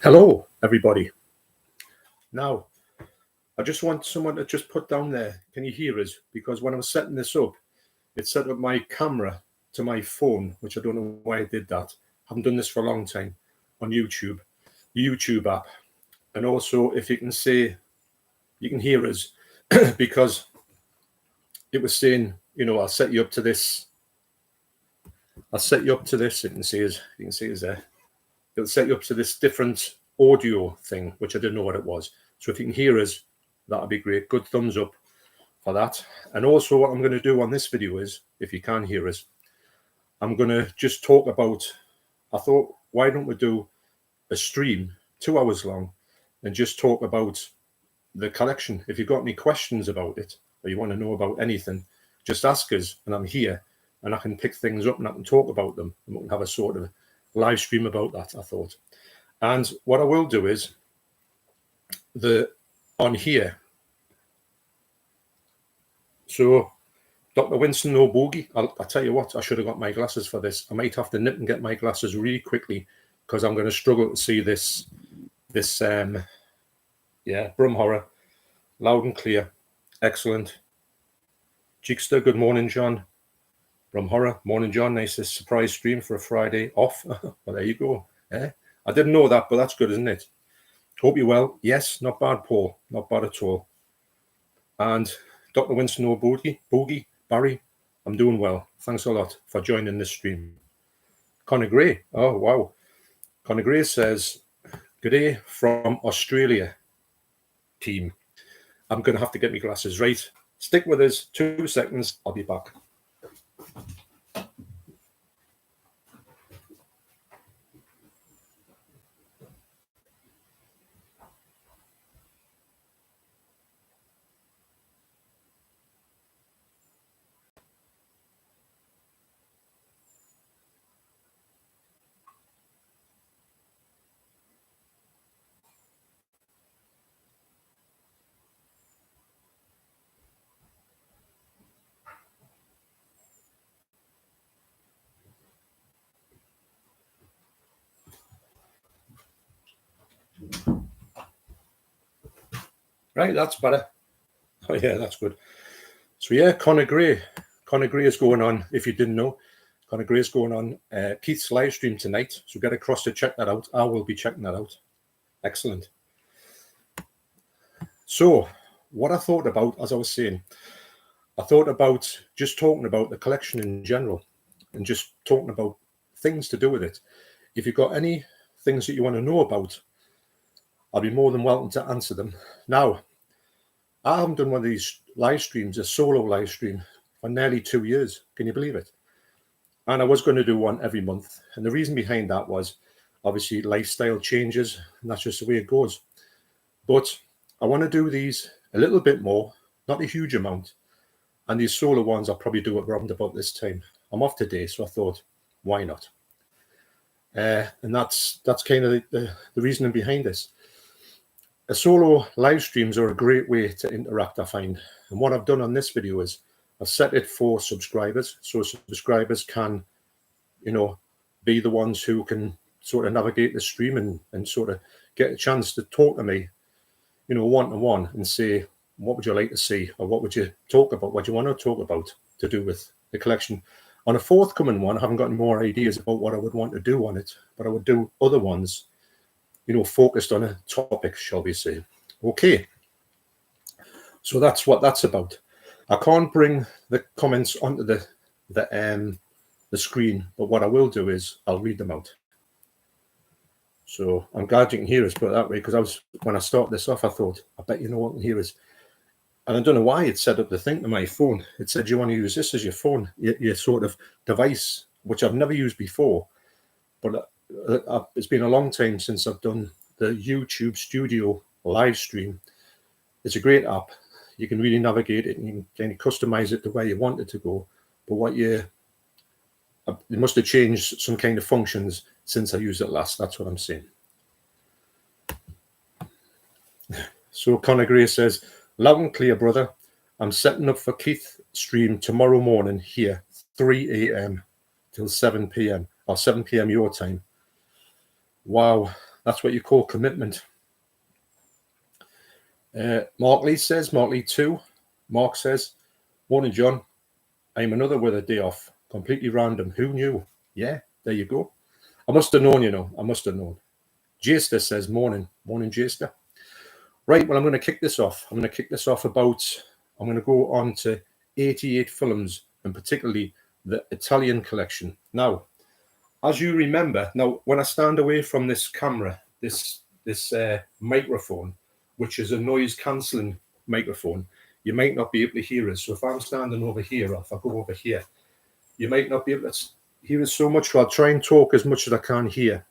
Hello, everybody. Now, I just want someone to just put down there, can you hear us? Because when I was setting this up, it set up my camera to my phone, which I don't know why I did that. I haven't done this for a long time on YouTube, the YouTube app. And also, if you can say, you can hear us, because it was saying, I'll set you up to this. I'll set you up to this. You can see us there. It'll set you up to this different audio thing, which I didn't know what it was. So if you can hear us, that'll be great. Good thumbs up for that. And also what I'm going to do on this video is, if you can hear us, I'm going to just talk about, I thought, why don't we do a stream 2 hours long and just talk about the collection. If you've got any questions about it or you want to know about anything, just ask us, and I'm here and I can pick things up and I can talk about them, and we can have a sort of live stream about that, I thought. And what I will do is on here. So Dr. Winston No Bogey, I'll tell you what, I should have got my glasses for this. I might have to nip and get my glasses really quickly because I'm going to struggle to see this Brum Horror, loud and clear, excellent. Jigster, good morning, John. Brum Horror, morning, John. Nice surprise stream for a Friday off. Well, there you go. I didn't know that, but that's good, isn't it? Hope you're well. Yes, not bad, Paul. Not bad at all. And Dr. Winston Bogey, Barry, I'm doing well. Thanks a lot for joining this stream. Conor Gray. Oh, wow. Conor Gray says, good day from Australia, team. I'm going to have to get my glasses right. Stick with us. 2 seconds. I'll be back. Right, that's better. Oh, yeah, that's good. So, yeah, Conor Gray. Conor Gray is going on, if you didn't know. Conor Gray is going on Keith's live stream tonight. So get across to check that out. I will be checking that out. Excellent. So what I thought about, as I was saying, I thought about just talking about the collection in general and just talking about things to do with it. If you've got any things that you want to know about, I'll be more than welcome to answer them. Now, I haven't done one of these live streams, a solo live stream, for nearly 2 years. Can you believe it? And I was going to do one every month. And the reason behind that was obviously lifestyle changes, and that's just the way it goes. But I want to do these a little bit more, not a huge amount. And these solo ones I'll probably do around about this time. I'm off today, so I thought, why not? And that's kind of the reasoning behind this. A solo live streams are a great way to interact, I find. And what I've done on this video is I've set it for subscribers. So subscribers can, be the ones who can sort of navigate the stream and sort of get a chance to talk to me, one-to-one and say, what would you like to see? Or what would you talk about? What do you want to talk about to do with the collection? On a forthcoming one, I haven't got any more ideas about what I would want to do on it, but I would do other ones, focused on a topic, shall we say. Okay. So that's what that's about. I can't bring the comments onto the screen, but what I will do is I'll read them out. So I'm glad you can hear us, put it that way, because when I start this off, I thought, I bet you know what can hear us. And I don't know why it set up the thing to my phone. It said you want to use this as your phone, your sort of device, which I've never used before. But it's been a long time since I've done the YouTube Studio live stream. It's a great app. You can really navigate it and you can kind of customize it the way you want it to go. But it must have changed some kind of functions since I used it last. That's what I'm saying. So Conor Gray says, loud and clear, brother. I'm setting up for Keith stream tomorrow morning here, 3 a.m. till 7 p.m. or 7 p.m. your time. Wow, That's what you call commitment. Mark Lee 2. Mark says, morning, John. I'm another with a day off. Completely random. Who knew? Yeah, there you go. I must have known, I must have known. Jester says, morning. Morning, Jester. Right, well, I'm going to kick this off. I'm going to go on to 88 films, and particularly the Italian collection. Now, as you remember, when I stand away from this camera, this microphone, which is a noise cancelling microphone, you might not be able to hear us. So if I'm standing over here, or if I go over here, you might not be able to hear us so much. So I'll try and talk as much as I can here.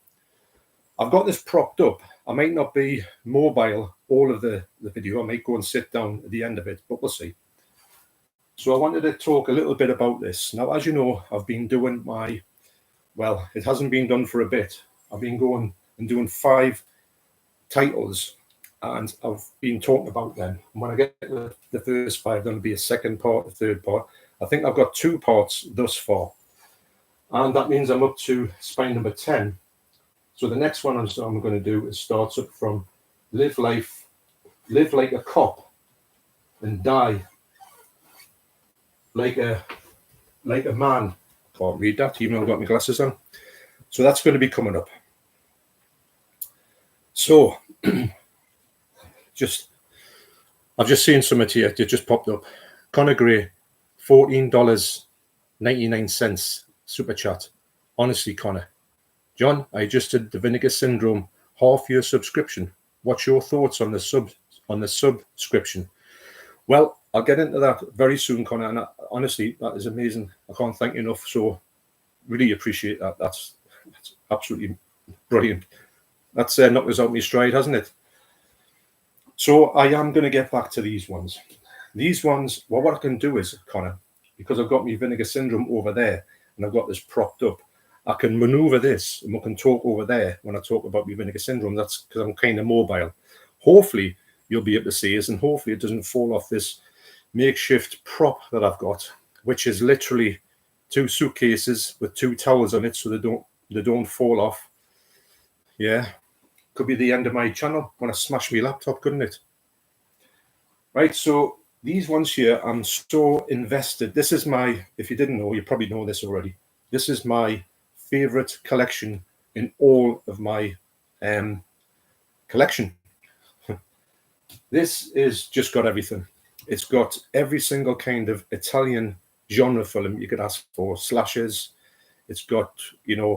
I've got this propped up. I might not be mobile all of the video. I might go and sit down at the end of it, but we'll see. So I wanted to talk a little bit about this. Now, as you know, I've been doing it hasn't been done for a bit. I've been going and doing 5 titles, and I've been talking about them. And when I get to the first 5, there'll be a second part, a third part. I think I've got 2 parts thus far. And that means I'm up to spine number 10. So the next one I'm going to do is starts up from live like a cop and die like a man. Can't read that, even though I've got my glasses on. So that's going to be coming up. So I've just seen some here. It just popped up. Connor Gray, $14.99 super chat. Honestly, Connor. John, I just did the Vinegar Syndrome half-year subscription. What's your thoughts on the subscription? Well, I'll get into that very soon, Connor. And honestly, that is amazing. I can't thank you enough. So really appreciate that. That's absolutely brilliant. That's knocked us out my stride, hasn't it? So I am going to get back to these ones. These ones, well, what I can do is, Connor, because I've got my Vinegar Syndrome over there and I've got this propped up, I can maneuver this and we can talk over there when I talk about my Vinegar Syndrome. That's because I'm kind of mobile. Hopefully, you'll be able to see us, and hopefully it doesn't fall off this makeshift prop that I've got, which is literally 2 suitcases with 2 towels on it so they don't fall off. Yeah, could be the end of my channel when I smash my laptop, couldn't it? Right, so these ones here, I'm so invested. This is my, if you didn't know, you probably know this already. This is my favorite collection in all of my collection. This is just got everything. It's got every single kind of Italian genre film you could ask for. Slashers. It's got,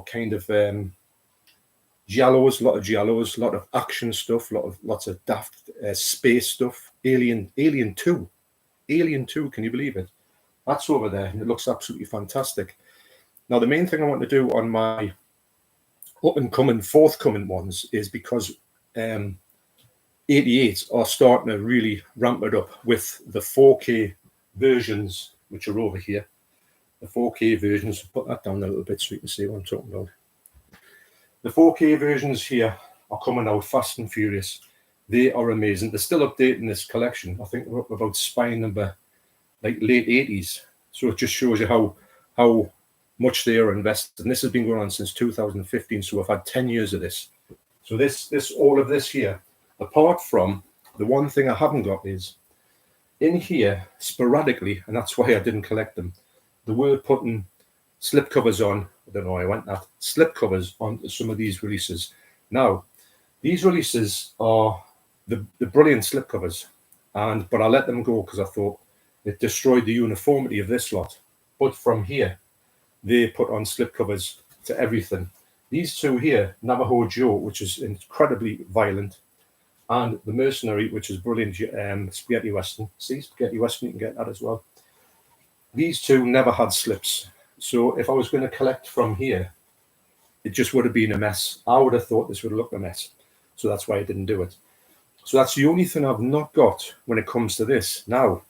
kind of giallos, a lot of giallos, a lot of action stuff, lots of daft space stuff. Alien 2. Alien 2, can you believe it? That's over there, and it looks absolutely fantastic. Now, the main thing I want to do on my up-and-coming, forthcoming ones is because 88 are starting to really ramp it up with the 4K versions, which are over here. The 4K versions, put that down a little bit so you can see what I'm talking about. The 4K versions here are coming out fast and furious. They are amazing. They're still updating this collection. I think we're up about spine number, late 80s. So it just shows you how much they are invested. And this has been going on since 2015. So I've had 10 years of this. So all of this here, apart from the one thing I haven't got is in here sporadically, and that's why I didn't collect them. They were putting slip covers on. I don't know why I went that. Slip covers on some of these releases. Now, these releases are the brilliant slip covers, but I let them go because I thought it destroyed the uniformity of this lot. But from here, they put on slip covers to everything. These 2 here, Navajo Joe, which is incredibly violent, and The Mercenary, which is brilliant, spaghetti western. See, spaghetti western, you can get that as well. These 2 never had slips. So if I was going to collect from here, it just would have been a mess. I would have thought this would look a mess. So that's why I didn't do it. So that's the only thing I've not got when it comes to this. Now,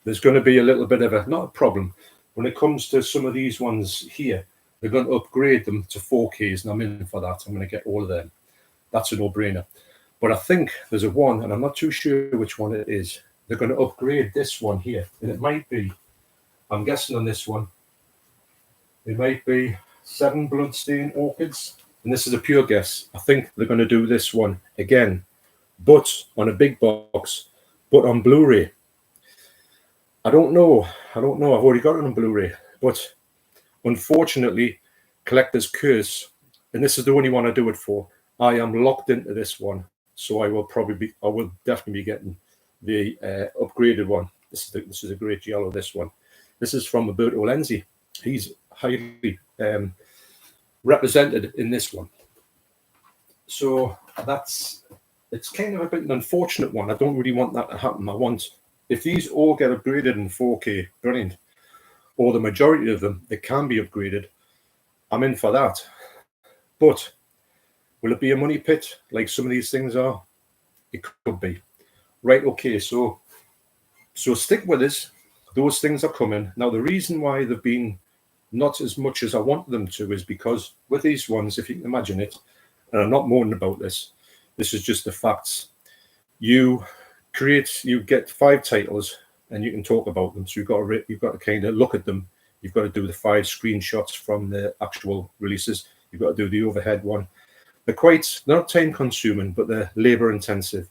there's going to be a little bit of not a problem. When it comes to some of these ones here, they're going to upgrade them to 4Ks, and I'm in for that. I'm going to get all of them. That's a no-brainer. But I think there's a one, and I'm not too sure which one it is. They're going to upgrade this one here. And it might be, I'm guessing on this one, it might be 7 Bloodstained Orchids. and this is a pure guess, I think they're going to do this one again, but on a big box, but on Blu-ray. I don't know. I've already got it on Blu-ray, but unfortunately, collector's curse, and this is the only one I do it for. I am locked into this one, so I will definitely be getting the upgraded one. This is a great yellow. This one. This is from Roberto Lenzi. He's highly represented in this one. So it's kind of a bit an unfortunate one. I don't really want that to happen. I want, if these all get upgraded in 4K, brilliant. Or the majority of them, they can be upgraded. I'm in for that. But will it be a money pit like some of these things are? It could be. Right, okay, so stick with us. Those things are coming. Now, the reason why they've been not as much as I want them to is because with these ones, if you can imagine it, and I'm not moaning about this, this is just the facts. You get 5 titles and you can talk about them. So you've got to kind of look at them. You've got to do the 5 screenshots from the actual releases. You've got to do the overhead one. They're not time consuming, but they're labor intensive.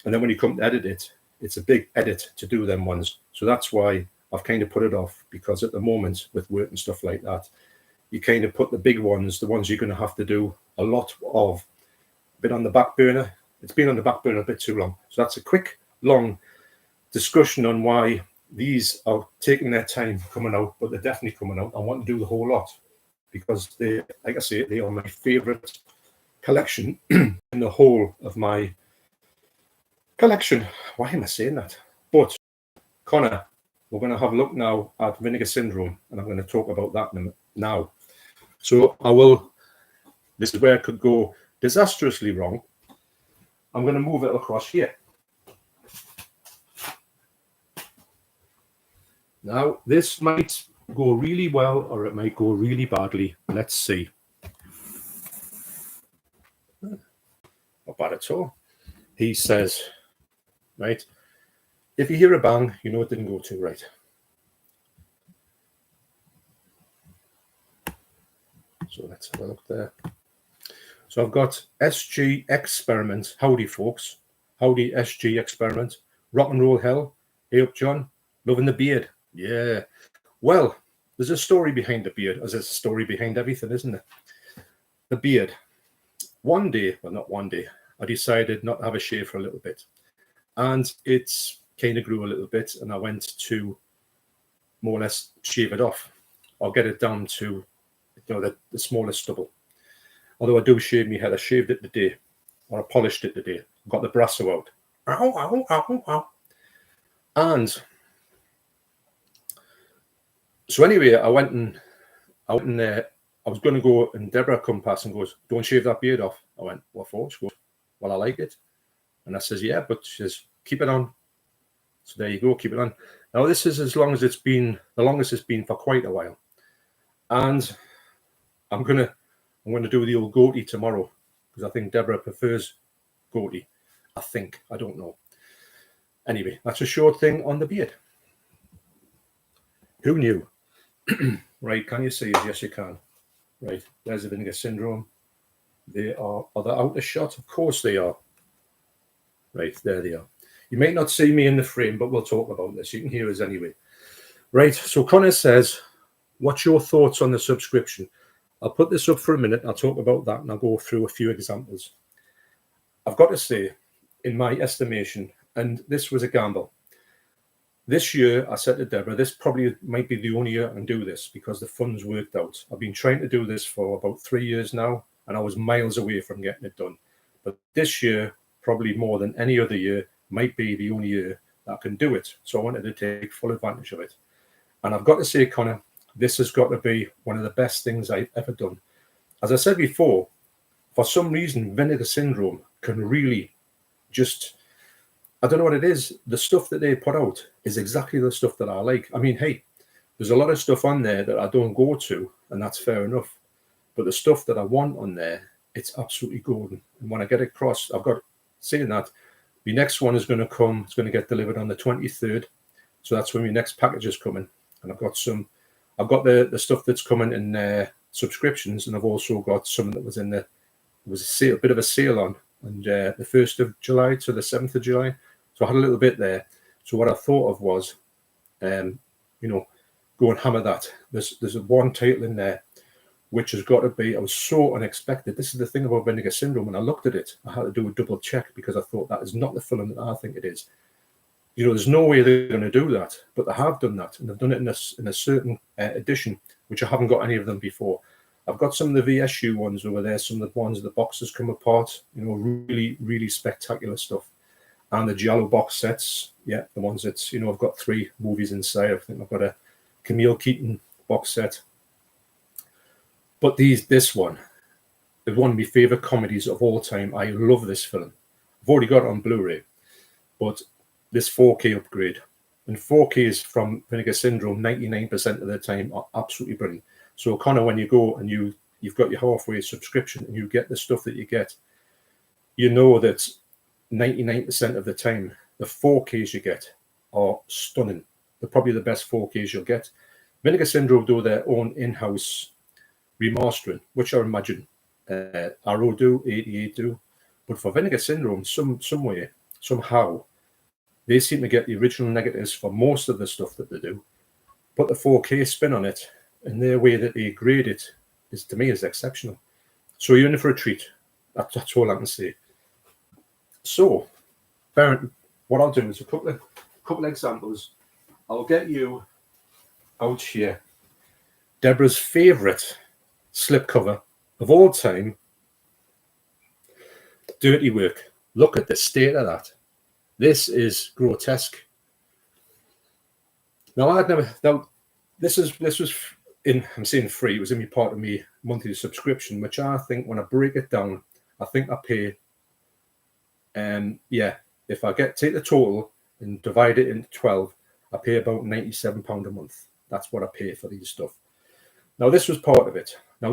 And then when you come to edit it, it's a big edit to do them ones. So that's why I've kind of put it off, because at the moment with work and stuff like that, you kind of put the big ones, the ones you're going to have to do a lot of, a bit on the back burner. It's been on the back burner a bit too long. So that's a quick, long discussion on why these are taking their time coming out, but they're definitely coming out. I want to do the whole lot because they, like I say, they are my favorite collection in the whole of my collection. Why am I saying that? But Connor, we're going to have a look now at Vinegar Syndrome, and I'm going to talk about that now. So this is where it could go disastrously wrong. I'm going to move it across here. Now, this might go really well or it might go really badly. Let's see. Not bad at all. He says, right, if you hear a bang, you know it didn't go too right. So let's have a look there. So I've got SG Experiment. Howdy, folks. Howdy, SG Experiment. Rock and Roll Hell. Hey up, John. Loving the beard. Yeah. Well, there's a story behind the beard, as there's a story behind everything, isn't there? The beard. One day, well, not one day, I decided not to have a shave for a little bit. And it's kind of grew a little bit, and I went to more or less shave it off. I'll get it down to, the smallest stubble. Although I do shave my head, I shaved it today, or I polished it today. Got the brasso out. Ow, ow, ow, ow. And so anyway, I went there. I was going to go, and Deborah come past and goes, "Don't shave that beard off." I went, "What for?" She goes, "Well, I like it." And I says, "Yeah, but," she says, "keep it on." So there you go, keep it on. Now this is the longest it's been for quite a while. And I'm gonna do the old goatee tomorrow, because I think Deborah prefers goatee. I don't know. Anyway, that's a short thing on the beard. Who knew? Right, can you see it? Yes, you can. Right, there's the Vinegar Syndrome. Are they out of shot? Of course they are. Right, there they are. You may not see me in the frame, but we'll talk about this. You can hear us anyway. Right, so Connor says, what's your thoughts on the subscription? I'll put this up for a minute. I'll talk about that, and I'll go through a few examples. I've got to say, in my estimation, and this was a gamble, this year, I said to Deborah, this probably might be the only year I can do this because the funds worked out. I've been trying to do this for about 3 years now, and I was miles away from getting it done. But this year, probably more than any other year, might be the only year that I can do it. So I wanted to take full advantage of it. And I've got to say, Connor, this has got to be one of the best things I've ever done. As I said before, for some reason, Vinegar Syndrome can really just, I don't know what it is. The stuff that they put out is exactly the stuff that I like. I mean, hey, there's a lot of stuff on there that I don't go to, and that's fair enough. But the stuff that I want on there, it's absolutely golden. And when I get it across, I've got, saying that, the next one is going to come, it's going to get delivered on the 23rd. So that's when my next package is coming. And I've got the stuff that's coming in subscriptions, and I've also got some that was in the a bit of a sale on, and the 1st of July to the 7th of July. So I had a little bit there. So what I thought of was, you know, go and hammer that. There's one title in there which has got to be, I was so unexpected. This is the thing about Vinegar Syndrome. When I looked at it, I had to do a double check because I thought that is not the film that I think it is. You know, there's no way they're going to do that, but they have done that, and they've done it in a certain edition, which I haven't got any of them before. I've got some of the VSU ones over there, some of the ones the boxes come apart, you know, really, really spectacular stuff. And the Giallo box sets, yeah, the ones that, you know, I've got 3 movies inside. I think I've got a Camille Keaton box set. But this one is one of my favourite comedies of all time. I love this film. I've already got it on Blu-ray, but this 4K upgrade, and 4Ks from Vinegar Syndrome 99% of the time are absolutely brilliant. So kind of when you go and you've got your halfway subscription and you get the stuff that you get, you know that 99% of the time the 4Ks you get are stunning. They're probably the best 4Ks you'll get. Vinegar Syndrome do their own in-house remastering, which I imagine Arrow do, 88 do, but for Vinegar Syndrome, some way, somehow, they seem to get the original negatives for most of the stuff that they do, put the 4K spin on it, and their way that they grade it is, to me, is exceptional. So you're in for a treat. That's all I can say. So, Baron, what I'll do is a couple of examples. I'll get you out here Deborah's favourite slipcover of all time, Dirty Work. Look at the state of that. This is grotesque. Now this was in, I'm saying free, it was in my part of my monthly subscription, which I think when I break it down, I think I pay, if I take the total and divide it into 12, I pay about £97 a month. That's what I pay for these stuff. Now, this was part of it. Now,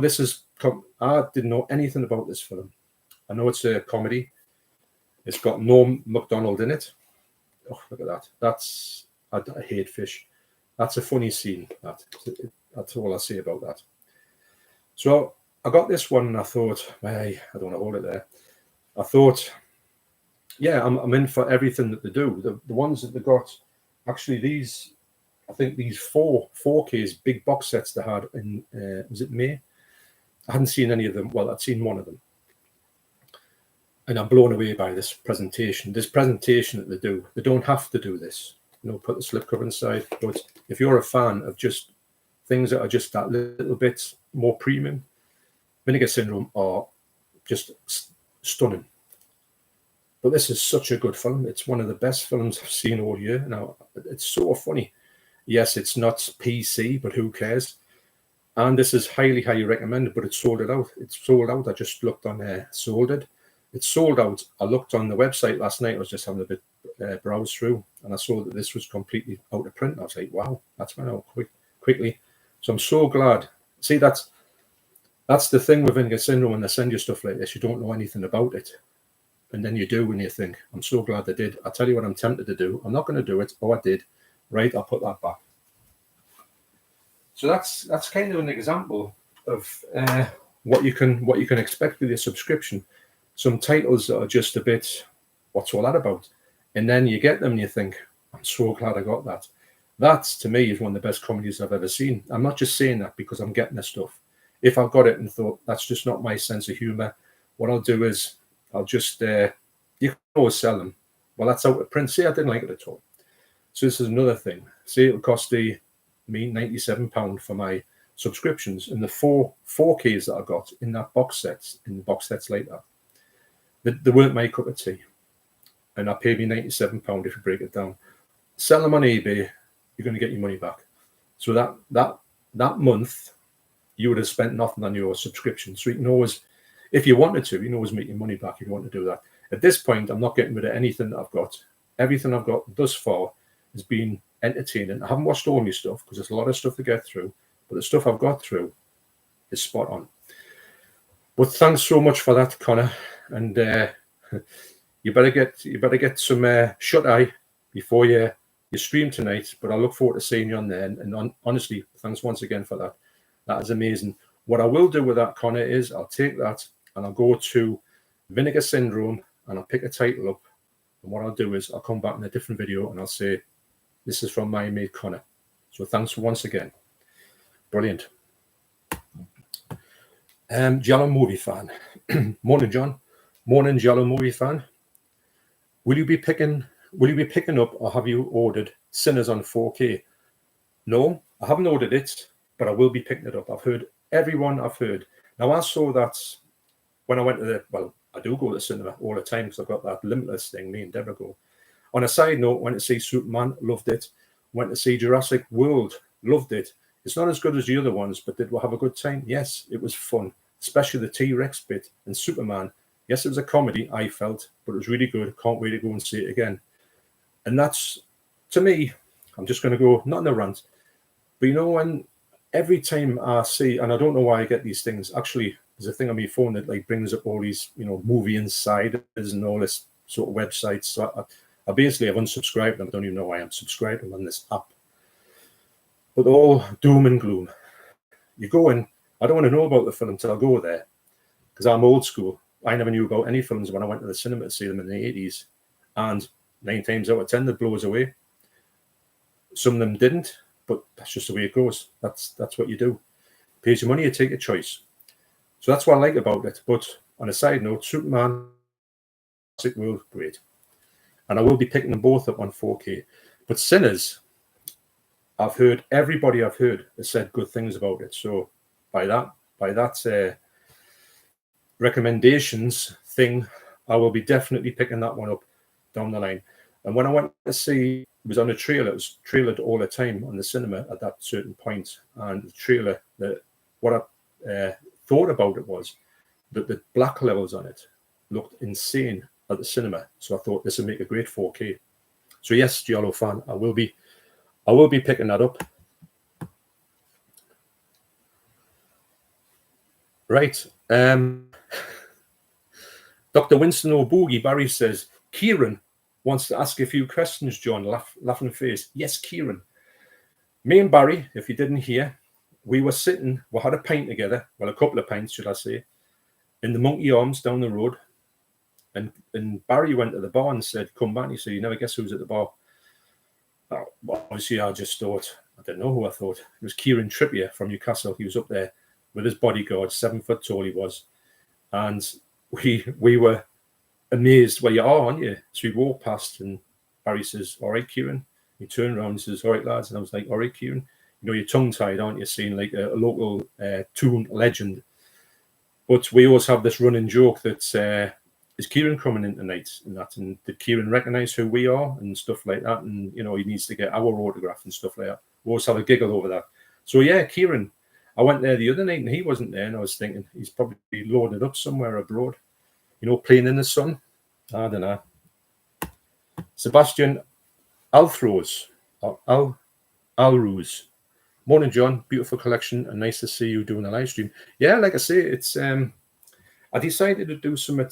I didn't know anything about this film. I know it's a comedy. It's got Norm Macdonald in it. Oh, look at that. I hate fish. That's a funny scene. That's all I say about that. So I got this one and I thought, hey, I don't want to hold it there. I thought, yeah, I'm in for everything that they do. The ones that they got, actually I think these 4Ks big box sets they had in, was it May? I hadn't seen any of them. Well, I'd seen one of them. And I'm blown away by this presentation. This presentation that they do, they don't have to do this. You know, put the slipcover inside. But if you're a fan of just things that are just that little bit more premium, Vinegar Syndrome are just stunning. But this is such a good film. It's one of the best films I've seen all year. Now, it's so funny. Yes, it's not PC, but who cares? And this is highly, highly recommended, but it's sold out. It's sold out. I just looked on Sold It. It's sold out. I looked on the website last night. I was just having a bit browse through, and I saw that this was completely out of print. I was like, wow, that's went out quickly. So I'm so glad. See, that's the thing with Vinegar Syndrome. When they send you stuff like this, you don't know anything about it. And then you do, and you think, I'm so glad they did. I'll tell you what I'm tempted to do. I'm not going to do it. Oh, I did. Right, I'll put that back. So that's kind of an example of what you can expect with your subscription. Some titles that are just a bit, what's all that about? And then you get them and you think, I'm so glad I got that. That, to me, is one of the best comedies I've ever seen. I'm not just saying that because I'm getting the stuff. If I've got it and thought, that's just not my sense of humour, what I'll do is I'll just, you can always sell them. Well, that's out of print. See, I didn't like it at all. So this is another thing. See, it'll cost me £97 for my subscriptions, and the 4Ks that I got in the box sets like that, they weren't my cup of tea. And I paid me £97 if you break it down. Sell them on eBay, you're going to get your money back. So that month, you would have spent nothing on your subscription. So you can always, if you wanted to, you can always make your money back if you want to do that. At this point, I'm not getting rid of anything that I've got. Everything I've got thus far has been entertaining. I haven't watched all my stuff because there's a lot of stuff to get through, but the stuff I've got through is spot on. But thanks so much for that, Connor. And you better get some shut eye before you stream tonight. But I look forward to seeing you on there. And honestly, thanks once again for that. That is amazing. What I will do with that, Connor, is I'll take that and I'll go to Vinegar Syndrome and I'll pick a title up. And what I'll do is I'll come back in a different video and I'll say, this is from my mate Connor. So thanks once again. Brilliant. Jello movie fan. Morning, John. Morning, Jello movie fan. Will you be picking up, or have you ordered Sinners on 4K? No, I haven't ordered it, but I will be picking it up. I've heard everyone I've heard. Now, I saw that when I went to I do go to the cinema all the time because I've got that Limitless thing, me and Deborah go. On a side note, went to see Superman, loved it. Went to see Jurassic World, loved it. It's not as good as the other ones, but did we have a good time? Yes, it was fun, especially the T-Rex bit and Superman. Yes, it was a comedy, I felt, but it was really good. Can't wait to go and see it again. And that's, to me, I'm just going to go, not in a rant, but you know, when every time I see, and I don't know why I get these things, actually, there's a thing on my phone that like brings up all these, you know, movie insiders and all this sort of websites. So I basically have unsubscribed them. I don't even know why I'm subscribed them on this app. But all doom and gloom. You go in, I don't want to know about the film until I go there because I'm old school. I never knew about any films when I went to the cinema to see them in the 80s. And 9 times out of 10, that blows away. Some of them didn't, but that's just the way it goes. That's what you do. Pays your money, you take a choice. So that's what I like about it. But on a side note, Superman, Jurassic World, great. And I will be picking them both up on 4K. But Sinners, I've heard, everybody I've heard has said good things about it. So by that recommendations thing, I will be definitely picking that one up down the line. And when I went to see, it was on a trailer, it was trailered all the time on the cinema at that certain point. And the trailer, what I thought about it was that the black levels on it looked insane at the cinema. So I thought this would make a great 4K. So yes, Giallo fan, I will be picking that up. Right. Dr. Winston O'Boogie, Barry says, Kieran wants to ask a few questions, John, laughing face. Yes, Kieran. Me and Barry, if you didn't hear, we had a pint together, well, a couple of pints, should I say, in the Monkey Arms down the road. And Barry went to the bar and said, come back. He said, you never guess who's at the bar. Oh, well, obviously, I just thought, I didn't know who I thought. It was Kieran Trippier from Newcastle. He was up there with his bodyguard, 7 foot tall he was. And we were amazed. Well, you are, aren't you? So we walked past and Barry says, all right, Kieran. He turned around and says, all right, lads. And I was like, all right, Kieran. You know, you're tongue-tied, aren't you? Seeing like a local toon legend. But we always have this running joke that is Kieran coming in tonight and that, and did Kieran recognise who we are and stuff like that, and you know he needs to get our autograph and stuff like that. We always have a giggle over that. So yeah, Kieran, I went there the other night and he wasn't there, and I was thinking he's probably loaded up somewhere abroad, you know, playing in the sun. I don't know. Sebastian Althros, Alruz. Morning, John. Beautiful collection and nice to see you doing a live stream. Yeah, like I say, it's I decided to do some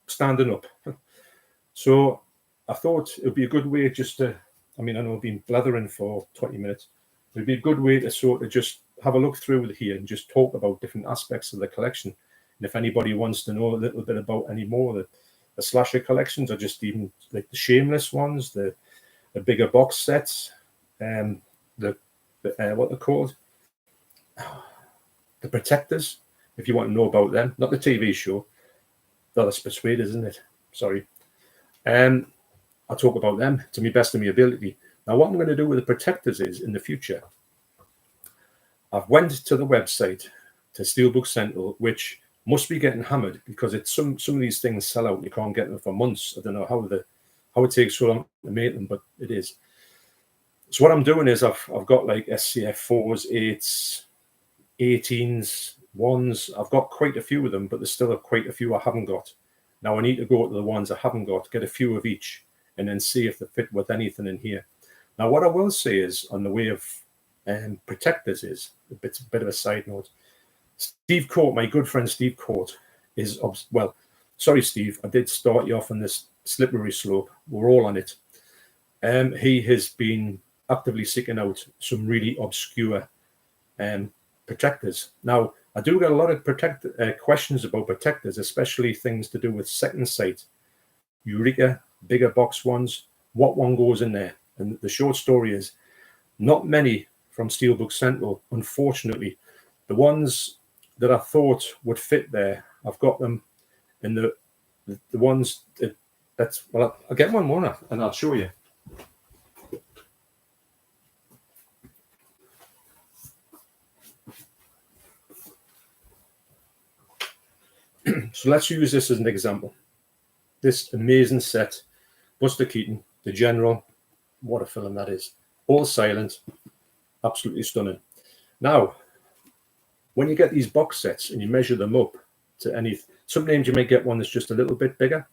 standing up. So I thought it would be a good way just to, I mean, I know I've been blathering for 20 minutes. It would be a good way to sort of just have a look through here and just talk about different aspects of the collection. And if anybody wants to know a little bit about any more, the slasher collections, or just even like the shameless ones, the bigger box sets, what they're called, the Protectors, if you want to know about them, not the TV show. That's Persuaders, isn't it? Sorry. I'll talk about them to my best of my ability. Now, what I'm going to do with the Protectors is, in the future, I've went to the website, to Steelbook Central, which must be getting hammered because it's some of these things sell out and you can't get them for months. I don't know how it takes so long to make them, but it is. So what I'm doing is I've got like SCF 4s, 8s, 18s, 1s. I've got quite a few of them, but there's still quite a few I haven't got. Now I need to go to the ones I haven't got, get a few of each, and then see if they fit with anything in here. Now what I will say is, on the way of Protectors, is a bit of a side note. Steve Court, my good friend Steve Court, is, well, sorry Steve, I did start you off on this slippery slope. We're all on it. He has been actively seeking out some really obscure Protectors. Now, I do get a lot of questions about protectors, especially things to do with second sight, Eureka, bigger box ones. What one goes in there? And the short story is, not many from Steelbook Central, unfortunately. The ones that I thought would fit there, I've got them in the ones that's, well, I'll get one more and I'll show you. So let's use this as an example. This amazing set, Buster Keaton, the General, what a film that is. All silent, absolutely stunning. Now, when you get these box sets and you measure them up to any, sometimes you may get one that's just a little bit bigger.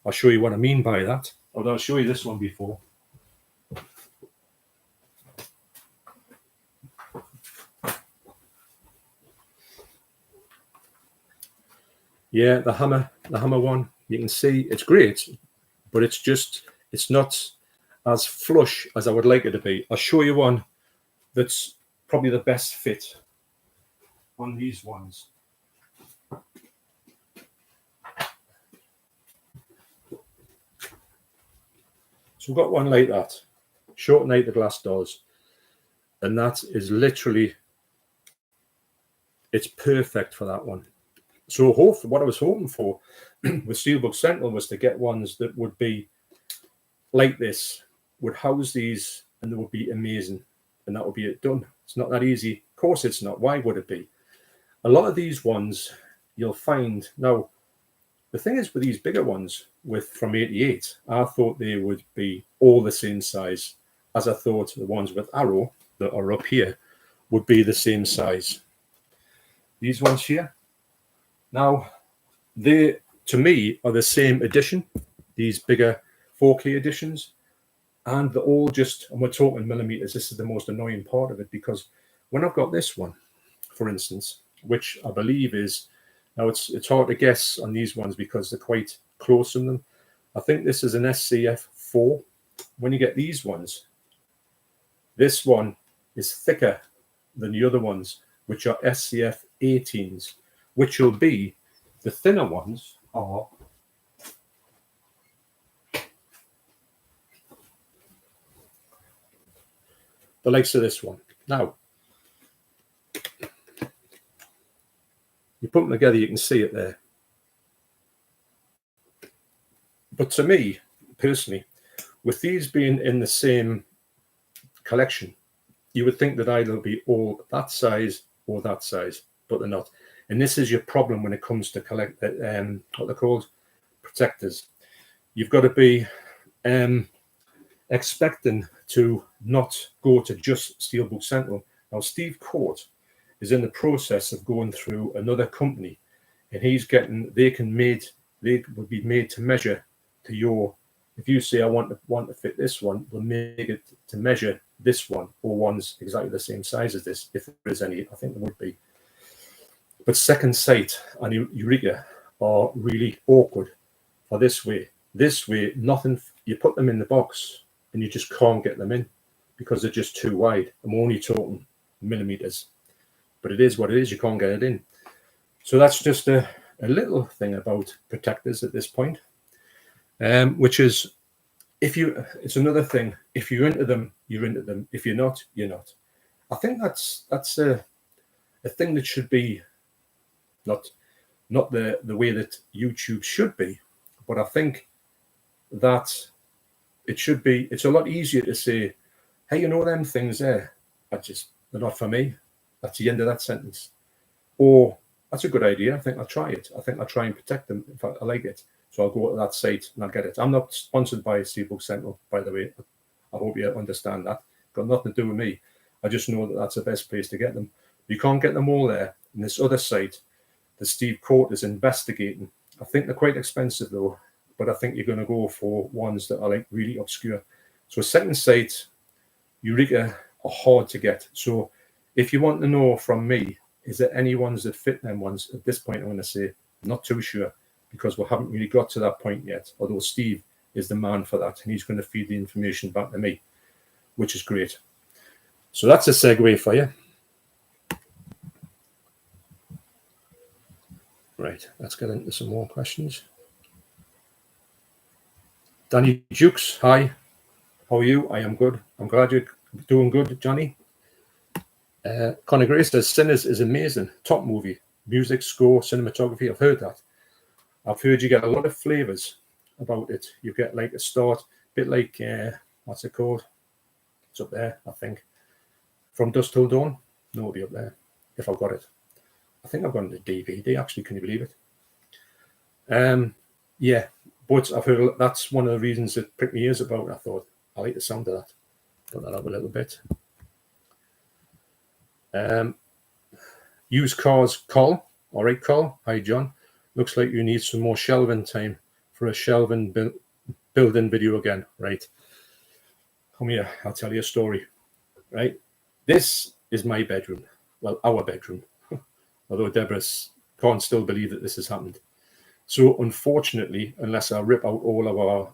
I'll show you what I mean by that. Although I'll show you this one before. Yeah, the hammer one, you can see it's great, but it's not as flush as I would like it to be. I'll show you one that's probably the best fit on these ones. So we've got one like that, shorten out the glass doors, and that is literally, it's perfect for that one. So what I was hoping for with Steelbook Central was to get ones that would be like this, would house these, and they would be amazing, and that would be it done. It's not that easy. Of course it's not. Why would it be? A lot of these ones you'll find, now the thing is with these bigger ones from 88, I thought they would be all the same size as I thought the ones with Arrow that are up here would be the same size. These ones here, now they to me are the same edition, these bigger 4K editions, and they're all just, and we're talking millimeters. This is the most annoying part of it, because when I've got this one, for instance, which I believe is, now it's hard to guess on these ones because they're quite close in them. I think this is an SCF 4. When you get these ones, this one is thicker than the other ones, which are SCF 18s, which will be, the thinner ones are the likes of this one. Now, you put them together, you can see it there. But to me, personally, with these being in the same collection, you would think that either be all that size or that size, but they're not. And this is your problem when it comes to what they're called, protectors. You've got to be expecting to not go to just Steelbook Central. Now, Steve Court is in the process of going through another company, and he's getting, they would be made to measure to your, if you say I want to fit this one, we'll make it to measure this one, or one's exactly the same size as this, if there is any. I think there would be. But Second Sight and Eureka are really awkward for this way. This way, nothing, you put them in the box and you just can't get them in because they're just too wide. I'm only talking millimeters, but it is what it is. You can't get it in. So that's just a little thing about protectors at this point, which is, it's another thing. If you're into them, you're into them. If you're not, you're not. I think that's a thing that should be not the way that YouTube should be, but I think that it should be, it's a lot easier to say, hey, you know them things there, they're not for me. That's the end of that sentence. Or, that's a good idea, I think I'll try it. I think I'll try and protect them if I like it. So I'll go to that site and I'll get it. I'm not sponsored by Steelbook Central, by the way. I hope you understand that. Got nothing to do with me. I just know that that's the best place to get them. You can't get them all there. In this other site that Steve Court is investigating, I think they're quite expensive though, but I think you're going to go for ones that are like really obscure. So Second Sight, Eureka are hard to get. So if you want to know from me, is there any ones that fit them ones? At this point, I'm going to say, not too sure, because we haven't really got to that point yet, although Steve is the man for that, and he's going to feed the information back to me, which is great. So that's a segue for you. Right, let's get into some more questions. Danny Jukes, hi. How are you? I am good. I'm glad you're doing good, Johnny. Conor Gray says Sinners is amazing. Top movie. Music, score, cinematography. I've heard that. I've heard you get a lot of flavours about it. You get like a start, a bit like, what's it called? It's up there, I think. From Dusk Till Dawn. No, it'll be up there, if I've got it. I think I've got it on the DVD, actually. Can you believe it? Yeah, but I've heard that's one of the reasons it pricked my ears about it. I thought, I like the sound of that. Put that up a little bit. Used cars, Col. All right, Col. Hi, John. Looks like you need some more shelving time for a shelving building video again. Right. Come here. I'll tell you a story. Right. This is my bedroom. Well, our bedroom. Although Deborah can't still believe that this has happened. So unfortunately, unless I rip out all of our,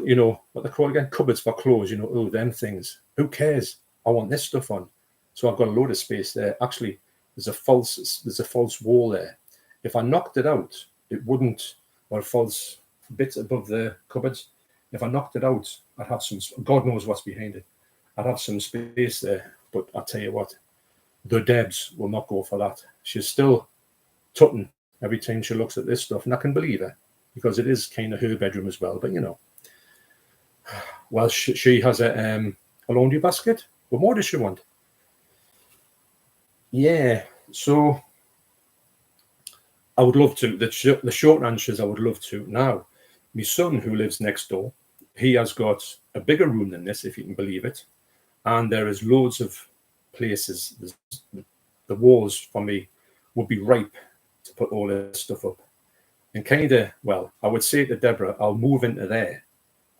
you know, what they call again, cupboards for clothes, you know, all them things. Who cares? I want this stuff on. So I've got a load of space there. Actually, there's a false wall there. If I knocked it out, it wouldn't, or a false bit above the cupboards. If I knocked it out, I'd have some, God knows what's behind it. I'd have some space there. But I'll tell you what, the Debs will not go for that. She's still tutting every time she looks at this stuff. And I can believe her, because it is kind of her bedroom as well. But, you know, well, she has a laundry basket. What more does she want? Yeah, so I would love to. The short answer is I would love to. Now, my son, who lives next door, he has got a bigger room than this, if you can believe it. And there is loads of places. The walls for me would be ripe to put all this stuff up. And kind of, well, I would say to Deborah, I'll move into there.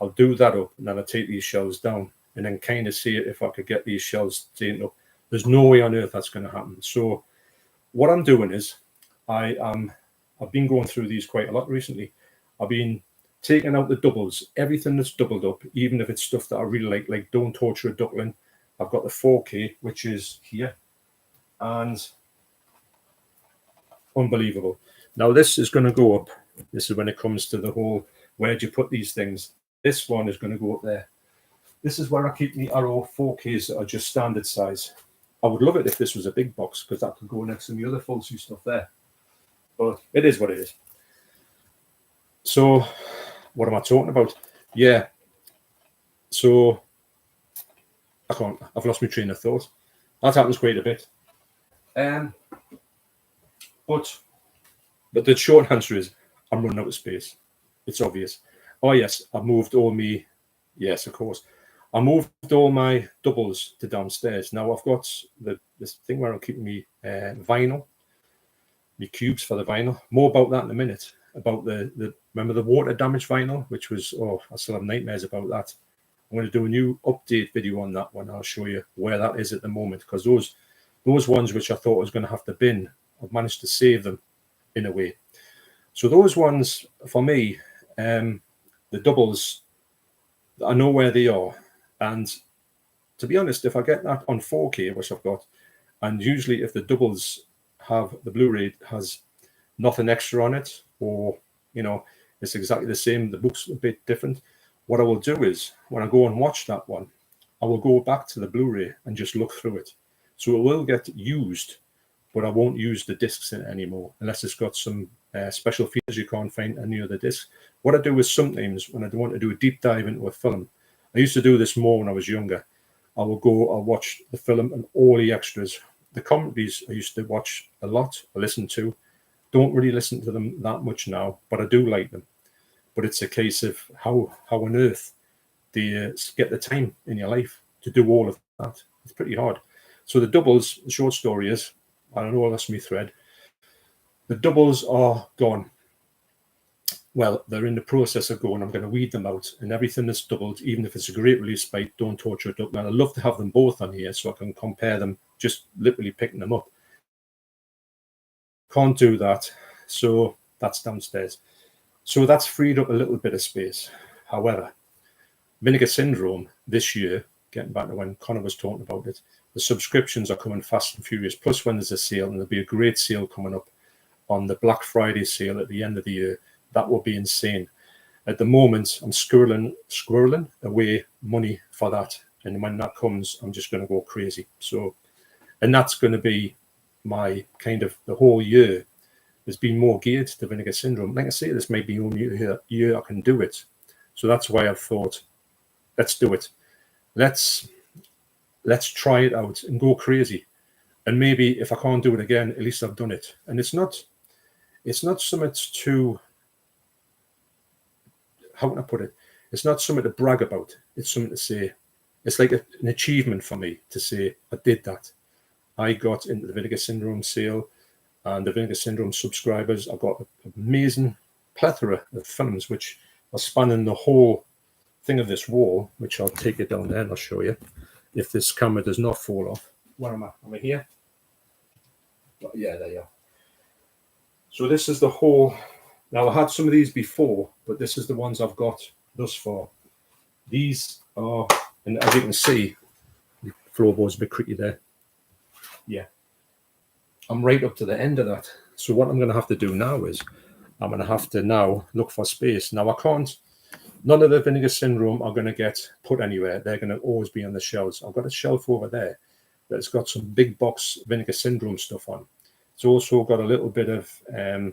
I'll do that up, and then I'll take these shelves down, and then kind of see if I could get these shelves taken up. There's no way on earth that's going to happen. So what I'm doing is I've been going through these quite a lot recently. I've been taking out the doubles, everything that's doubled up, even if it's stuff that I really like Don't Torture a Duckling. I've got the 4K, which is here, and unbelievable. Now this is going to go up. This is when it comes to the whole, where do you put these things? This one is going to go up there. This is where I keep the Arrow 4Ks that are just standard size. I would love it if this was a big box, because that could go next to the other Fulsey stuff there. But it is what it is. So what am I talking about? Yeah. So I've lost my train of thought. That happens quite a bit. But the short answer is I'm running out of space. It's obvious. Oh yes, I've moved all my, yes, of course. I moved all my doubles to downstairs. Now I've got this thing where I'm keeping me vinyl, my cubes for the vinyl. More about that in a minute. About the remember the water damage vinyl, which was, oh, I still have nightmares about that. I'm going to do a new update video on that one. I'll show you where that is at the moment, because those ones which I thought I was going to have to bin, I've managed to save them in a way. So those ones for me, the doubles, I know where they are. And to be honest, if I get that on 4K, which I've got, and usually if the doubles have, the Blu-ray has nothing extra on it, or, you know, it's exactly the same, the book's a bit different, what I will do is, when I go and watch that one, I will go back to the Blu-ray and just look through it. So it will get used, but I won't use the discs in it anymore, unless it's got some special features you can't find on any other disc. What I do is sometimes, when I want to do a deep dive into a film, I used to do this more when I was younger. I'll watch the film and all the extras. The commentaries I used to watch a lot, I listen to. Don't really listen to them that much now, but I do like them. But it's a case of how on earth do you get the time in your life to do all of that? It's pretty hard. So the doubles, the short story is, I don't know, that's my thread. The doubles are gone. Well, they're in the process of going. I'm going to weed them out, and everything that's doubled, even if it's a great release by Don't Torture a Duckling. I'd love to have them both on here so I can compare them, just literally picking them up. Can't do that, so that's downstairs. So that's freed up a little bit of space. However, Vinegar Syndrome this year, getting back to when Conor was talking about it, the subscriptions are coming fast and furious. Plus, when there's a sale, and there'll be a great sale coming up on the Black Friday sale at the end of the year. That will be insane. At the moment, I'm squirreling away money for that. And when that comes, I'm just going to go crazy. So, and that's going to be my kind of the whole year has been more geared to Vinegar Syndrome. Like I say, this may be the only year I can do it. So that's why I've thought, let's do it. Let's try it out and go crazy. And maybe if I can't do it again, at least I've done it. And it's not something to, how can I put it? It's not something to brag about. It's something to say, it's like an achievement for me to say, I did that. I got into the Vinegar Syndrome sale, and the Vinegar Syndrome subscribers. I've got an amazing plethora of films which are spanning the whole thing of this wall, which I'll take it down there and I'll show you if this camera does not fall off. Where am I? Am I here? Oh, yeah, there you are. So this is the whole. Now I had some of these before, but this is the ones I've got thus far. These are, and as you can see, the floorboard's a bit creaky there. Yeah. I'm right up to the end of that. So what I'm going to have to do now is I'm going to have to now look for space. Now I can't, none of the Vinegar Syndrome are going to get put anywhere. They're going to always be on the shelves. I've got a shelf over there that's got some big box Vinegar Syndrome stuff on. It's also got a little bit of a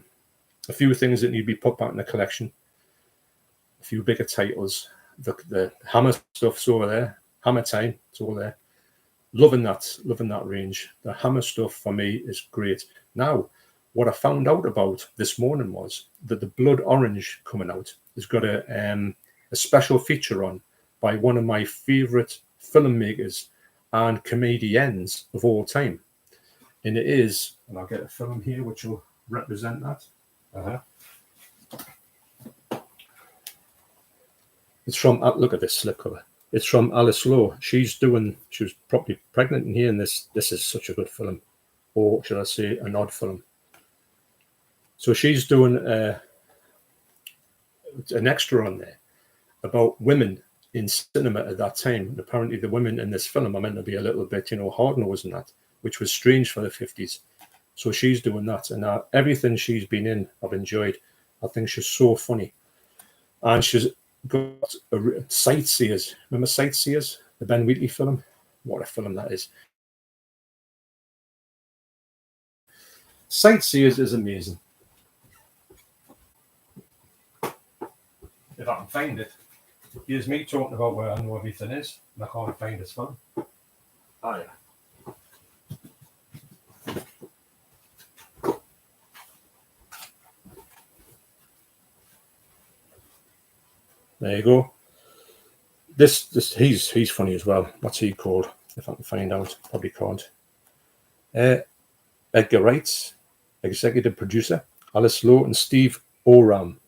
few things that need to be put back in the collection. A few bigger titles. The Hammer stuff's over there. Hammer Time, it's all there. Loving that range. The Hammer stuff for me is great. Now, what I found out about this morning was that the Blood Orange coming out has got a special feature on by one of my favourite filmmakers and comedians of all time. And it is, and I'll get a film here which will represent that. It's from, look at this slipcover. It's from Alice Lowe. She was probably pregnant in here, and this is such a good film, or should I say, an odd film. So she's doing an extra on there about women in cinema at that time. And apparently the women in this film are meant to be a little bit, hard-nosed and that, which was strange for the 50s. So she's doing that. And everything she's been in, I've enjoyed. I think she's so funny. And she's got Sightseers. Remember Sightseers? The Ben Wheatley film? What a film that is. Sightseers is amazing. If I can find it. Here's me talking about where I know everything is, and I can't find this film. Oh, yeah. There you go. This he's funny as well. What's he called? If I can find out, probably can't. Edgar Wright, executive producer, Alice Lowe and Steve Oram.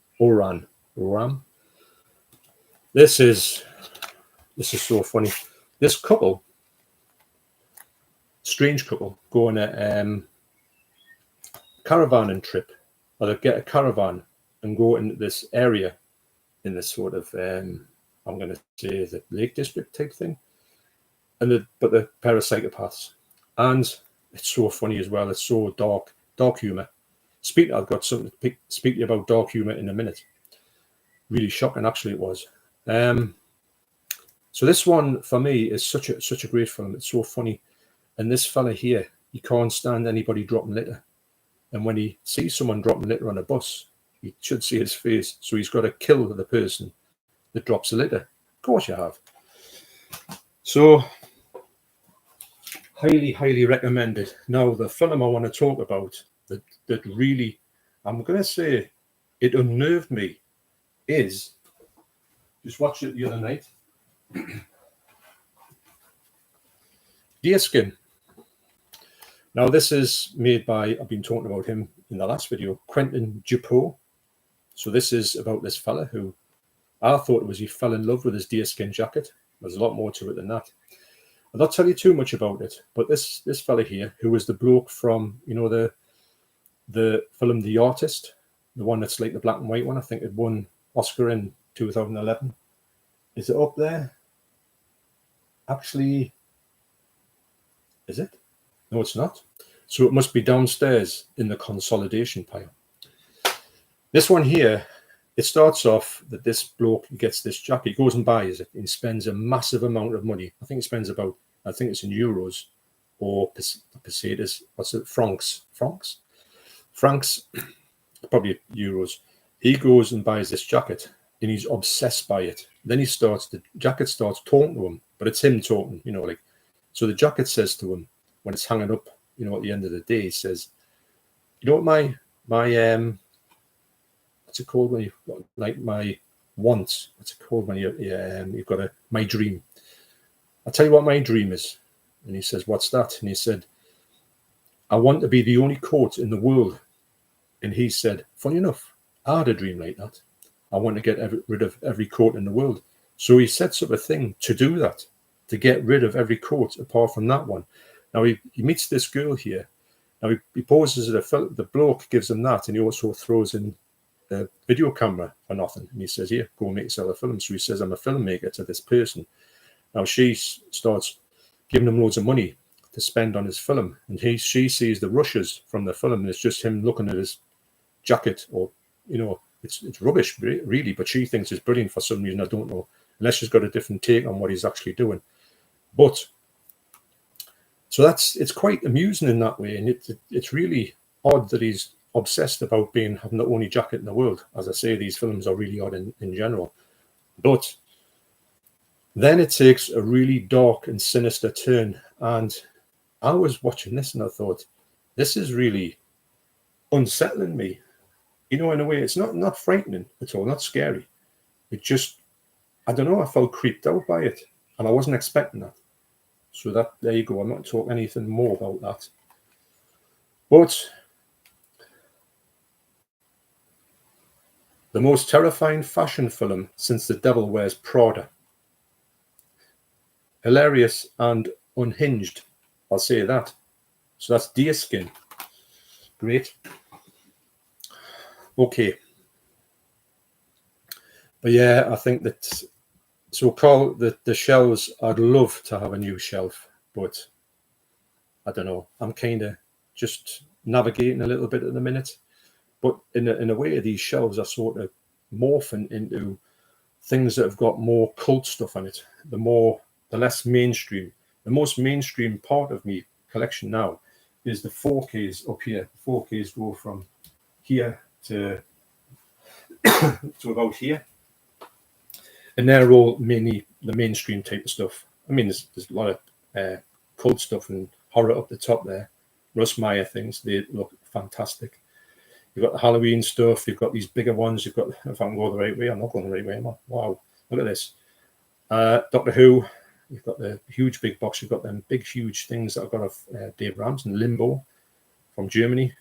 This is so funny. This couple, strange couple, go on a caravanning trip, or they get a caravan and go into this area in this sort of I'm going to say the Lake District type thing, but the pair of psychopaths, and it's so funny as well. It's so dark humor. I've got something to speak to you about dark humor in a minute. Really shocking, actually, it was. So this one for me is such a great film. It's so funny, and this fella here, he can't stand anybody dropping litter, and when he sees someone dropping litter on a bus, you should see his face. So he's got to kill the person that drops the litter. Of course you have. So highly recommended. Now the film I want to talk about that really, I'm going to say, it unnerved me is, just watched it the other night. Deerskin. Now this is made by, I've been talking about him in the last video, Quentin Dupieux. So this is about this fella who I thought it was he fell in love with his deerskin jacket. There's a lot more to it than that. I'll not tell you too much about it, but this fella here, who was the bloke from, the film The Artist, the one that's like the black and white one, I think it won Oscar in 2011. Is it up there? Actually, is it? No, it's not. So it must be downstairs in the consolidation pile. This one here, it starts off that this bloke gets this jacket, he goes and buys it, and he spends a massive amount of money. I think he spends about, I think it's in euros or pesetas, what's it, francs, probably euros. He goes and buys this jacket, and he's obsessed by it. Then the jacket starts talking to him, but it's him talking, you know, like, so the jacket says to him when it's hanging up, you know, at the end of the day, he says, you know what my what's it called when you like my wants? What's it called when you've got my dream? I'll tell you what my dream is. And he says, what's that? And he said, I want to be the only coat in the world. And he said, funny enough, I had a dream like that. I want to get rid of every coat in the world. So he sets up a thing to do that, to get rid of every coat apart from that one. Now he meets this girl here. Now he poses at the bloke gives him that, and he also throws in a video camera for nothing. And he says, here, go and make yourself a film. So he says, I'm a filmmaker to this person. Now she starts giving him loads of money to spend on his film. And she sees the rushes from the film, and it's just him looking at his jacket, or, you know, it's rubbish, really, but she thinks it's brilliant for some reason. I don't know, unless she's got a different take on what he's actually doing. But so it's quite amusing in that way, and it's really odd that he's obsessed about having the only jacket in the world. As I say, these films are really odd in general. But then it takes a really dark and sinister turn, and I was watching this and I thought, this is really unsettling me. You know, in a way, it's not frightening at all, not scary. It just, I don't know, I felt creeped out by it, and I wasn't expecting that. So there you go. I'm not going to talk anything more about that. But the most terrifying fashion film since The Devil Wears Prada. Hilarious and unhinged, I'll say that. So that's Deerskin. Great. Okay. But yeah, I think that, so Carl, the shelves, I'd love to have a new shelf, but I don't know. I'm kind of just navigating a little bit at the minute. But in a way, these shelves are sort of morphing into things that have got more cult stuff on it. The less mainstream. The most mainstream part of me collection now is the 4Ks up here. The 4Ks go from here to about here. And they're all mainly the mainstream type of stuff. I mean, there's a lot of cult stuff and horror up the top there. Russ Meyer things, they look fantastic. You've got the Halloween stuff. You've got these bigger ones. You've got, if I can go the right way, I'm not going the right way. Wow, look at this. Doctor Who. You've got the huge big box. You've got them big, huge things that I've got of Dave Ramsden, Limbo from Germany.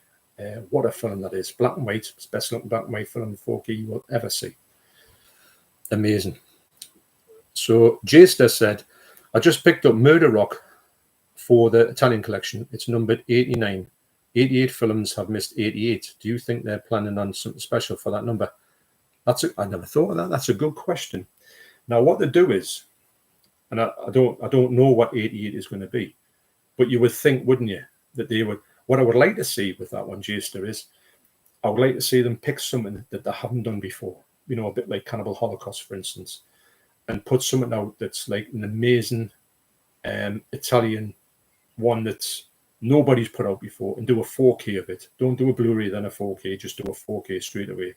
What a film that is. Black and white. It's the best looking black and white film 4K you will ever see. Amazing. So Jester said, I just picked up Murder Rock for the Italian collection. It's numbered 89. 88 films have missed 88. Do you think they're planning on something special for that number? I never thought of that. That's a good question. Now, what they do is, and I don't know what 88 is going to be, but you would think, wouldn't you, that they would. What I would like to see with that one, Jester, is I would like to see them pick something that they haven't done before. You know, a bit like Cannibal Holocaust, for instance, and put something out that's like an amazing Italian one that's nobody's put out before, and do a 4K of it. Don't do a Blu-ray then a 4K, just do a 4K straight away.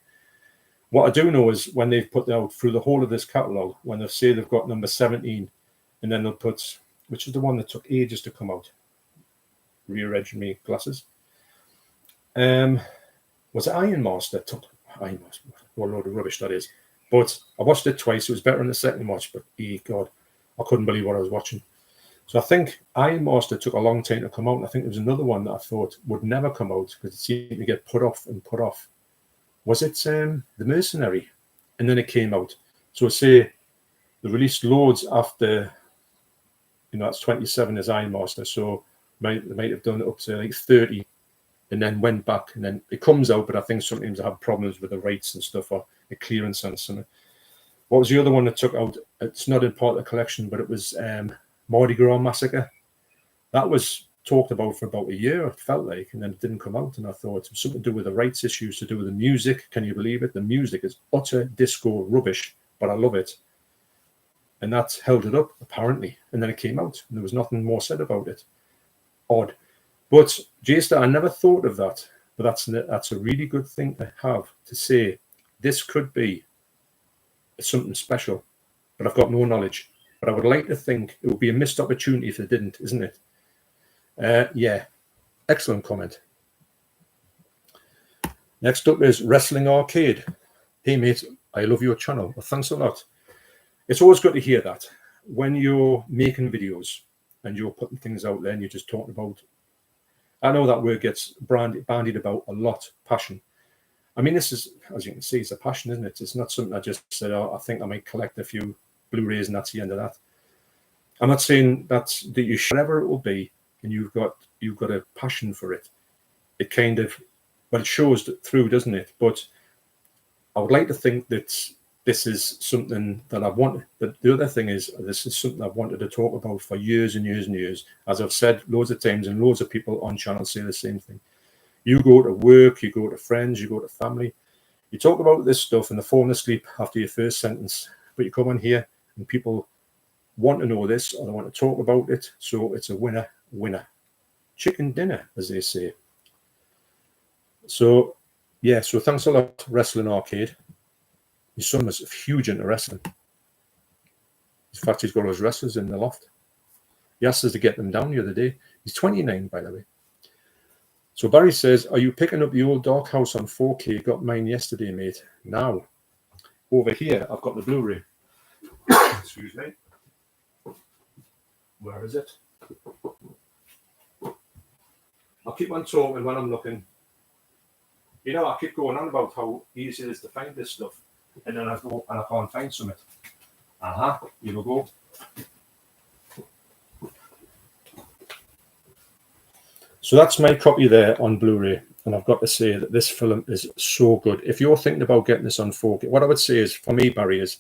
What I do know is when they've put out through the whole of this catalogue, when they say they've got number 17, and then they'll put, which is the one that took ages to come out, rearranging me glasses. Was it Iron Master? Iron Master. What a load of rubbish that is. But I watched it twice. It was better in the second watch, but God, I couldn't believe what I was watching. So I think Iron Master took a long time to come out. And I think there was another one that I thought would never come out because it seemed to get put off and put off. Was it The Mercenary? And then it came out. So I say they released loads after, that's 27 as Iron Master. So they might have done it up to like 30 and then went back. And then it comes out, but I think sometimes I have problems with the rights and stuff or the clearance and something. What was the other one that took out? It's not in part of the collection, but it was Mardi Gras Massacre. That was talked about for about a year, it felt like, and then it didn't come out. And I thought it was something to do with the rights issues, to do with the music. Can you believe it? The music is utter disco rubbish, but I love it. And that's held it up, apparently. And then it came out, and there was nothing more said about it. Odd. But, J-Star, I never thought of that. But that's a really good thing to have, to say, this could be something special, but I've got no knowledge. But I would like to think it would be a missed opportunity if it didn't, isn't it? Yeah, excellent comment. Next up is Wrestling Arcade. Hey, mate, I love your channel. Well, thanks a lot. It's always good to hear that when you're making videos and you're putting things out there and you're just talking about, I know that word gets bandied about a lot, passion. I mean, this is, as you can see, it's a passion, isn't it? It's not something I just said, oh, I think I might collect a few Blu-rays and that's the end of that. I'm not saying that you should, whatever it will be, and you've got a passion for it. It kind of, well, it shows through, doesn't it? But I would like to think that this is something that I've wanted. But the other thing is, this is something I've wanted to talk about for years and years and years. As I've said loads of times, and loads of people on channel say the same thing. You go to work, you go to friends, you go to family. You talk about this stuff and they're falling asleep after your first sentence. But you come on here and people want to know this or they want to talk about it. So it's a winner, winner. Chicken dinner, as they say. So, yeah, so thanks a lot, Wrestling Arcade. Your son was huge into wrestling. In fact, he's got those wrestlers in the loft. He asked us to get them down the other day. He's 29, by the way. So Barry says, are you picking up the old Dark House on 4K? Got mine yesterday, mate. Now, over here, I've got the Blu-ray. Excuse me. Where is it? I'll keep on talking when I'm looking. You know, I keep going on about how easy it is to find this stuff. And then I go and I can't find something. Here we go. So that's my copy there on Blu-ray. And I've got to say that this film is so good. If you're thinking about getting this on 4K, what I would say is, for me, Barry, is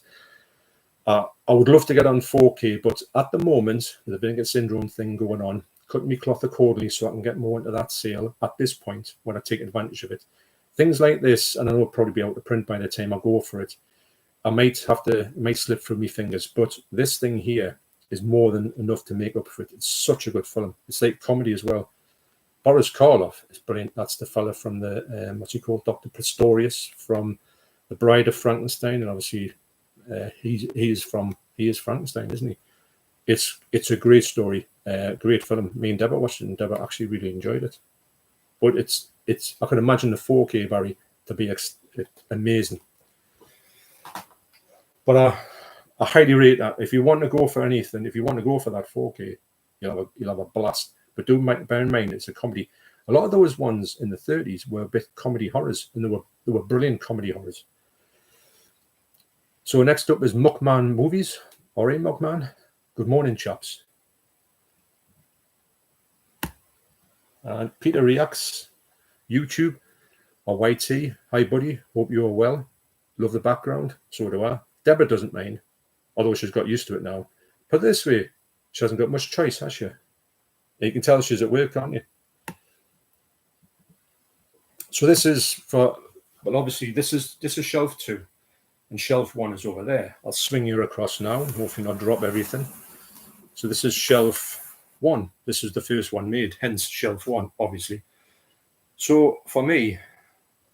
I would love to get on 4K, but at the moment, with the Vinegar Syndrome thing going on, cutting me cloth accordingly so I can get more into that sale at this point when I take advantage of it. Things like this, and I know it'll probably be out of print by the time I go for it, I might have to, it might slip through my fingers, but this thing here is more than enough to make up for it. It's such a good film. It's like comedy as well. Boris Karloff is brilliant. That's the fella from the, what's he called? Dr. Pistorius from The Bride of Frankenstein. And obviously he is Frankenstein, isn't he? It's a great story, great film. Me and Deborah watched it and Deborah actually really enjoyed it. But it's I can imagine the 4K, Barry, to be amazing. But I highly rate that. If you want to go for anything, if you want to go for that 4K, you'll have a blast. But do bear in mind, it's a comedy. A lot of those ones in the 30s were a bit comedy horrors, and they were brilliant comedy horrors. So next up is Muckman Movies. All right, Muckman. Good morning, chaps. And Peter Reacts, YouTube, or YT. Hi, buddy. Hope you're well. Love the background. So do I. Deborah doesn't mind, although she's got used to it now. Put it this way, she hasn't got much choice, has she? You can tell she's at work, can't you? So this is for, well, obviously this is shelf 2, and shelf 1 is over there. I'll swing you across now, hopefully not drop everything. So this is shelf 1. This is the first one made, hence shelf 1, obviously. So for me,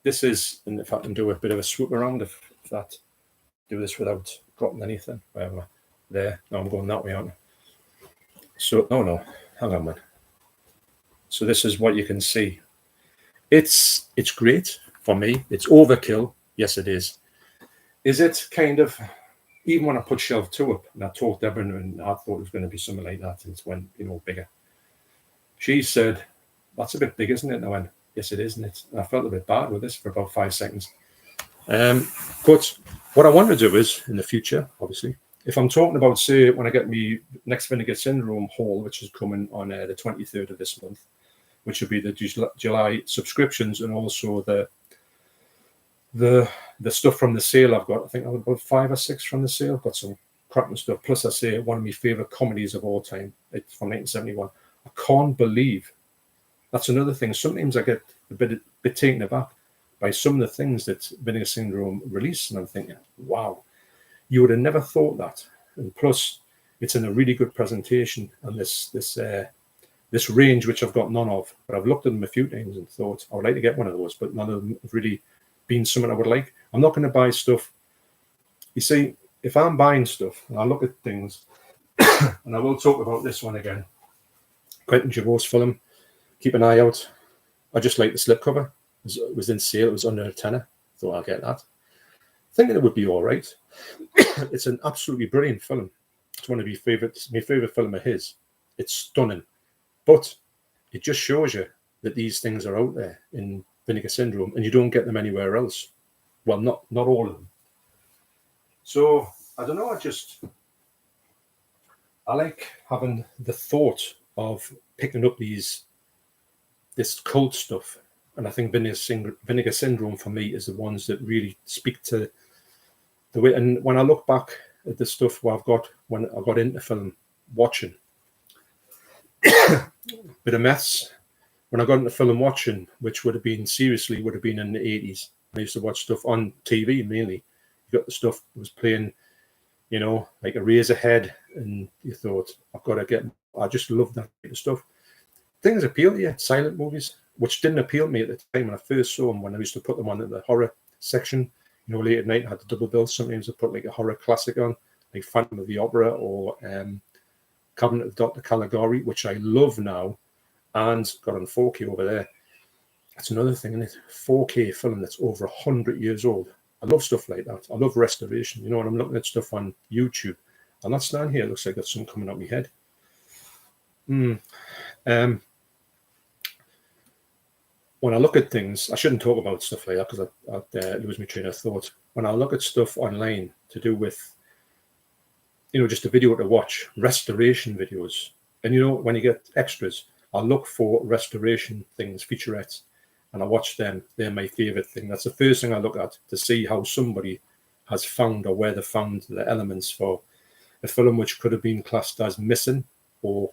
this is, and if I can do a bit of a swoop around, if that, do this without dropping anything, whatever. There, no, I'm going that way, aren't I? So, no, hang on, man. So this is what you can see. It's great for me. It's overkill. Yes, it is. Is it kind of, even when I put shelf 2 up, and I talked to Deborah, and I thought it was going to be something like that, and it went, bigger. She said, that's a bit big, isn't it? And I went, yes, it is, isn't it? And I felt a bit bad with this for about 5 seconds. But what I want to do is, in the future, obviously, if I'm talking about, say, when I get me next Vinegar Syndrome haul, which is coming on the 23rd of this month, which will be the July subscriptions and also the stuff from the sale I've got. I think I've got about 5 or 6 from the sale. I've got some cracking stuff. Plus, I say one of my favourite comedies of all time. It's from 1971. I can't believe. That's another thing. Sometimes I get a bit taken aback by some of the things that Vinegar Syndrome released, and I'm thinking, wow, you would have never thought that. And plus, it's in a really good presentation, and this range, which I've got none of, but I've looked at them a few times and thought I would like to get one of those, but none of them have really been something I would like. I'm not going to buy stuff. You see, if I'm buying stuff and I look at things, and I will talk about this one again, Quentin Javo's film, keep an eye out. I just like the slipcover. It was in sale. It was under a tenner. Thought I'll get that. Thinking it would be all right. It's an absolutely brilliant film. It's one of my favorite film of his. It's stunning. But it just shows you that these things are out there in Vinegar Syndrome, and you don't get them anywhere else. Well, not all of them. So, I don't know, I like having the thought of picking up this cult stuff. And I think Vinegar Syndrome for me is the ones that really speak to the way. And when I look back at the stuff where when I got into film watching, bit of maths. When I got into film watching, which would have been in the 80s, I used to watch stuff on TV mainly. You got the stuff that was playing, like Eraserhead, and you thought, I just love that type of stuff. Things appeal to you, silent movies, which didn't appeal to me at the time when I first saw them, when I used to put them on in the horror section. Late at night I had the double bill. Sometimes I put like a horror classic on, like Phantom of the Opera or Cabinet of Dr. Caligari, which I love now, and got on 4K over there. That's another thing, isn't it? 4K film that's over 100 years old. I love stuff like that. I love restoration. When I'm looking at stuff on YouTube, I'm not standing here. It looks like there's something coming out my head. When I look at things, I shouldn't talk about stuff like that because I'd lose my train of thought. When I look at stuff online to do with just a video to watch, restoration videos. And when you get extras, I look for restoration things, featurettes, and I watch them. They're my favorite thing. That's the first thing I look at to see how somebody has found or where they found the elements for a film which could have been classed as missing or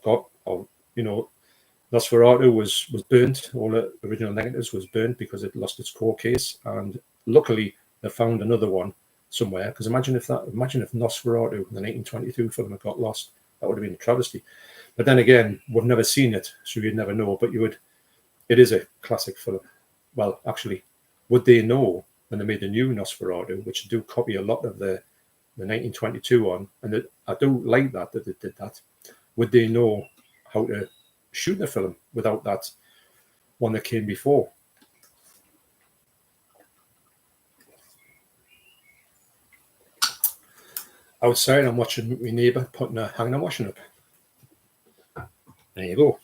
Nosferatu was burnt. All the original negatives was burnt because it lost its core case, and luckily they found another one somewhere. Because imagine if Nosferatu, the 1922 film, had got lost, that would have been a travesty. But then again, we've never seen it, so you'd never know. But it is a classic film. Well, actually, would they know when they made the new Nosferatu, which do copy a lot of the 1922 one, and I do like that they did that. Would they know how to shoot the film without that one that came before? Outside, I'm watching my neighbour putting a hanging washing up. There you go.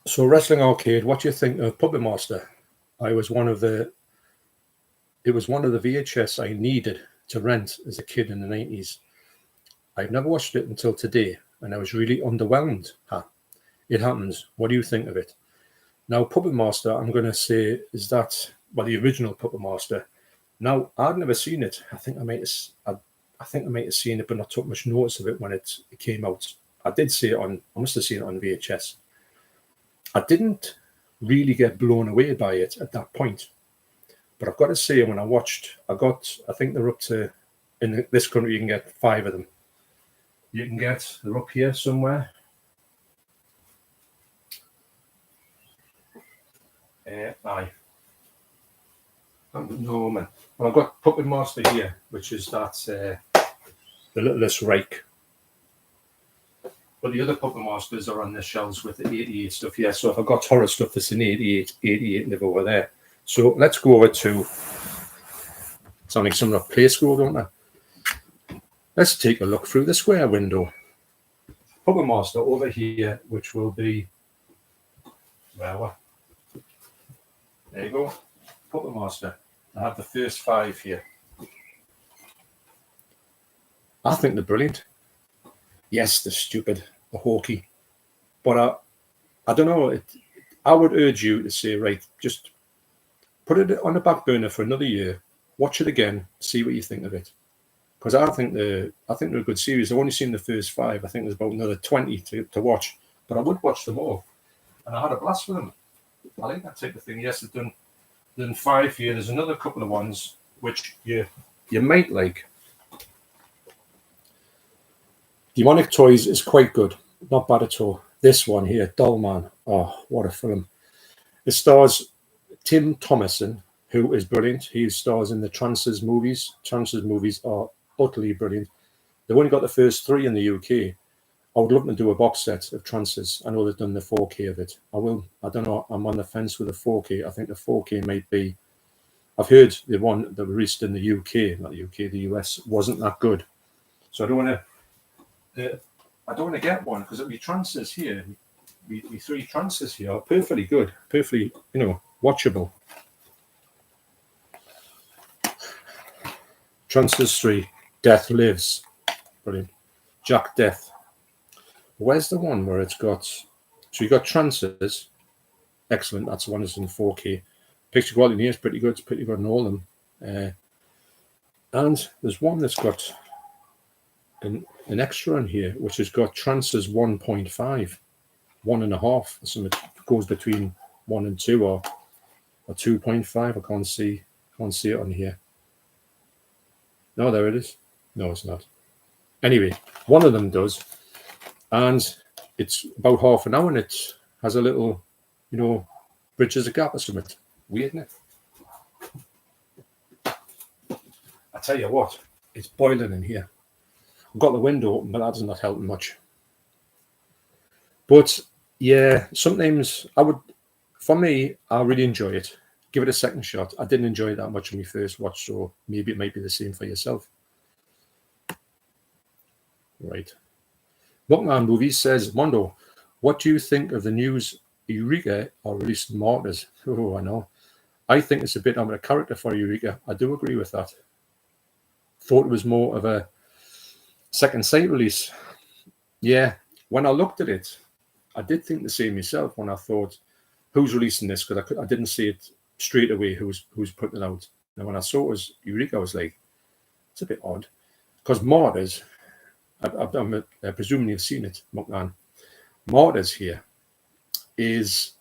So, Wrestling Arcade, what do you think of Puppet Master? It was one of the VHS I needed to rent as a kid in the 90s. I've never watched it until today, and I was really underwhelmed. It happens. What do you think of it? Now, Puppet Master, I'm going to say, is that, the original Puppet Master. Now, I'd never seen it. I think I might have seen it, but not took much notice of it when it came out. I must have seen it on VHS. I didn't really get blown away by it at that point. But I've got to say, when I watched, I think they're up to, in this country, you can get 5 of them. They're up here somewhere. Aye. No, man. Well, I've got Puppet Master here, which is the littlest rake. But the other Puppet Masters are on the shelves with the 88 stuff here. So if I've got horror stuff that's in 88 live over there. So let's go over to, sound like some of the play school, don't I? Let's take a look through the square window. Puppet Master over here, which will be, there you go, Puppet Master. I have the first 5 here. I think they're brilliant. Yes, they're stupid, they're hokey. But I don't know, I would urge you to say, right, just put it on the back burner for another year, watch it again, see what you think of it. because I think they're a good series. I've only seen the first 5. I think there's about another 20 to watch, but I would watch them all, and I had a blast with them. I like that type of thing. Yes, they've done 5 here. There's another couple of ones which you might like. Demonic Toys is quite good, not bad at all. This one here, Doll Man. Oh, what a film! It stars Tim Thomerson, who is brilliant. He stars in the Trances movies. Trances movies are utterly brilliant. They've only got the first 3 in the UK. I would love to do a box set of Trances. I know they've done the 4K of it. I don't know. I'm on the fence with the 4K. I think the 4K might be. I've heard the one that was released in the UK, not the UK, the US, wasn't that good. So I don't want to get one because it'll be Trances here. We 3 Trances here are perfectly good, perfectly, watchable. Trances 3, Death Lives, brilliant. Jack Death. Where's the one where it's got? So you got Trances, excellent. That's the one that's in 4K. Picture quality is pretty good. It's pretty good in all of them. And there's one that's got an extra in here, which has got Trances 1.5, 1.5. Something that goes between 1 and 2 or 2.5. I can't see it on here. No, there it is. No, it's not. Anyway, one of them does, and it's about half an hour, and it has a little, bridges a gap or something. Weird, isn't it? I tell you what, it's boiling in here. I've got the window open, but that's not helping much. But yeah, sometimes I really enjoy it. Give it a second shot. I didn't enjoy it that much when we first watched, so maybe it might be the same for yourself. Right. Muckman Movies says, Mondo, what do you think of the news Eureka are released Martyrs? Oh, I know. I think it's a bit of a character for Eureka. I do agree with that. Thought it was more of a second sight release. Yeah, when I looked at it, I did think the same myself when I thought, who's releasing this? Because I didn't see it straight away who's putting it out. And when I saw it was Eureka, I was like, it's a bit odd. Because Martyrs, I'm presuming you've seen it, Muckman. Martyrs here it's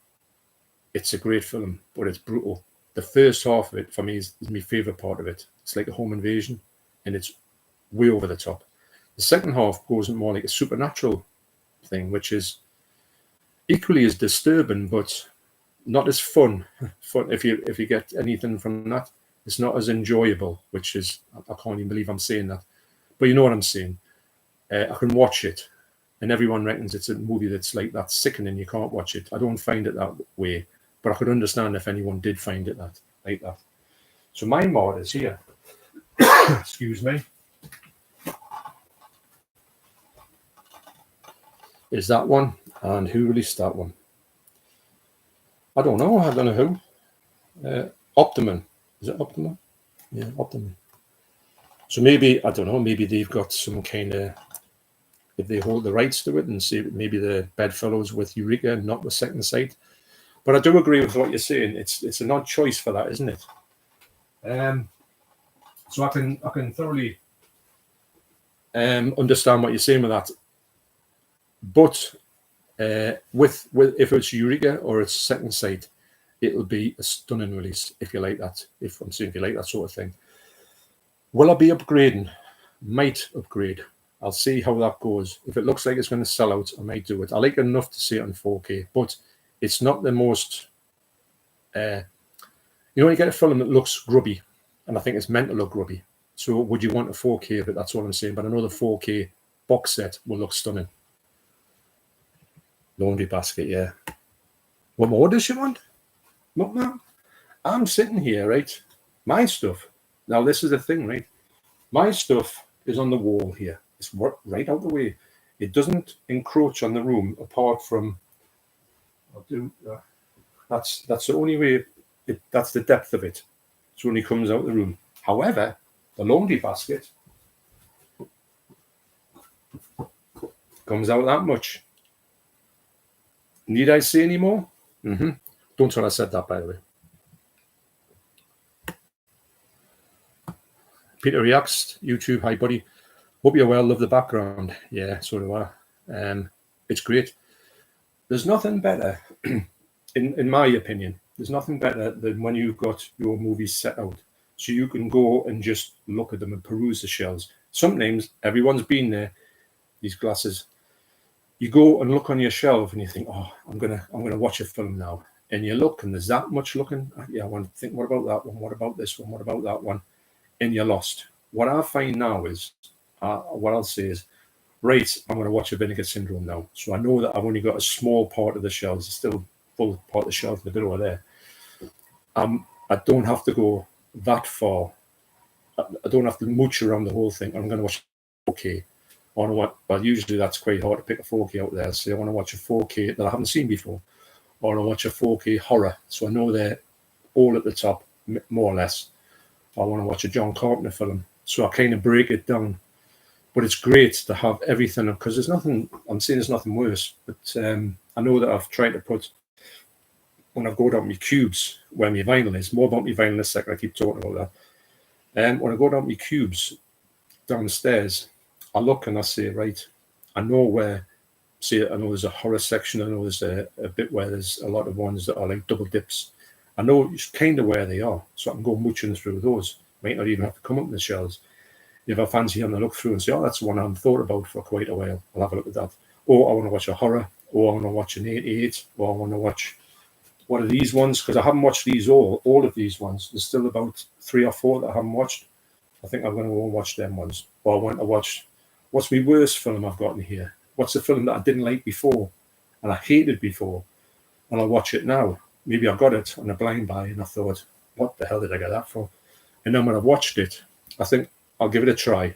a great film, but it's brutal. The first half of it, for me, is my favourite part of it. It's like a home invasion, and it's way over the top. The second half goes more like a supernatural thing, which is equally as disturbing, but not as fun. If you get anything from that, it's not as enjoyable, which is, I can't even believe I'm saying that. But you know what I'm saying. I can watch it, and everyone reckons it's a movie that's like that sickening you can't watch it. I don't find it that way, but I could understand if anyone did find it like that. So my Martyrs here, excuse me, is that one. And who released that one? I don't know who. Optimum. Is it Optimum? Yeah, Optimum. So maybe, I don't know, maybe they've got some kind of, if they hold the rights to it, and see maybe the bedfellows with Eureka, not with Second Sight. But I do agree with what you're saying. It's an odd choice for that, isn't it? So I can thoroughly understand what you're saying with that. But with if it's Eureka or it's Second Sight, it'll be a stunning release if you like that. If you like that sort of thing. Will I be upgrading? Might upgrade. I'll see how that goes. If it looks like it's going to sell out, I might do it. I like it enough to see it on 4K, but it's not the most. You get a film that looks grubby, and I think it's meant to look grubby. So would you want a 4K of it? That's what I'm saying. But I know the 4K box set will look stunning. Laundry basket, yeah. What more does she want? What, man? I'm sitting here, right? My stuff. Now, this is the thing, right? My stuff is on the wall here. It's right out the way. It doesn't encroach on the room apart from... I'll do that. That's the only way... that's the depth of it. It only comes out the room. However, the laundry basket comes out that much. Need I say any more? Don't tell I said that, by the way. Peter reacts, YouTube, hi buddy. Hope you're well, love the background. Yeah, so do I. It's great. There's nothing better, in my opinion, there's nothing better than when you've got your movies set out. So you can go and just look at them and peruse the shelves. Sometimes everyone's been there, these glasses. You go and look on your shelf and you think, oh, I'm gonna watch a film now. And you look and there's that much looking. Yeah, I want to think, what about that one? What about this one? What about that one? And you're lost. What I find now is, what I'll say is, right, I'm going to watch a Vinegar Syndrome now. So I know that I've only got a small part of the shelves. It's still full part of the shelf in the bit over there. I don't have to go that far. I don't have to mooch around the whole thing. I'm going to watch 4K. Well, usually that's quite hard to pick a 4K out there. So I want to watch a 4K that I haven't seen before. Or I watch a 4K horror. So I know they're all at the top, more or less. I want to watch a John Carpenter film. So I kind of break it down. But it's great to have everything, because there's nothing, I'm saying there's nothing worse. But I know that I've tried to put, when I go down my cubes where my vinyl is, more about my vinyl in a second, I keep talking about that. When I go down my cubes downstairs, I look and I say, right, I know where, see, I know there's a horror section, I know there's a bit where there's a lot of ones that are like double dips. I know kind of where they are, so I can go mooching through those. Might not even have to come up in the shelves. If I fancy having a look through and say, oh, that's one I haven't thought about for quite a while, I'll have a look at that. Or I want to watch a horror, or I want to watch an 88, or I want to watch one of these ones, because I haven't watched these all of these ones. There's still about 3 or 4 that I haven't watched. I think I'm going to go and watch them ones. Or I want to watch, what's my worst film I've got in here? What's the film that I didn't like before and I hated before, and I'll watch it now? Maybe I got it on a blind buy and I thought, what the hell did I get that for? And then when I watched it, I think I'll give it a try,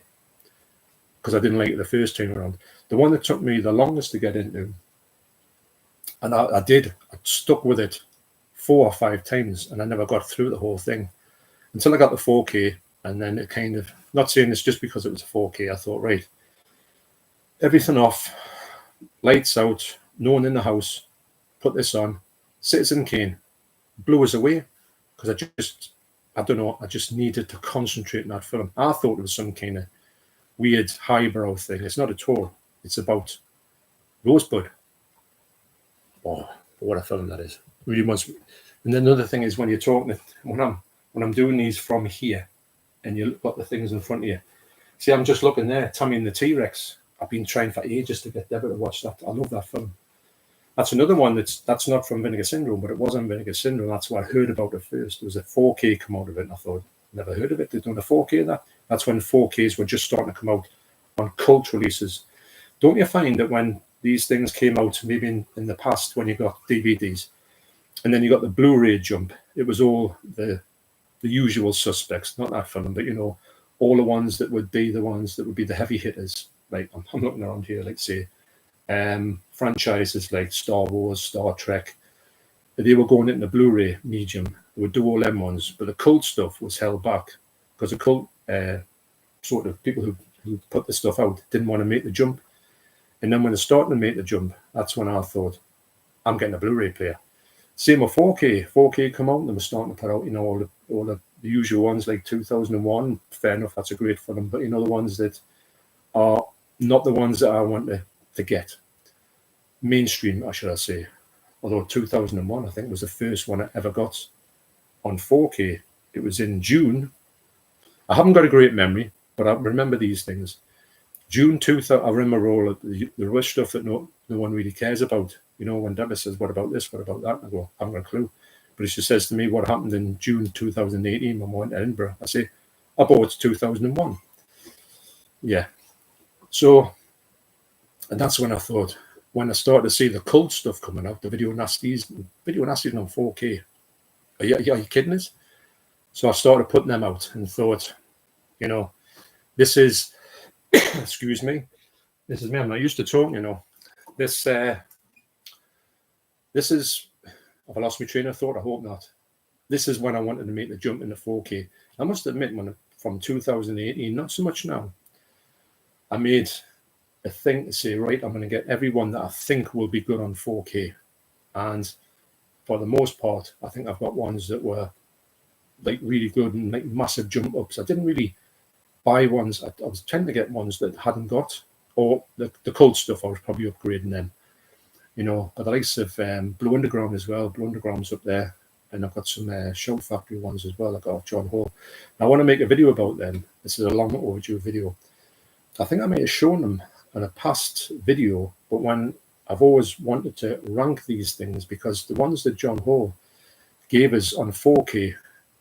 because I didn't like it the first time around. The one that took me the longest to get into, and I stuck with it 4 or 5 times, and I never got through the whole thing until I got the 4K. And then it kind of, not saying it's just because it was a 4K, I thought, right, everything off, lights out, no one in the house, put this on. Citizen Kane blew us away, because I don't know, I just needed to concentrate on that film. I thought it was some kind of weird highbrow thing. It's not at all. It's about Rosebud. Oh, what a film that is. Really wants. And then another thing is, when you're talking, when I'm doing these from here, and you've got the things in front of you. See, I'm just looking there, Tommy and the T-Rex. I've been trying for ages to get Deborah to watch that. I love that film. That's another one that's not from Vinegar Syndrome, but it was on Vinegar Syndrome. That's why I heard about it first. There was a 4K come out of it, and I thought, never heard of it. They've done a 4K of that. That's when 4Ks were just starting to come out on cult releases. Don't you find that when these things came out, maybe in the past, when you got DVDs, and then you got the Blu-ray jump, it was all the usual suspects, not that film, but, you know, all the ones that would be the heavy hitters. Like, I'm looking around here, like, say, franchises like Star Wars, Star Trek, they were going into the Blu-ray medium. They would do all them ones, but the cult stuff was held back, because the cult sort of people who put the stuff out didn't want to make the jump. And then when they're starting to make the jump, that's when I thought, I'm getting a Blu-ray player. Same with 4K. 4K come out, and they were starting to put out, you know, all the usual ones like 2001. Fair enough, that's a great film. But, you know, the ones that are not the ones that I want to get. Mainstream, I should say. Although 2001, I think, was the first one I ever got on 4K. It was in June. I haven't got a great memory, but I remember these things. June 2000, I remember all of the rush stuff that no one really cares about. You know, when Deborah says, what about this, what about that? I go, I haven't got a clue. But if she says to me what happened in June 2018 when we went to Edinburgh, I say, I bought 2001. Yeah. So, and that's when I thought, when I started to see the cult stuff coming out, the video nasties on 4K. Are you kidding us? So I started putting them out and thought, you know, this is, excuse me, this is me. I'm not used to talking, you know. This is, have I lost my train of thought? I hope not. This is when I wanted to make the jump into 4K. I must admit, from 2018, not so much now, I made a thing to say, right, I'm going to get everyone that I think will be good on 4K. And for the most part, I think I've got ones that were like really good and like massive jump ups. I didn't really buy ones. I was trying to get ones that hadn't got, or the cold stuff. I was probably upgrading them. But the likes of Blue Underground as well. Blue Underground's up there, and I've got some Shout Factory ones as well. I got John Hall. I want to make a video about them. This is a long overdue video. I think I may have shown them in a past video, but when I've always wanted to rank these things, because the ones that John Hall gave us on 4K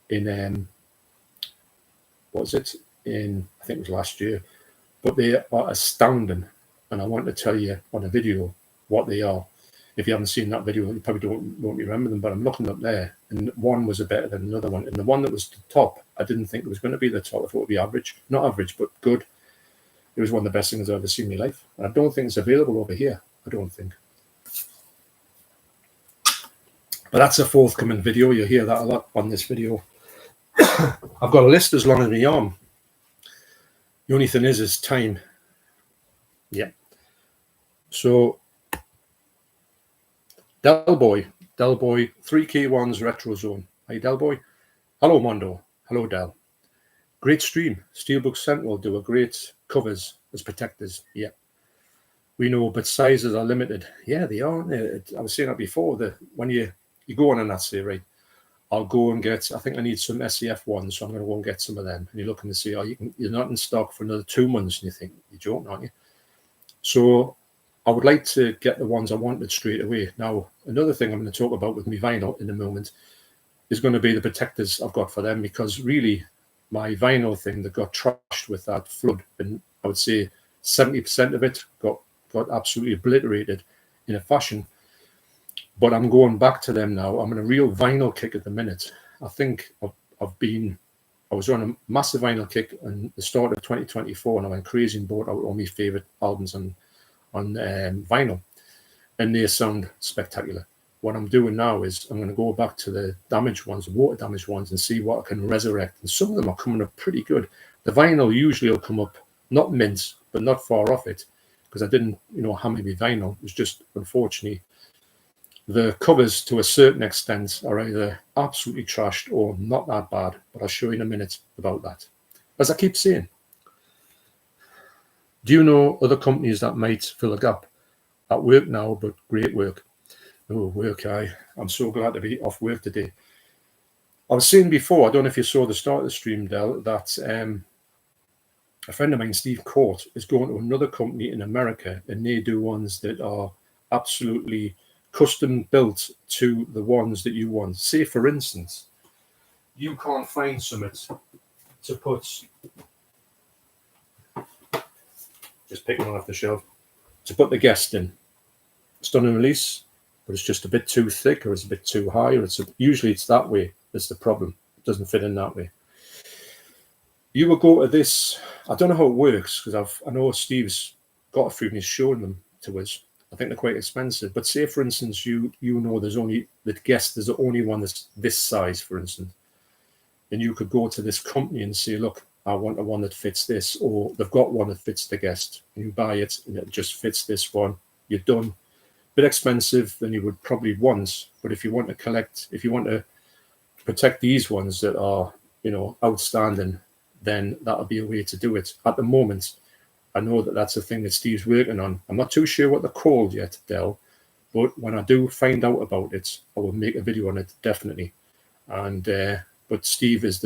in I think it was last year, but they are astounding, and I want to tell you on a video what they are. If you haven't seen that video, you probably won't remember them, but I'm looking up there, and one was better than another one, and the one that was the top, I didn't think it was going to be the top. I thought it would be average, not average, but good. It was one of the best things I've ever seen in my life, and I don't think it's available over here. I don't think. But that's a forthcoming video. You'll hear that a lot on this video. I've got a list as long as my arm. The only thing is time. Yeah. So, Delboy, 3K1's Retro Zone. Hey, Delboy. Hello, Mondo. Hello, Del. Great stream. Steelbook Central do a great covers as protectors. Yeah. We know, but sizes are limited. Yeah, they are. I was saying that before. That when you go on and that's it, right? I'll go and get. I think I need some SEF ones, so I'm going to go and get some of them. And you're looking to see, you're not in stock for another 2 months, and you think you're joking, aren't you? So I would like to get the ones I wanted straight away. Now, another thing I'm going to talk about with my vinyl in a moment is going to be the protectors I've got for them, because really my vinyl thing that got trashed with that flood, and I would say 70% of it got absolutely obliterated in a fashion. But I'm going back to them now. I'm in a real vinyl kick at the minute. I think I was on a massive vinyl kick in the start of 2024, and I went crazy and bought out all my favorite albums on vinyl, and they sound spectacular. What I'm doing now is I'm going to go back to the damaged ones, water damaged ones, and see what I can resurrect. And some of them are coming up pretty good. The vinyl usually will come up not mint, but not far off it, because I didn't, hammer my vinyl. It was just, unfortunately, the covers to a certain extent are either absolutely trashed or not that bad. But I'll show you in a minute about that. As I keep saying, do you know other companies that might fill a gap? At work now, but great work. Oh, work, I'm so glad to be off work today. I was saying before, I don't know if you saw the start of the stream, Del, that a friend of mine, Steve Court, is going to another company in America, and they do ones that are absolutely custom built to the ones that you want. Say, for instance, you can't find something to put, just picking one off the shelf, to put the guest in. It's done in release, but it's just a bit too thick, or it's a bit too high, or usually it's that way. That's the problem. It doesn't fit in that way. You will go to this. I don't know how it works, because I know Steve's got a few and he's showing them to us. I think they're quite expensive. But say, for instance, you know there's only the guest. There's the only one that's this size, for instance, and you could go to this company and say, look, I want a one that fits this, or they've got one that fits the guest, and you buy it and it just fits this one. You're done. A bit expensive than you would probably want, but if you want to collect, if you want to protect these ones that are, outstanding, then that'll be a way to do it. At the moment, I know that that's a thing that Steve's working on. I'm not too sure what they're called yet, Del, but when I do find out about it, I will make a video on it, definitely. And but Steve is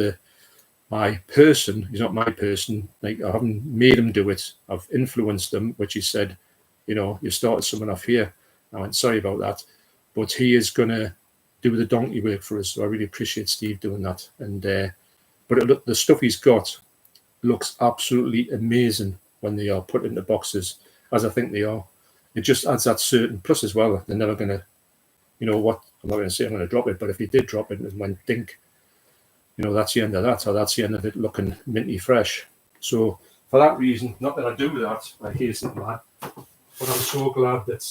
my person. He's not my person. Like, I haven't made him do it. I've influenced him, which he said, you started someone off here. I went, sorry about that. But he is going to do the donkey work for us. So I really appreciate Steve doing that. And but the stuff he's got looks absolutely amazing when they are put into boxes, as I think they are. It just adds that certain plus as well. They're never going to, I'm not going to say I'm going to drop it, but if you did drop it and went dink, that's the end of that, or that's the end of it looking minty fresh. So for that reason, not that I do that, I hasten that, but I'm so glad that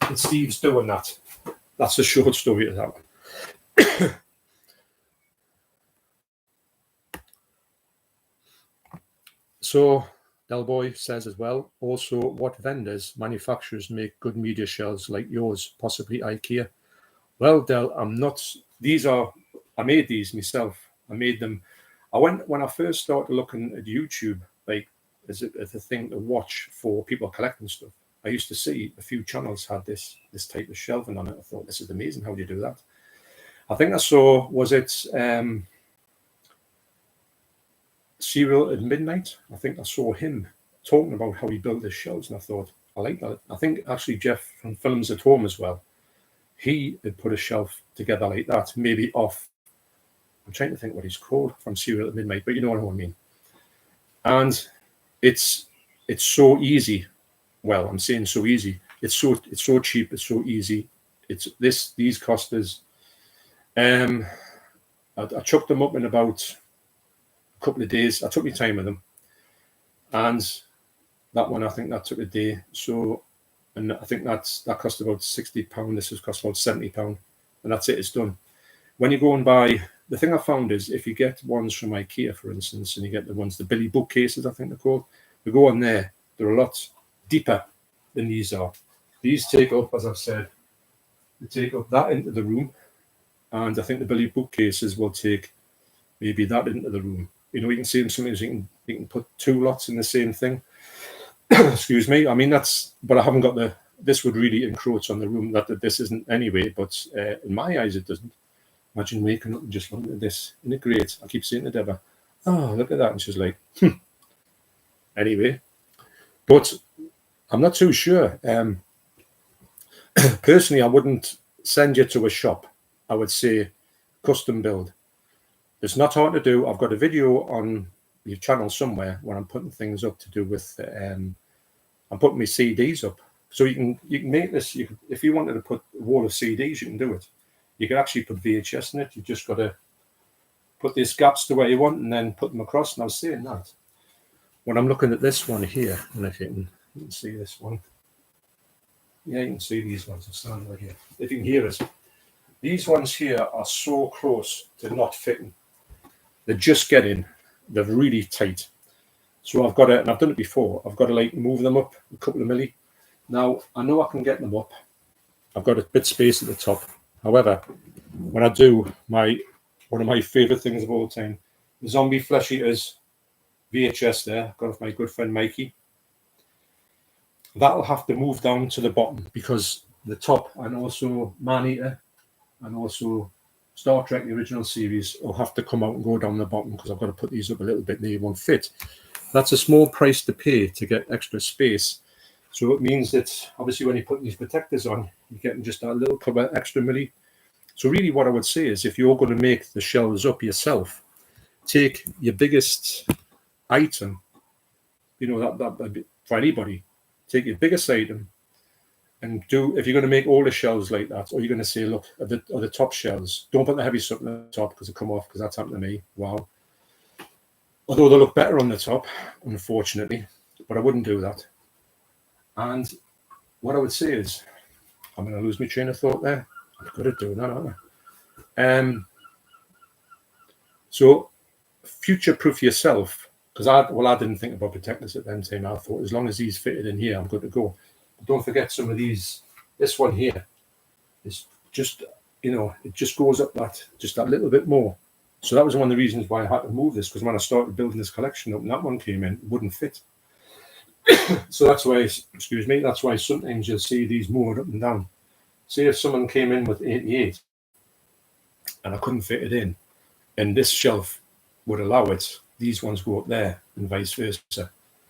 that Steve's doing that. That's a short story of that one. So Delboy says as well, also, what vendors, manufacturers make good media shelves like yours, possibly IKEA? Well, Del, I made these myself. I made them. when I first started looking at YouTube, like as a thing to watch for people collecting stuff, I used to see a few channels had this type of shelving on it. I thought, this is amazing. How do you do that? I think I saw, was it Cereal at Midnight? I think I saw him talking about how he built his shelves, and I thought, I like that. I think actually Jeff from Films at Home as well, he had put a shelf together like that, maybe off, I'm trying to think what he's called, from Cereal at Midnight, but you know what I mean. And it's so easy. Well, I'm saying so easy. It's so cheap. It's so easy. These cost us. I chucked them up in about a couple of days. I took my time with them, and that one I think that took a day. So, and I think that cost about £60. This has cost about £70, and that's it. It's done. When you go and buy, the thing I found is if you get ones from IKEA, for instance, and you get the Billy bookcases, I think they're called, you go on there, they're a lot deeper than these are. These take up, as I've said, they take up that into the room, and I think the Billy bookcases will take maybe that into the room. You know, you can see them sometimes you can put two lots in the same thing. Excuse me. I mean, but I haven't got this would really encroach on the room. That this isn't anyway, but in my eyes, it doesn't. Imagine waking up and just looking at this. Isn't it great? I keep saying to Deborah, oh, look at that. And she's like, Anyway, but I'm not too sure. Personally, I wouldn't send you to a shop. I would say custom build. It's not hard to do. I've got a video on your channel somewhere where I'm putting things up to do with, I'm putting my CDs up. So you can make this, if you wanted to put a wall of CDs, you can do it. You can actually put VHS in it. You just got to put these gaps the way you want and then put them across. And I was saying that when I'm looking at this one here, and if you can see this one. Yeah, you can see these ones. I'm standing right here. If you can hear us. These ones here are so close to not fitting. They're just getting, they're really tight. So I've got to, and I've done it before, I've got to like move them up a couple of milli. Now, I know I can get them up. I've got a bit of space at the top. However, when I do one of my favourite things of all time, the Zombie Flesh Eaters VHS there, got off my good friend Mikey. That'll have to move down to the bottom because the top and also Man-Eater and also Star Trek, the original series, will have to come out and go down the bottom because I've got to put these up a little bit and they won't fit. That's a small price to pay to get extra space. So it means that obviously when you put these protectors on, you're getting just a little couple extra milli. So really what I would say is if you're going to make the shelves up yourself, take your biggest item, you know, that for anybody, take your biggest item and if you're going to make all the shelves like that, or you're going to say, look, at the top shelves, don't put the heavy stuff on the top because it come off, because that's happened to me. Wow. Although they look better on the top, unfortunately, but I wouldn't do that. And what I would say is, I'm going to lose my train of thought there. I'm good at doing that, aren't I? So future-proof yourself, because I didn't think about protectors at the time. I thought as long as these fitted in here, I'm good to go. But don't forget some of these. This one here is just, you know, it just goes up just that little bit more. So that was one of the reasons why I had to move this, because when I started building this collection up and that one came in, it wouldn't fit. So that's why, excuse me, that's why sometimes you'll see these moving up and down. See if someone came in with 88 and I couldn't fit it in, and this shelf would allow it, these ones go up there and vice versa.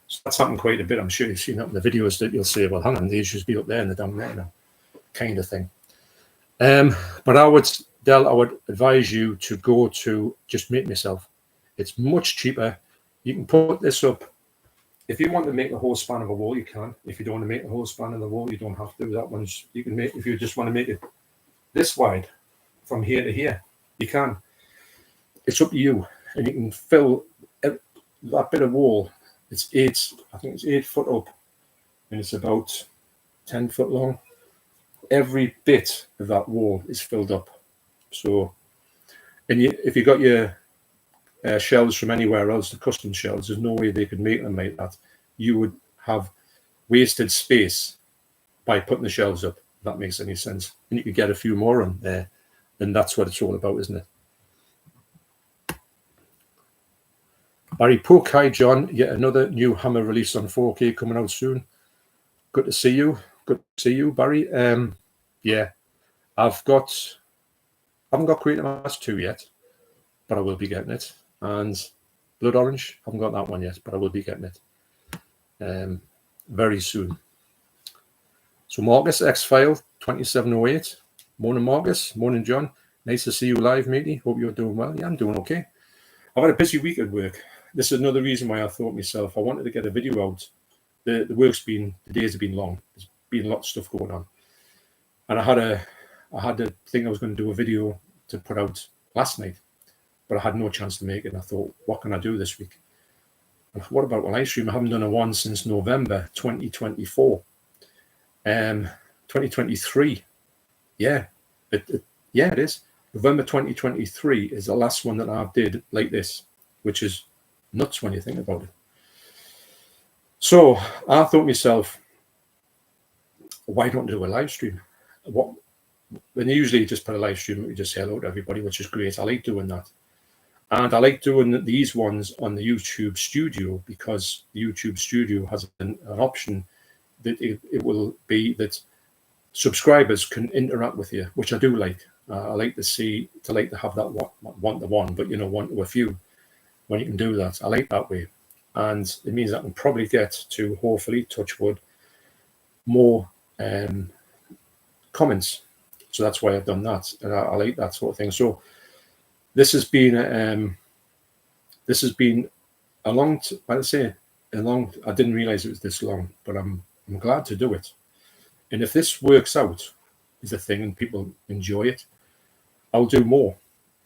So that's happened quite a bit. I'm sure you've seen that in the videos that you'll say, well, hang on, these should be up there and they're down there now, kind of thing. But I would advise you to go to just make myself. It's much cheaper. You can put this up. If you want to make the whole span of a wall, you can. If you don't want to make the whole span of the wall, you don't have to. That one's, you can make, if you just want to make it this wide from here to here, you can. It's up to you. And you can fill that bit of wall. I think it's 8 foot up, and it's about 10 foot long. Every bit of that wall is filled up. So, and if you got your shelves from anywhere else, the custom shelves, there's no way they could make them like that. You would have wasted space by putting the shelves up, if that makes any sense. And you could get a few more on there, and that's what it's all about, isn't it? Barry Pook, hi John. Yet another new Hammer release on 4K coming out soon. Good to see you. Good to see you, Barry. Yeah, I haven't got Queen of Mass 2 yet, but I will be getting it. And Blood Orange, I haven't got that one yet, but I will be getting it very soon. So Marcus, X-File 2708. Morning, Marcus. Morning, John. Nice to see you live, matey. Hope you're doing well. Yeah, I'm doing okay. I've had a busy week at work. This is another reason why I thought myself I wanted to get a video out. The days have been long. There's been a lot of stuff going on. And I had a thing I was going to do a video to put out last night, but I had no chance to make it. And I thought, what can I do this week? And what about a live stream? I haven't done a one since November 2024. 2023. Yeah, it is. November 2023 is the last one that I did like this, which is nuts when you think about it. So I thought to myself, why don't I do a live stream? When you usually just put a live stream, you just say hello to everybody, which is great. I like doing that. And I like doing these ones on the YouTube Studio because the YouTube Studio has an option that it will be that subscribers can interact with you, which I do like. I like to have that one-to-one, but one to a few when you can do that. I like that way. And it means I can probably get to, hopefully, touch wood, more comments. So that's why I've done that. And I like that sort of thing. So this has been a long, I didn't realize it was this long, but I'm glad to do it. And if this works out is a thing and people enjoy it, I'll do more,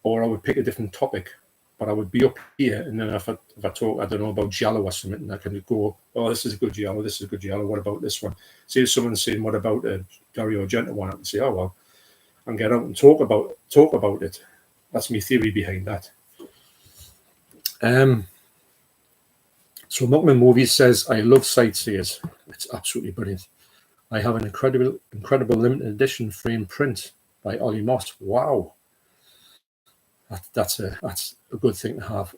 or I would pick a different topic, but I would be up here. And then if I talk, I don't know, about Giallo or something, and I can go, oh, this is a good Giallo, this is a good Giallo. What about this one? See if someone's saying, what about a Dario Argento one? I can say, oh, well, and get out and talk about it. That's my theory behind that. So Muckman Movies says, I love Sightseers. It's absolutely brilliant. I have an incredible limited edition frame print by Ollie Moss. Wow. That's a good thing to have.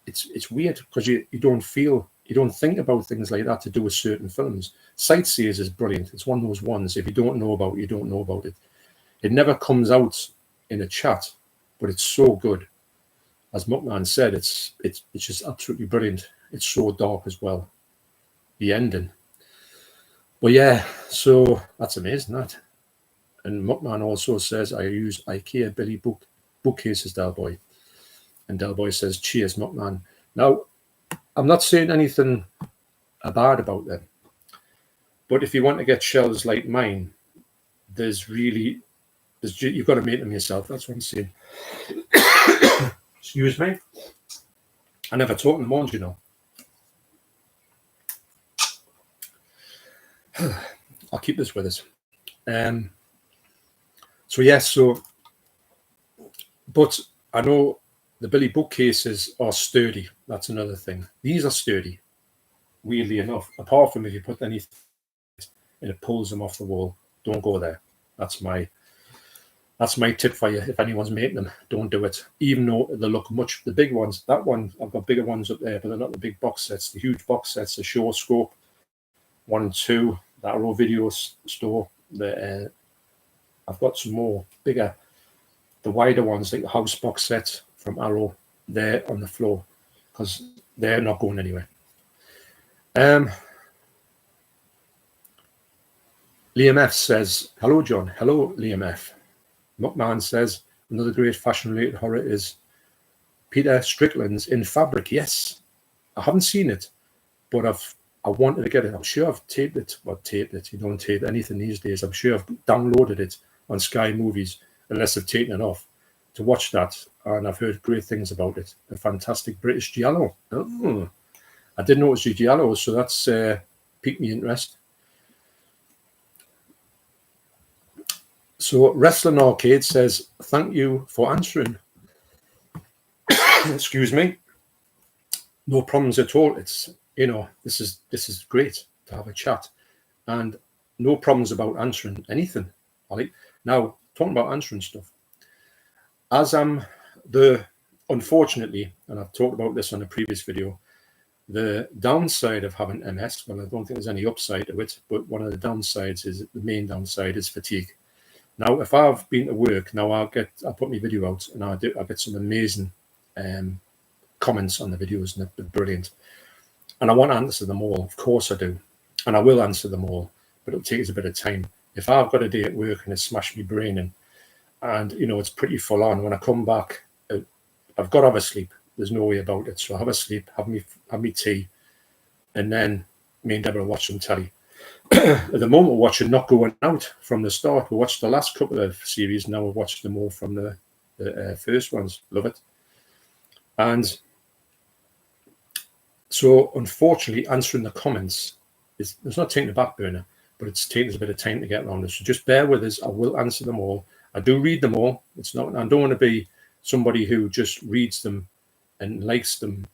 It's weird because you don't think about things like that to do with certain films. Sightseers is brilliant. It's one of those ones, if you don't know about it, you don't know about it. It never comes out in a chat, but it's so good. As Muckman said, it's just absolutely brilliant. It's so dark as well. The ending. But yeah, so that's amazing, that. And Muckman also says, I use IKEA Billy bookcases, Delboy. And Delboy says, cheers, Muckman. Now, I'm not saying anything bad about them. But if you want to get shelves like mine, you've got to make them yourself. That's what I'm saying. Excuse me. I never talk in the morning, I'll keep this with us. But I know the Billy bookcases are sturdy. That's another thing. These are sturdy, weirdly enough. Apart from if you put anything and it pulls them off the wall, don't go there. That's my tip for you. If anyone's making them, don't do it. Even though they look the big ones, that one, I've got bigger ones up there, but they're not the big box sets. The huge box sets, the Short Scope 1 and 2, the Arrow Video Store. I've got some more bigger, the wider ones, like the House box set from Arrow. They're on the floor because they're not going anywhere. Liam F says, hello, John. Hello, Liam F. Muckman says, another great fashion-related horror is Peter Strickland's In Fabric. Yes, I haven't seen it, but I wanted to get it. I'm sure I've taped it. Well, taped it. You don't tape anything these days. I'm sure I've downloaded it on Sky Movies, unless I've taken it off, to watch that. And I've heard great things about it. A fantastic British giallo. Oh, I didn't know it was giallo, so that's piqued my interest. So Wrestling Arcade says, thank you for answering. Excuse me. No problems at all. It's, this is great to have a chat, and no problems about answering anything. Now, talking about answering stuff, as I'm the unfortunately, and I've talked about this on a previous video, the downside of having MS, well, I don't think there's any upside to it, but one of the downsides is, the main downside is fatigue. Now, if I've been to work, now I'll put my video out and I'll get some amazing comments on the videos, and they're brilliant. And I want to answer them all. Of course I do. And I will answer them all, but it'll take us a bit of time. If I've got a day at work and it's smashed my brain in, and, you know, it's pretty full on, when I come back, I've got to have a sleep. There's no way about it. So I have a sleep, have me tea, and then me and Deborah watch some telly. At the moment, we're watching Not Going Out from the start. We watched the last couple of series. Now we've watched them all from the first ones. Love it. And so, unfortunately, answering the comments it's not taking the back burner, but it's taking us a bit of time to get around it. So just bear with us. I will answer them all. I do read them all. It's not. I don't want to be somebody who just reads them and likes them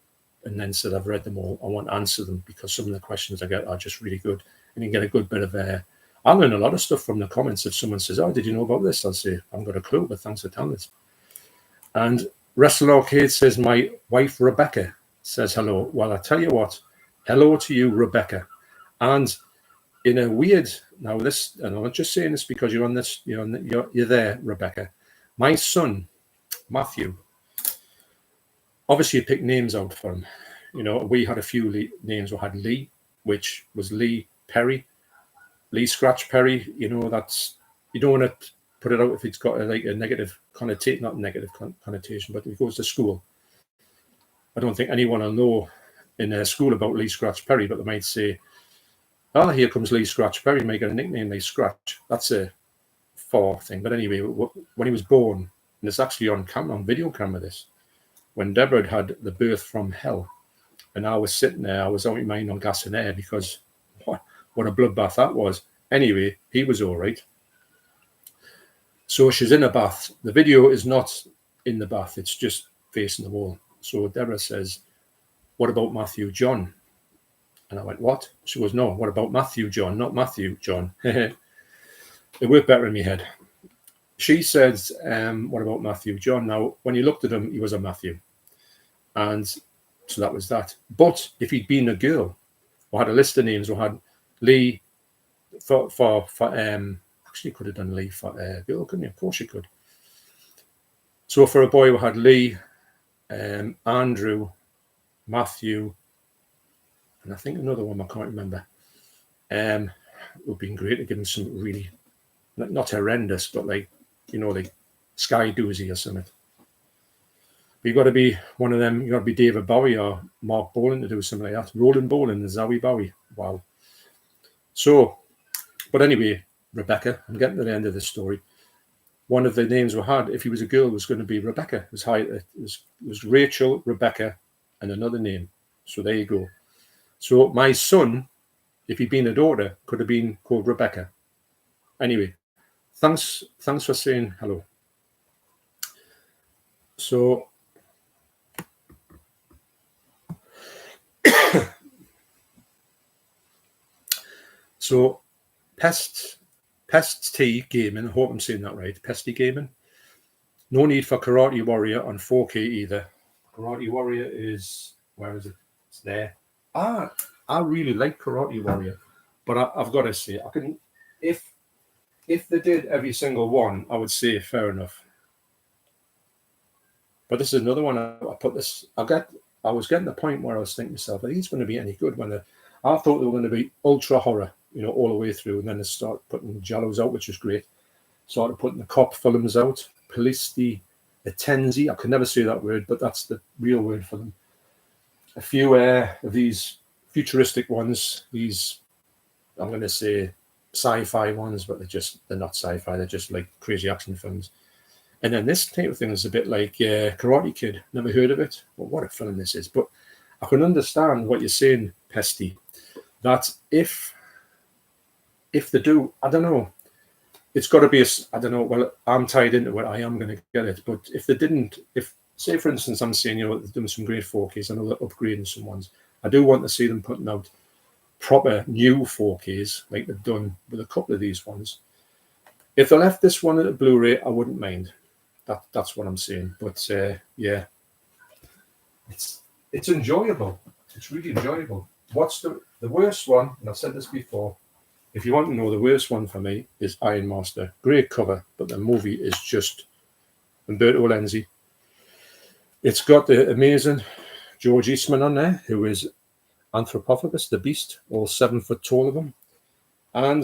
and then said I've read them all. I want to answer them, because some of the questions I get are just really good, and you get a good bit of I learn a lot of stuff from the comments. If someone says, "Oh, did you know about this?" I'll say, "I haven't got a clue, but thanks for telling us." And Wrestler Arcade says, "My wife Rebecca says hello." Well, I tell you what, hello to you, Rebecca. And in a weird, now this, and I'm not just saying this because you're on this, you're there, Rebecca. My son Matthew, obviously you pick names out for him. You know, we had a few names. We had Lee, which was Lee Perry, Lee Scratch Perry. You know, that's, you don't want to put it out if it's got a negative connotation, not negative connotation, but if it goes to school. I don't think anyone will know in a school about Lee Scratch Perry, but they might say, "Oh, here comes Lee Scratch Perry," may get a nickname, Lee Scratch. That's a far thing. But anyway, when he was born, and it's actually on camera, on video camera, this, when Deborah had the birth from hell, and I was sitting there, I was out of my mind on gas and air, because what a bloodbath that was. Anyway, he was all right. So she's in a bath. The video is not in the bath, it's just facing the wall. So Deborah says, "What about Matthew John?" And I went, "What?" She goes, "No, what about Matthew John, not Matthew John." It worked better in my head. She says, "What about Matthew John?" Now, when you looked at him, he was a Matthew. And so that was that. But if he'd been a girl, we had a list of names. We had Lee actually you could have done Lee for a girl, couldn't you? Of course you could. So for a boy, we had Lee, Andrew, Matthew, and I think another one I can't remember. It would have been great to give him some really, not horrendous, but like Sky Doozy or something. But you've got to be one of them. You've got to be David Bowie or Mark Bolan to do something like that. Roland Bolan and Zowie Bowie. Wow. So, but anyway, Rebecca, I'm getting to the end of the story. One of the names we had, if he was a girl, was going to be Rebecca. It was Rachel, Rebecca, and another name. So there you go. So my son, if he'd been a daughter, could have been called Rebecca. Anyway, thanks for saying hello. So Pests T Gaming, I hope I'm saying that right, Pesty Gaming. No need for Karate Warrior on 4K either. Karate Warrior is, where is it? It's there. I really like Karate Warrior, but I've got to say, I can, if they did every single one, I would say fair enough. But this is another one. I was getting the point where I was thinking to myself, are these going to be any good? I thought they were going to be ultra horror, all the way through, and then they start putting Jallos out, which is great. Started putting the cop films out, Polisti Attenzi. I can never say that word, but that's the real word for them. A few of these futuristic ones, these, I'm going to say sci-fi ones, but they're not sci-fi, they're just like crazy action films. And then this type of thing is a bit like Karate Kid. Never heard of it. Well, what a film this is. But I can understand what you're saying, Pesty, that if they do, I don't know, it's got to be I don't know, well, I'm tied into it, I am going to get it. But if they didn't, say, for instance, I'm saying, they're doing some great 4Ks, I know they're upgrading some ones. I do want to see them putting out proper new 4Ks, like they've done with a couple of these ones. If they left this one at a Blu-ray, I wouldn't mind. That's what I'm saying. But yeah, it's enjoyable. It's really enjoyable. What's the worst one? And I've said this before. If you want to know, the worst one for me is Iron Master. Great cover, but the movie is just Umberto Lenzi. It's got the amazing George Eastman on there, who is Anthropophagus, the beast, all 7 foot tall of him. And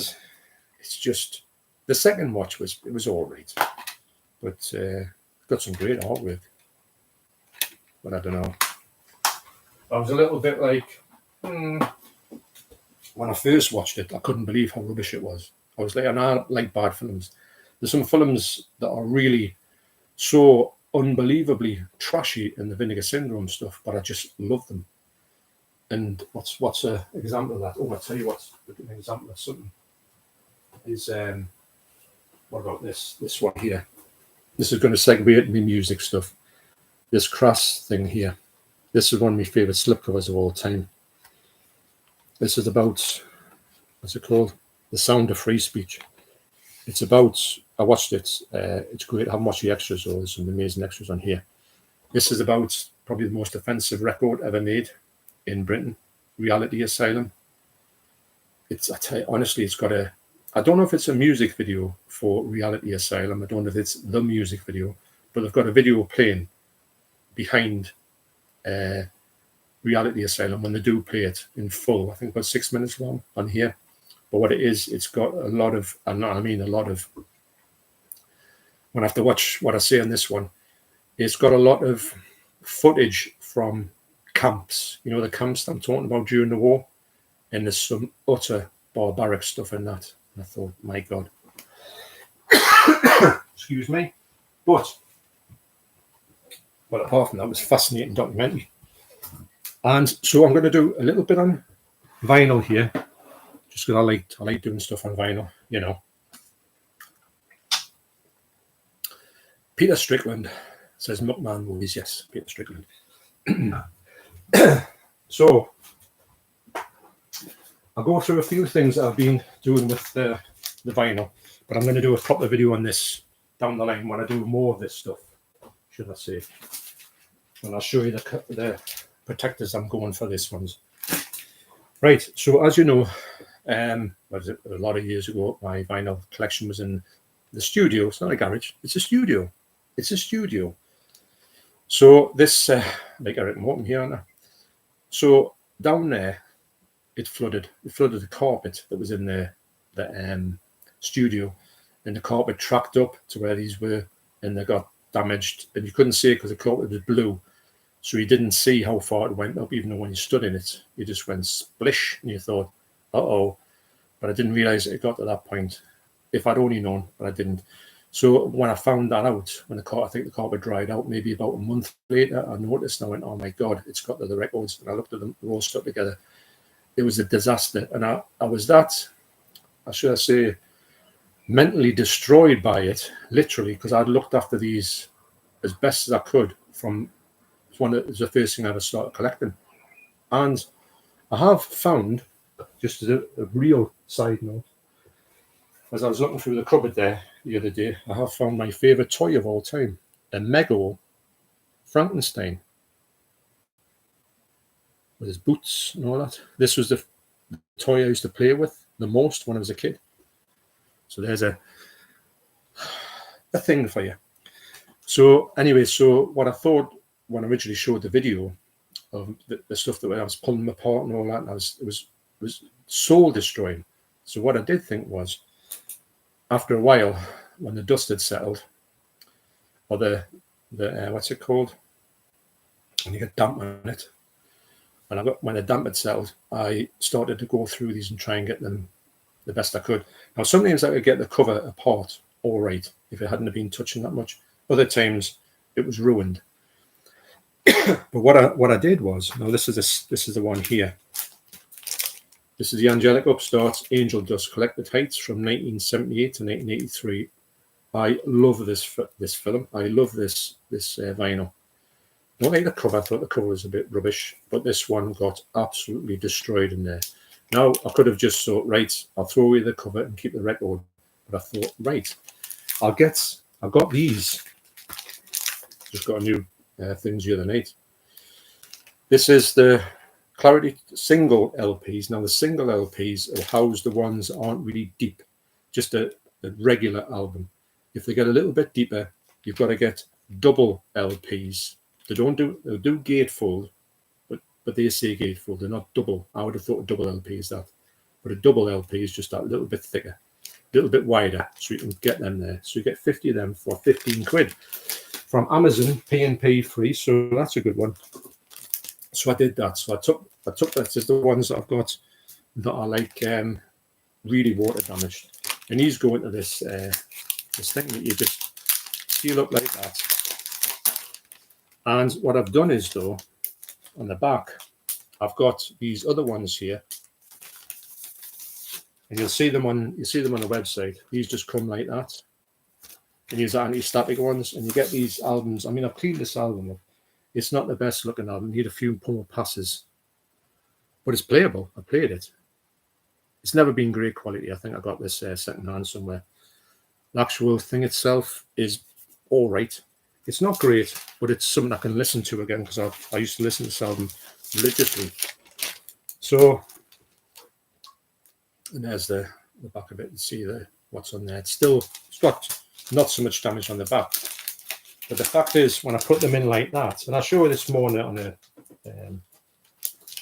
it's just, the second watch was all right. But got some great artwork. But I don't know. I was a little bit like, when I first watched it, I couldn't believe how rubbish it was. I was like, and I like bad films. There's some films that are really so unbelievably trashy in the Vinegar Syndrome stuff, but I just love them. And what's an example of that? Oh, I'll tell you what's an example of something. Is what about this one here? This is going to segue into my music stuff. This Crass thing here. This is one of my favourite slipcovers of all time. This is about, what's it called? The Sound of Free Speech. It's about, I watched it. It's great. I haven't watched the extras, though. There's some amazing extras on here. This is about probably the most offensive record ever made in Britain, Reality Asylum. It's, I tell you, honestly, it's got a, I don't know if it's a music video for Reality Asylum. I don't know if it's the music video, but they've got a video playing behind Reality Asylum when they do play it in full. I think about 6 minutes long on here. But what it is, it's got a lot of, and I mean a lot of, when I have to watch what I say on this one, it's got a lot of footage from camps. You know, the camps that I'm talking about during the war. And there's some utter barbaric stuff in that. And I thought, my God. Excuse me. But apart from that, it was a fascinating documentary. And so I'm going to do a little bit on vinyl here. Just because I like doing stuff on vinyl, you know. Peter Strickland says Muckman movies. Yes, Peter Strickland. So I'll go through a few things that I've been doing with the vinyl, but I'm going to do a proper video on this down the line when I do more of this stuff, should I say. And I'll show you the protectors I'm going for this ones. Right, so as you know, a lot of years ago, my vinyl collection was in the studio. It's not a garage, it's a studio. It's a studio. So this, like Eric Morton here, aren't I? So down there, it flooded the carpet that was in the studio, and the carpet tracked up to where these were, and they got damaged, and you couldn't see it because the carpet was blue, so you didn't see how far it went up, even though when you stood in it, you just went splish, and you thought, uh-oh, but I didn't realize it got to that point. If I'd only known, but I didn't. So when I found that out, when I think the carpet dried out, maybe about a month later, I noticed, and I went, oh my God, it's got to the records, and I looked at them, they're all stuck together. It was a disaster, and I was that, I should say, mentally destroyed by it, literally, because I'd looked after these as best as I could from it was the first thing I ever started collecting. And I have found, just as a real side note, as I was looking through the cupboard there the other day, I have found my favourite toy of all time, a Mego Frankenstein. With his boots and all that. This was the toy I used to play with the most when I was a kid. So there's a thing for you. So anyway, so what I thought when I originally showed the video of the stuff that I was pulling them apart and all that, and it was soul destroying. So what I did think was, after a while, when the dust had settled, or the what's it called, when you get damp on it, and when the damp had settled, I started to go through these and try and get them the best I could. Now, sometimes I could get the cover apart all right if it hadn't been touching that much. Other times it was ruined. But what I did was, now this is the one here. This is the Angelic Upstarts Angel Dust Collected Heights from 1978 to 1983. I love this film. I love this vinyl. Not like the cover. I thought the cover was a bit rubbish, but this one got absolutely destroyed in there. Now, I could have just thought, right, I'll throw away the cover and keep the record. But I thought, right, I've got these. Just got a new things the other night. This is the Clarity single LPs. Now the single LPs will house the ones that aren't really deep, just a regular album. If they get a little bit deeper, you've got to get double LPs. They'll do gatefold, but they say gatefold. They're not double. I would have thought a double LP is that, but a double LP is just that little bit thicker, a little bit wider, so you can get them there. So you get 50 of them for 15 quid from Amazon, P&P free. So that's a good one. So I did that. So I took that as the ones that I've got that are like really water damaged, and these go into this this thing that you just seal up like that. And what I've done is, though, on the back, I've got these other ones here, and you'll see them on the website. These just come like that, and these are anti-static ones, and you get these albums. I mean, I've cleaned this album up. It's not the best looking album. You need a few more passes, but it's playable. I played it. It's never been great quality. I think I got this second hand somewhere. The actual thing itself is all right. It's not great, but it's something I can listen to again, because I used to listen to this album religiously. So, and there's the back of it. You see what's on there. It's got not so much damage on the back. But the fact is, when I put them in like that, and I'll show you this more on a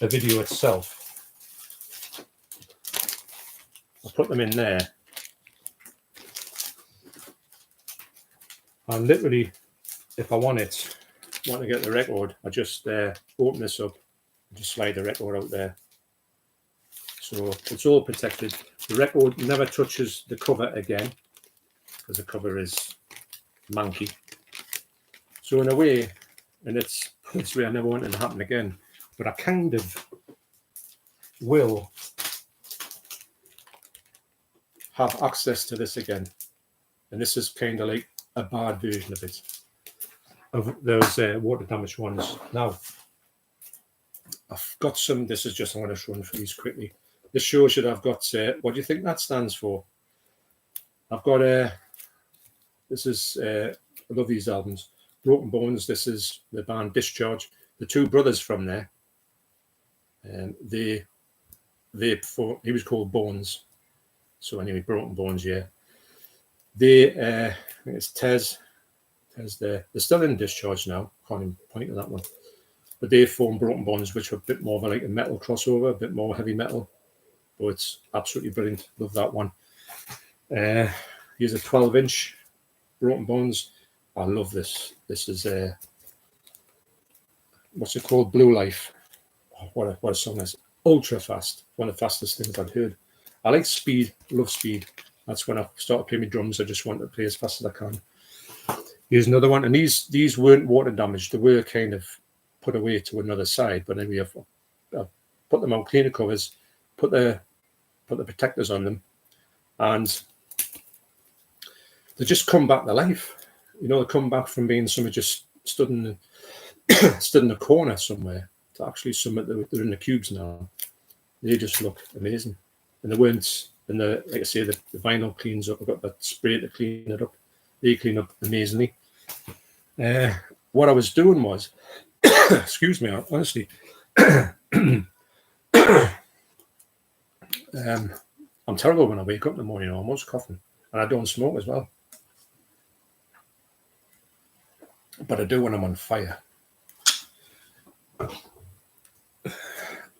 video itself, I put them in there, and literally, if I want to get the record, I just open this up and just slide the record out there. So it's all protected. The record never touches the cover again, because the cover is manky. So in a way, and it's way I never want it to happen again, but I kind of will have access to this again. And this is kind of like a bad version of it, of those water damaged ones. Now, I've got some, this is just, I'm going to run through these quickly. This shows you that I've got, what do you think that stands for? I've got, this is, I love these albums. Broken Bones, this is the band Discharge. The two brothers from there, they performed, he was called Bones. So anyway, Broken Bones, yeah. They, I think it's Tez there. They're still in Discharge now. Can't even point to that one. But they formed Broken Bones, which were a bit more of like a metal crossover, a bit more heavy metal. But it's absolutely brilliant. Love that one. Here's a 12-inch Broken Bones. I love this. This is what's it called? Blue Life. Oh, what a song is. Ultra fast. One of the fastest things I've heard. I like speed. Love speed. That's when I started playing my drums. I just want to play as fast as I can. Here's another one, and these weren't water damaged. They were kind of put away to another side. But anyway, I've put them on cleaner covers, put the protectors on them, and they just come back to life. You know, they come back from being something just stood in a corner somewhere to actually something they're in the cubes now. They just look amazing. And they weren't, and like I say, the vinyl cleans up. I've got that spray to clean it up. They clean up amazingly. What I was doing was, excuse me, honestly, I'm terrible when I wake up in the morning. I'm almost coughing, and I don't smoke as well. But I do when I'm on fire. I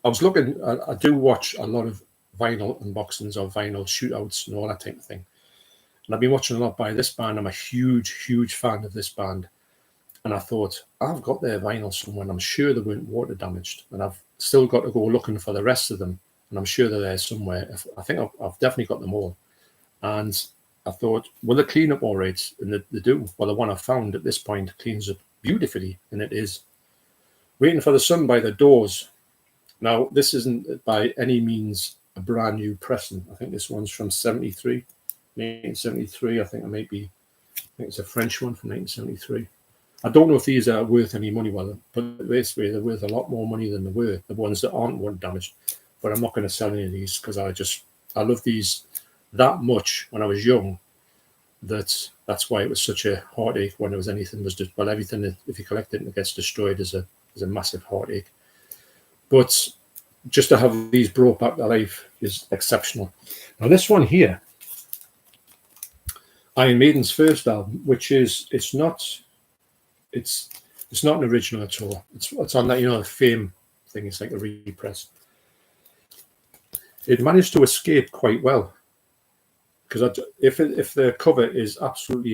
was looking, I do watch a lot of vinyl unboxings or vinyl shootouts and all that type of thing. And I've been watching a lot by this band. I'm a huge, huge fan of this band. And I thought, I've got their vinyl somewhere, and I'm sure they weren't water damaged. And I've still got to go looking for the rest of them. And I'm sure they're there somewhere. I think I've definitely got them all. And I thought, will they clean up all right? And they do. Well, the one I found at this point cleans up beautifully, and it is. Waiting for the Sun by the Doors. Now, this isn't by any means a brand new pressing. I think this one's from 1973. I think it's a French one from 1973. I don't know if these are worth any money, but basically they're worth a lot more money than they were, the ones that aren't water damaged. But I'm not going to sell any of these, because I love these that much when I was young. That's why it was such a heartache when there was anything was just, well, everything, if you collect it and it gets destroyed, is a massive heartache. But just to have these brought back to life is exceptional. Now this one here, Iron Maiden's first album, which is it's not an original at all. It's on that, you know, the Fame thing. It's like a repress. It managed to escape quite well, because if the cover is absolutely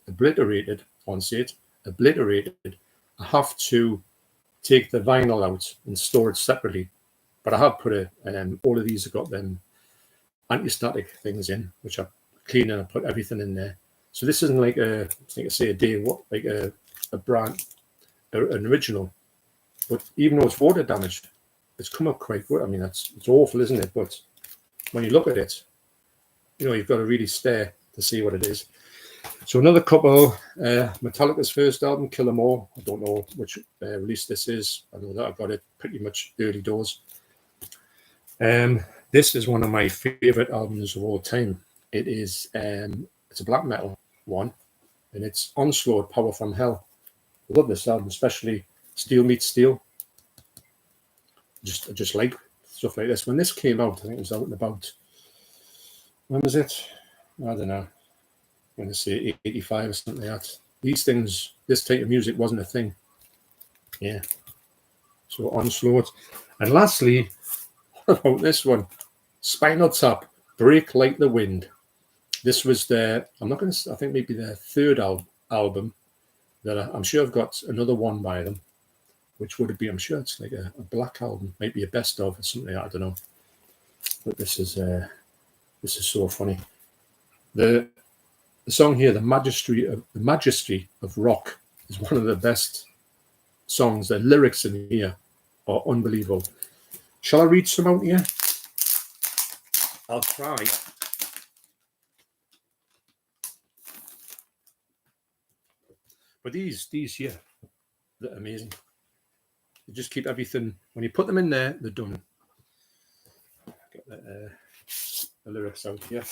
obliterated on set, I have to take the vinyl out and store it separately. But I have put all of these have got them anti-static things in, which I clean and I put everything in there. So this isn't like a brand, an original. But even though it's water damaged, it's come up quite good. I mean, it's awful, isn't it? But when you look at it, you know, you've got to really stare to see what it is. So another couple, Metallica's first album, Kill 'Em All. I don't know which release this is. I know that I got it pretty much early doors. This is one of my favorite albums of all time. It is it's a black metal one, and it's Onslaught, Power from Hell. I love this album, especially Steel Meets Steel. I just like stuff like this. When this came out, I think it was out and about, when was it? I don't know. I'm going to say 85 or something like that. These things, this type of music wasn't a thing. Yeah. So Onslaught. And lastly, what about this one? Spinal Tap, Break Like the Wind. This was I think maybe their third album that I'm sure I've got another one by them, which would be, I'm sure it's like a black album, maybe a best of or something, I don't know. But this is so funny. The song here, the Majesty of Rock, is one of the best songs. The lyrics in here are unbelievable. Shall I read some out here? I'll try. But these here, they're amazing. You just keep everything, when you put them in there, they're done. Get the lyrics out here.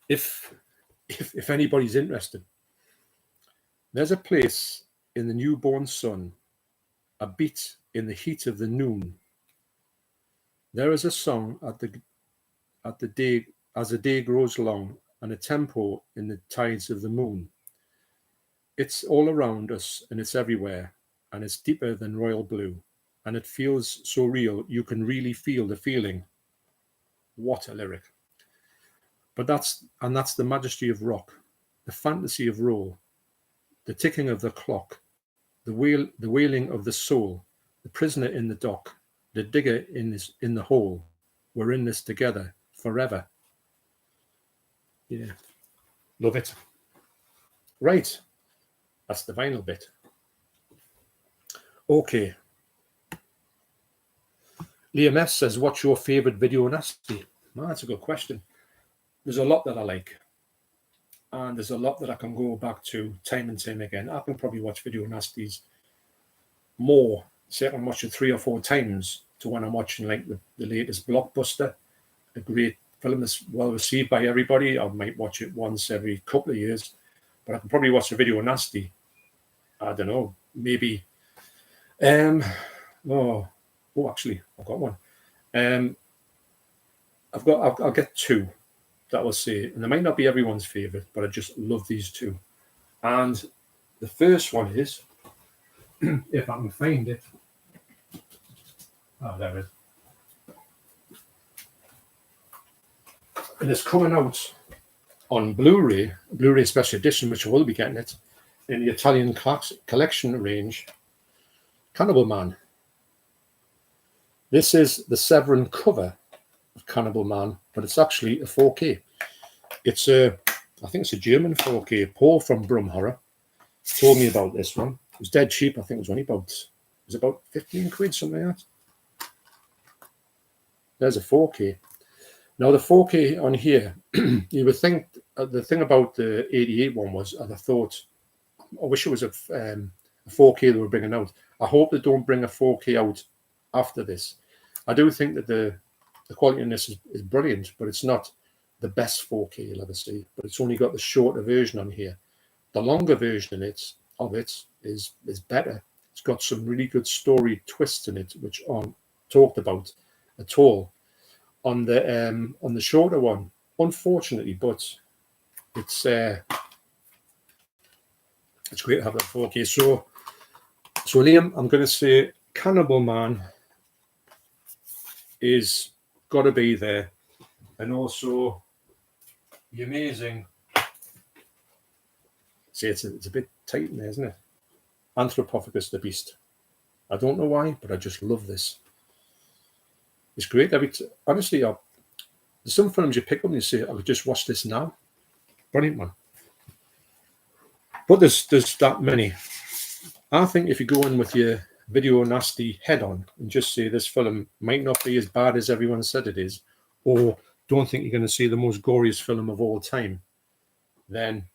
If anybody's interested, there's a place in the newborn sun, a beat in the heat of the noon. There is a song at the day as the day grows long, and a tempo in the tides of the moon. It's all around us and it's everywhere, and it's deeper than royal blue, and it feels so real you can really feel the feeling. What a lyric. But that's the majesty of rock, the fantasy of roll, the ticking of the clock, the wailing of the soul, the prisoner in the dock, the digger in the hole. We're in this together forever. Yeah, love it. Right, that's the vinyl bit. Okay. Liam S says, what's your favorite video nasty? Well, that's a good question. There's a lot that I like, and there's a lot that I can go back to time and time again. I can probably watch video nasties more. Say I can watch it 3 or 4 times to when I'm watching like the latest blockbuster, a great film that's well received by everybody. I might watch it once every couple of years, but I can probably watch a video nasty, I don't know, maybe actually I've got one. I'll get 2 that will say, and they might not be everyone's favorite, but I just love these 2. And the first one is, if I can find it. Oh, there it is. And it's coming out on Blu-ray special edition, which I will be getting it in the Italian collection range. Cannibal Man. This is the Severin cover of Cannibal Man, but it's actually a 4K. I think it's a German 4K. Paul from Brum Horror told me about this one. It was dead cheap. I think it was about 15 quid, something like that. There's a 4K. Now the 4K on here, you would think the thing about the 88 one was, and I thought, I wish it was a 4K they were bringing out. I hope they don't bring a 4K out after this. I do think that the quality in this is brilliant, but it's not the best 4K you'll ever see. But it's only got the shorter version on here. the longer version of it is better. It's got some really good story twists in it, which aren't talked about at all on the shorter one, unfortunately. But it's great to have that 4K. So Liam, I'm going to say Cannibal Man is got to be there, and also the amazing. See, it's a bit tight in there, isn't it? Anthropophagus the Beast. I don't know why, but I just love this. It's great. Honestly, there's some films you pick up and you say, I could just watch this now. Brilliant one. But there's that many. I think if you go in with your video nasty head on and just say this film might not be as bad as everyone said it is, or don't think you're going to see the most goriest film of all time, then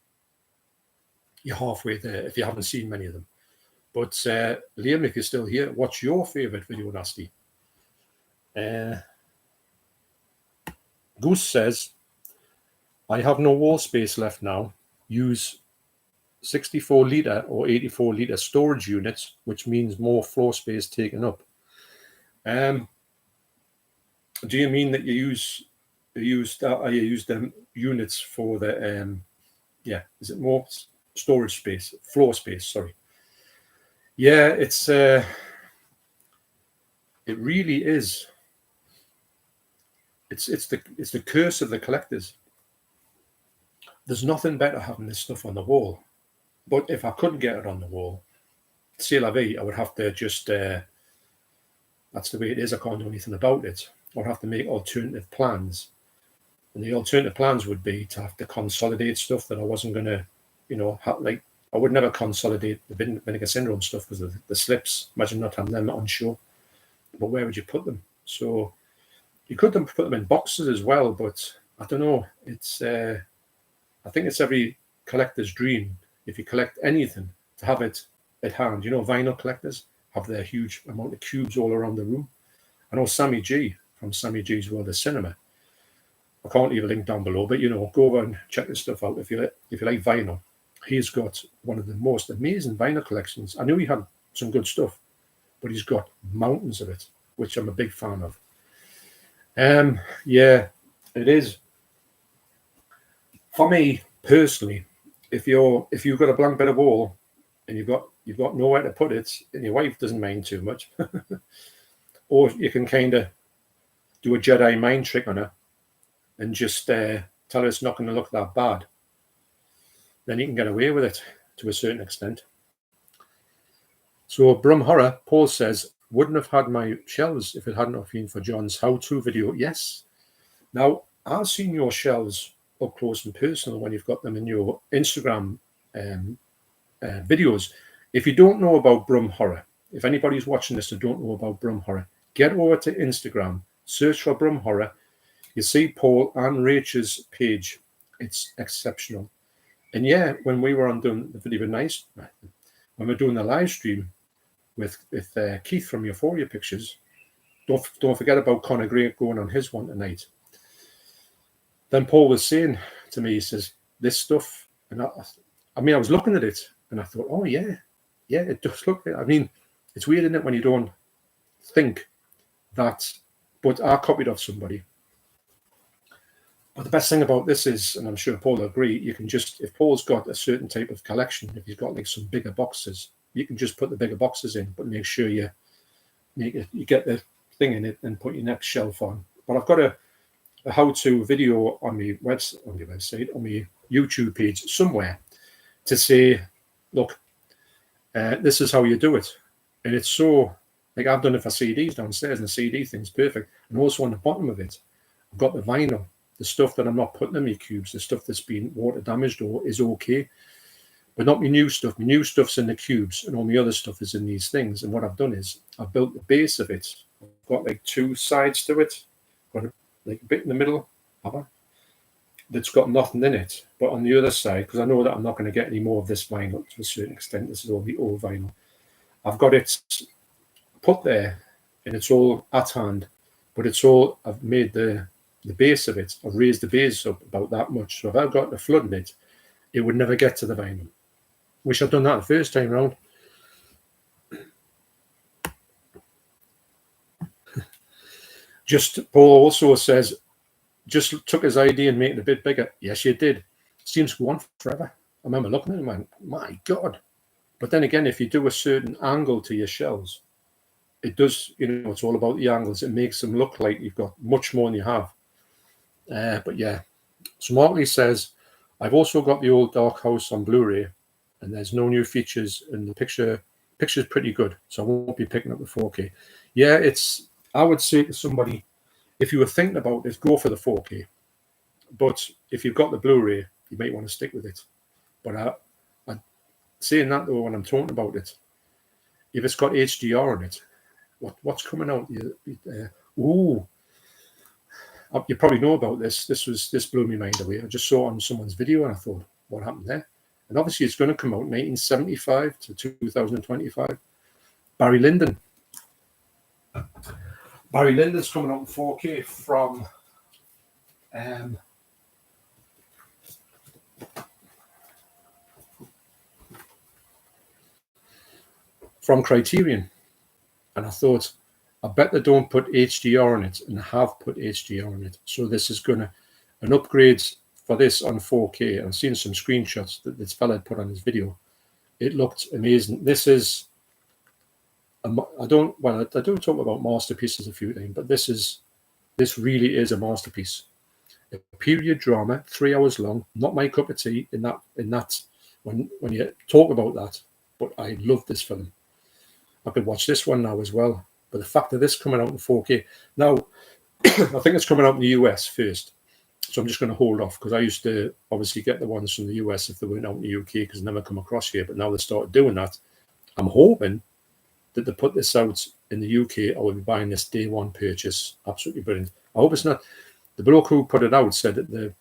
you're halfway there if you haven't seen many of them. But Liam, if you're still here, what's your favourite video nasty? Goose says, I have no wall space left now. Use 64 litre or 84 litre storage units, which means more floor space taken up. Do you mean that you use them units for the is it more storage space, floor space? Sorry. Yeah, it's it really is. It's the curse of the collectors. There's nothing better having this stuff on the wall. But if I couldn't get it on the wall, c'est la vie, I would have to just that's the way it is. I can't do anything about it. I'd have to make alternative plans. And the alternative plans would be to have to consolidate stuff that I wasn't going to, I would never consolidate the Vinegar Syndrome stuff because of the slips. Imagine not having them on show. But where would you put them? So you could put them in boxes as well, but I don't know. It's I think it's every collector's dream, if you collect anything, to have it at hand. You know, vinyl collectors have their huge amount of cubes all around the room. I know Sammy G from Sammy G's World of Cinema. I can't leave a link down below, but go over and check this stuff out if you like vinyl. He's got one of the most amazing vinyl collections. I knew he had some good stuff, but he's got mountains of it, which I'm a big fan of. Yeah, it is. For me personally, if you've got a blank bit of wall and you've got nowhere to put it, and your wife doesn't mind too much, or you can kind of do a Jedi mind trick on her and just tell her it's not going to look that bad, then you can get away with it to a certain extent. So Brum Horror, Paul says, wouldn't have had my shelves if it hadn't been for John's how-to video. Yes. Now, I've seen your shelves up close and personal when you've got them in your Instagram videos. If you don't know about Brum Horror, if anybody's watching this and don't know about Brum Horror, get over to Instagram, search for Brum Horror. You see Paul and Rachel's page. It's exceptional. And yeah, when we were on doing the video nice, when we're doing the live stream with Keith from Euphoria Pictures, don't forget about Conor Gray going on his one tonight. Then Paul was saying to me, he says, this stuff, and I was looking at it and I thought, oh yeah, it does look, it's weird, isn't it, when you don't think that, but I copied off somebody. But the best thing about this is, and I'm sure Paul will agree, you can just, if Paul's got a certain type of collection, if he's got like some bigger boxes, you can just put the bigger boxes in, but make sure you get the thing in it and put your next shelf on. But I've got a how-to video on my website, on my YouTube page somewhere to say, look, this is how you do it. And it's so, like I've done it for CDs downstairs, and the CD thing's perfect. And also on the bottom of it, I've got the vinyl, the stuff that I'm not putting in my cubes, the stuff that's been water damaged or is okay, but not my new stuff. My new stuff's in the cubes, and all my other stuff is in these things. And what I've done is I've built the base of it. I've got like two sides to it. Got like a bit in the middle that's got nothing in it, but on the other side, because I know that I'm not going to get any more of this vinyl to a certain extent, this is all the old vinyl, I've got it put there and it's all at hand, but it's all, I've made the base of it, I've raised the base up about that much, so if I've got the flood in it, it would never get to the vinyl. Wish I'd done that the first time round. Paul also says, just took his idea and made it a bit bigger. Yes, you did. Seems to go on forever. I remember looking at it and went, my God. But then again, if you do a certain angle to your shells, it does, it's all about the angles. It makes them look like you've got much more than you have. But yeah. So Markley says, I've also got the old Dark House on Blu-ray, and there's no new features, and the picture's pretty good, so I won't be picking up the 4K. Yeah, I would say to somebody, if you were thinking about it, go for the 4K. But if you've got the Blu-ray, you might want to stick with it. But saying that though, when I'm talking about it, if it's got HDR on it, what's coming out? You probably know about this. This blew my mind away. I just saw it on someone's video and I thought, what happened there? And obviously it's going to come out 1975 to 2025. Barry Lyndon. Barry Lyndon's coming out in 4K from Criterion. And I thought, I bet they don't put HDR on it, and have put HDR on it. So this is going to, an upgrade for this on 4K. I've seen some screenshots that this fella had put on his video. It looked amazing. This is, I do talk about masterpieces a few times, but this really is a masterpiece. A period drama, 3 hours long, not my cup of tea in that when you talk about that, but I love this film. I could watch this one now as well. But the fact of this coming out in 4K, now, I think it's coming out in the US first. So I'm just going to hold off, because I used to obviously get the ones from the US if they weren't out in the UK, because they never come across here. But now they started doing that. I'm hoping that they put this out in the UK. I will be buying this day one purchase. Absolutely brilliant. I hope it's not. The bloke who put it out said that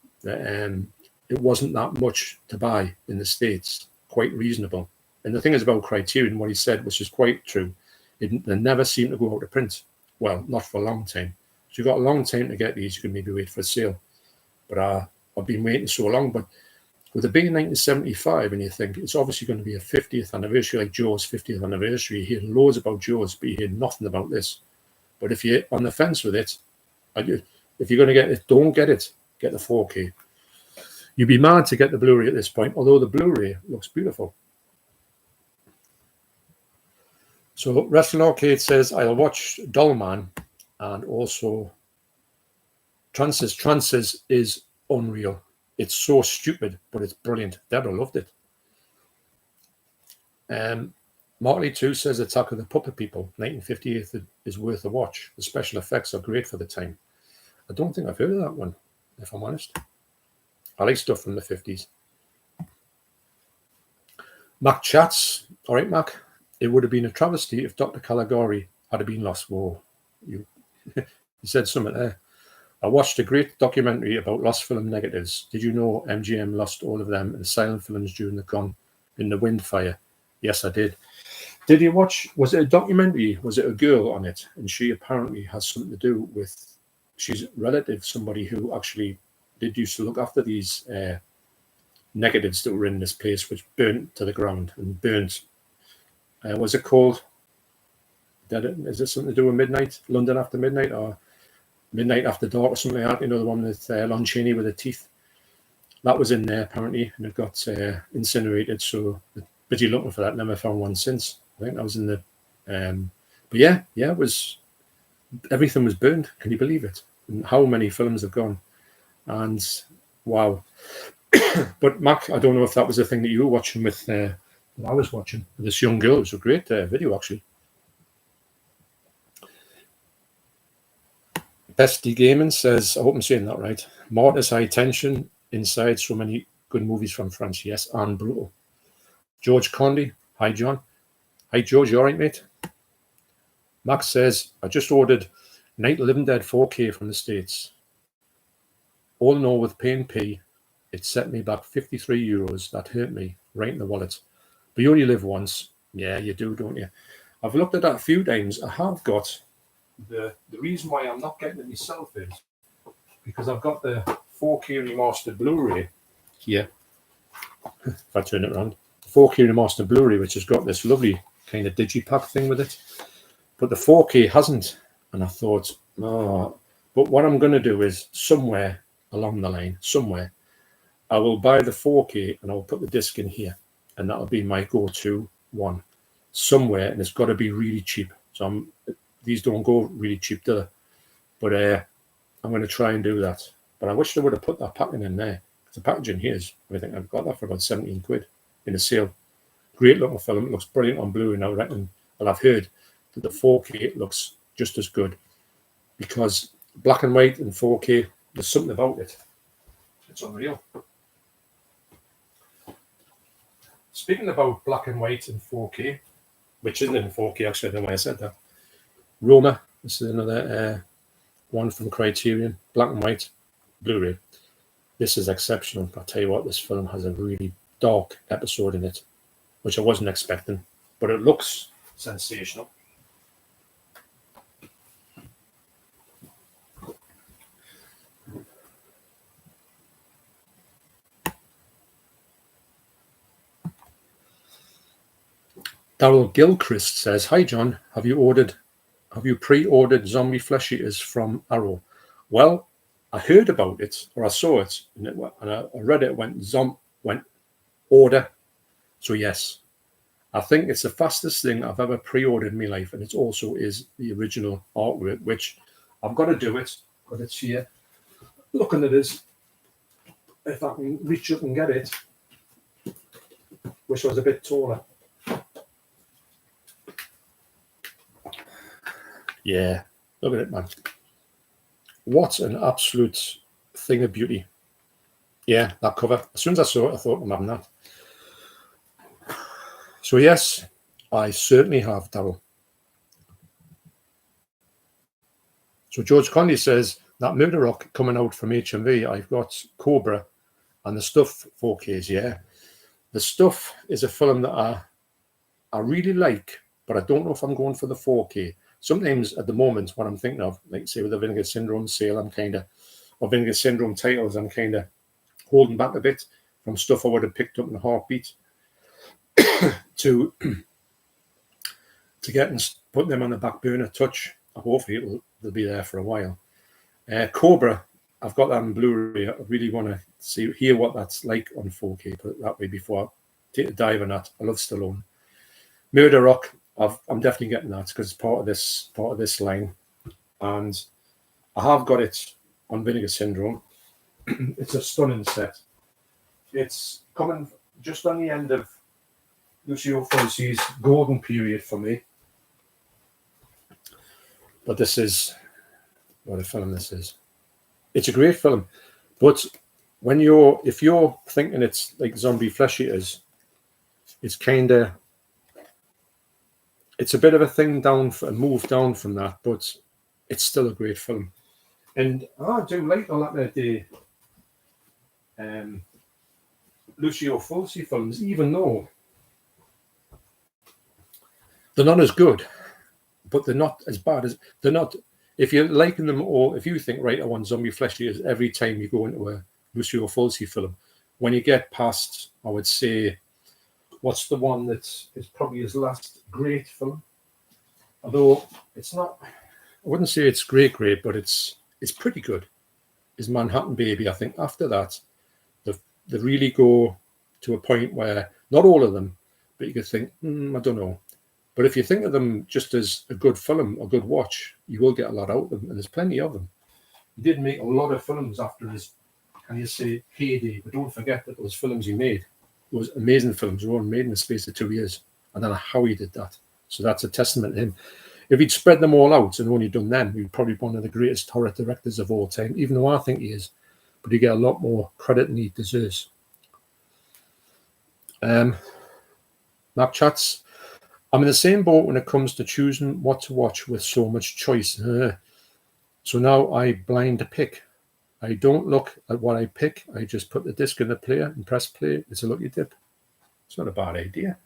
it wasn't that much to buy in the States. Quite reasonable. And the thing is about Criterion, what he said, which is quite true, they never seem to go out of print. Well, not for a long time. So you've got a long time to get these. You can maybe wait for a sale. But I've been waiting so long. But with it being 1975, and you think it's obviously going to be a 50th anniversary, like Jaws' 50th anniversary, you hear loads about Jaws, but you hear nothing about this. But if you're on the fence with it, if you're going to get it, don't get it. Get the 4K. You'd be mad to get the Blu-ray at this point, although the Blu-ray looks beautiful. So Wrestling Arcade says, I'll watch Dollman and also Trances. Trances is unreal. It's so stupid, but it's brilliant. Deborah loved it. Martley 2 says Attack of the Puppet People, 1958, is worth a watch. The special effects are great for the time. I don't think I've heard of that one, if I'm honest. I like stuff from the 50s. Mac chats. All right, Mac. It would have been a travesty if Dr. Caligari had been lost. Whoa, you said something there. I watched a great documentary about lost film negatives. Did you know MGM lost all of them in silent films during the Gone in the Wind fire? Yes, I did. Did you watch, was it a documentary? Was it a girl on it? And she apparently has something to do with, she's a relative, somebody who actually used to look after these negatives that were in this place, which burnt to the ground and burnt. Was it called? Is it something to do with midnight? London After Midnight, or Midnight After Dark, or something like that? You know, the one with Lon Chaney with the teeth. That was in there apparently, and it got incinerated. So busy looking for that. Never found one since. I think that was in the. But yeah, it was. Everything was burned. Can you believe it? And how many films have gone? And wow. But Mac, I don't know if that was the thing that you were watching with. I was watching this young girl. It was a great video, actually. Bestie Gaming says, I hope I'm saying that right. Mortis High Tension, Inside, so many good movies from France. Yes, and brutal. George Conley, hi John. Hi George, you all right, mate? Max says, I just ordered Night of the Living Dead 4K from the States. All in all, with pay and P, it set me back €53. That hurt me right in the wallet. But you only live once. Yeah, you do, don't you? I've looked at that a few times. I have got the reason why I'm not getting it myself is because I've got the 4K remastered Blu-ray here. If I turn it around, 4K remastered Blu-ray, which has got this lovely kind of digipack thing with it, but the 4K hasn't. And I thought, oh, but what I'm going to do is somewhere along the line, somewhere, I will buy the 4K and I'll put the disc in here, and that'll be my go-to one somewhere, and it's got to be really cheap. So these don't go really cheap, do they? But I'm going to try and do that. But I wish they would have put that packing in there. The packaging here is, I think I've got that for about 17 quid in a sale. Great looking film. It looks brilliant on Blu-ray. And I reckon, well, I've heard that the 4K looks just as good, because black and white and 4K, there's something about it. It's unreal. Speaking about black and white and 4K, which isn't in 4K, actually, I don't know why I said that. Roma, this is another one from Criterion, black and white, Blu-ray. This is exceptional. I'll tell you what, this film has a really dark episode in it, which I wasn't expecting, but it looks sensational. Daryl Gilchrist says, "Hi John, have you pre-ordered Zombie Flesh Eaters from Arrow?" Well, I heard about it, or I saw it, and I read it. Went order. So yes, I think it's the fastest thing I've ever pre-ordered in my life, and it also is the original artwork, which I've got to do it, but it's here. Looking at this, if I can reach up and get it. Wish I was a bit taller. Yeah, look at it, man. What an absolute thing of beauty. Yeah, that cover. As soon as I saw it, I thought I'm having that. So yes, I certainly have, Daryl. So George Conley says, that Murder Rock coming out from HMV, I've got Cobra and The Stuff 4Ks, yeah. The Stuff is a film that I really like, but I don't know if I'm going for the 4K. Sometimes at the moment, what I'm thinking of, like say with the Vinegar Syndrome sale, or Vinegar Syndrome titles, I'm kind of holding back a bit from stuff I would have picked up in a heartbeat to get and put them on the back burner touch. Hopefully they'll be there for a while. Cobra, I've got that on Blu-ray. I really want to hear what that's like on 4K, put it that way, before I take a dive on that. I love Stallone. Murder Rock, I'm definitely getting that because it's part of this line, and I have got it on Vinegar Syndrome. It's a stunning set. It's coming just on the end of Lucio Fulci's golden period for me. But this is what a film this is. It's a great film, but if you're thinking it's like Zombie Flesh Eaters, it's it's a bit of a thing move down from that, but it's still a great film. And I do like a lot of the Lucio Fulci films, even though they're not as good, but they're not as bad as they're not. If you're liking them all, if you think, right, I want Zombie Flesh Eaters every time you go into a Lucio Fulci film, when you get past, I would say, what's the one that is probably his last great film? Although it's not, I wouldn't say it's great, but it's pretty good. Is Manhattan Baby. I think after that, they really go to a point where, not all of them, but you could think, I don't know. But if you think of them just as a good film, a good watch, you will get a lot out of them, and there's plenty of them. He did make a lot of films after his, can you say, heyday, but don't forget that those films he made, those amazing films, were all made in the space of 2 years. I don't know how he did that. So that's a testament to him. If he'd spread them all out and only done them, he'd probably be one of the greatest horror directors of all time, even though I think he is. But he get a lot more credit than he deserves. Mark Chats, I'm in the same boat when it comes to choosing what to watch with so much choice. So now I blind pick. I don't look at what I pick. I just put the disc in the player and press play. It's a lucky dip. It's not a bad idea.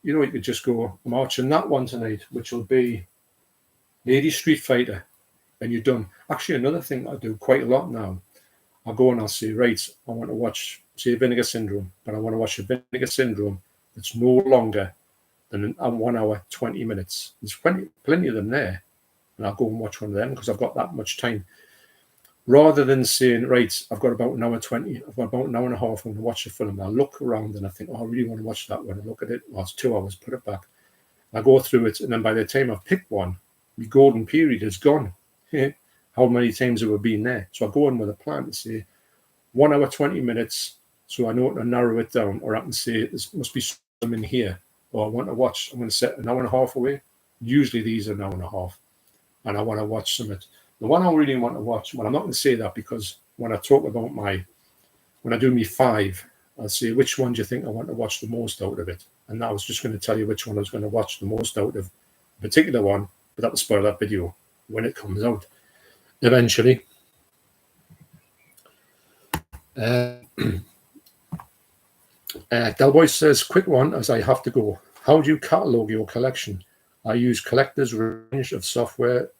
You know, you could just go, I'm watching that one tonight, which will be Lady Street Fighter, and you're done. Actually, another thing I do quite a lot now, I'll go and I'll say, right, I want to watch say Vinegar Syndrome, but I want to watch a Vinegar Syndrome that's no longer than 1 hour, 20 minutes. There's plenty of them there, and I'll go and watch one of them because I've got that much time. Rather than saying, right, I've got about an hour 20, I've got about an hour and a half, I'm going to watch the film. I'll look around and I think, oh, I really want to watch that one. I look at it, well, it's 2 hours, put it back. I go through it, and then by the time I've picked one, the golden period is gone. How many times have we been there? So I go in with a plan to say 1 hour, 20 minutes, so I know to narrow it down, or I can say there must be some in here, or I want to watch, I'm going to set an hour and a half away. Usually these are an hour and a half, and I want to watch some of it. The one I really want to watch, well, I'm not going to say that because when I talk about when I do me 5, I'll say, which one do you think I want to watch the most out of it? And I was just going to tell you which one I was going to watch the most out of a particular one, but that will spoil that video when it comes out eventually. Delboy says, quick one as I have to go. How do you catalogue your collection? I use collector's range of software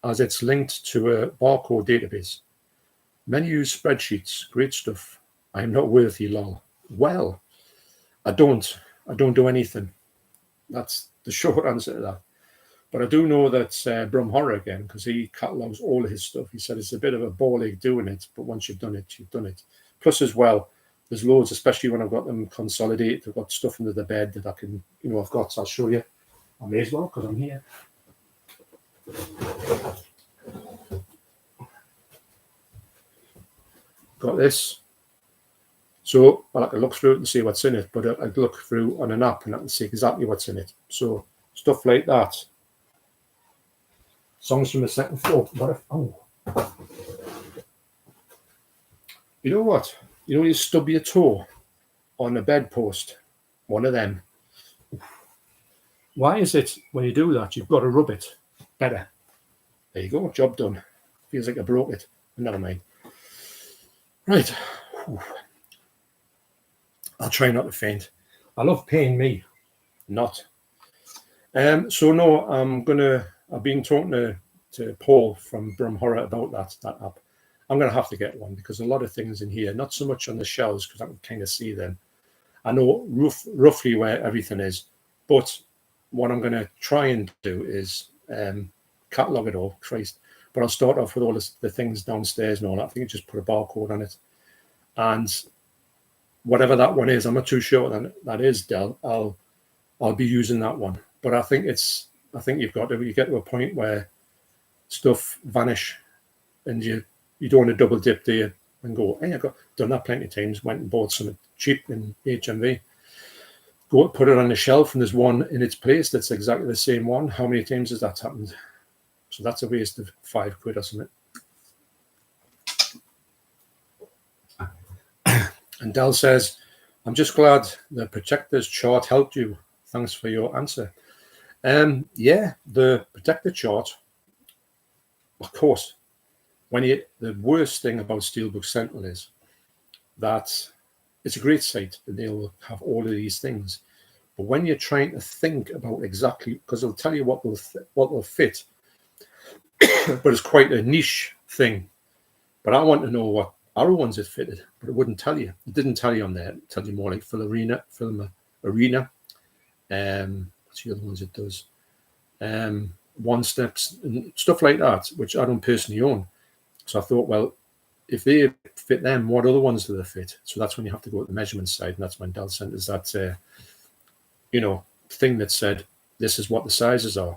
as it's linked to a barcode database. Many use spreadsheets. Great stuff. I am not worthy, lol. Well, I don't do anything. That's the short answer to that. But I do know that Brum Horror, again, because he catalogues all of his stuff. He said it's a bit of a ball ache doing it, but once you've done it, you've done it. Plus, as well, there's loads, especially when I've got them consolidated. I've got stuff under the bed that I can, I've got. So I'll show you. I may as well, because I'm here. Got this. So I can look through it and see what's in it, but I look through on an app and I can see exactly what's in it. So stuff like that. Songs from the second floor. What if, you know what? You stub your toe on a bedpost, one of them. Why is it when you do that, you've got to rub it better? There you go, job done. Feels like I broke it. Never mind. Right. I'll try not to faint. I love pain, me. Not. So no, I've been talking to Paul from Brum Horror about that app. I'm going to have to get one because a lot of things in here, not so much on the shelves because I can kind of see them. I know roughly where everything is, but what I'm going to try and do is catalogue it all, Christ. But I'll start off with all the things downstairs and all that. I think I just put a barcode on it. And whatever that one is, I'm not too sure what that is, Del. I'll be using that one. But I think you get to a point where stuff vanish and you don't want to double dip there and go, hey, I've done that plenty of times, went and bought something cheap in HMV. Go put it on the shelf and there's one in its place that's exactly the same one. How many times has that happened? So that's a waste of £5 or something. And Del says, I'm just glad the protector's chart helped you. Thanks for your answer. Yeah, the protector chart, of course, the worst thing about Steelbook Central is that it's a great site and they'll have all of these things. But when you're trying to think about exactly, because they'll tell you what will fit, but it's quite a niche thing. But I want to know what other ones it fitted, but it wouldn't tell you. It didn't tell you on there. It tells you more like Film Arena. What's the other ones it does? One Steps and stuff like that, which I don't personally own. So I thought, well, if they fit them, what other ones do they fit? So that's when you have to go to the measurement side, and that's when Del sent us that, thing that said this is what the sizes are.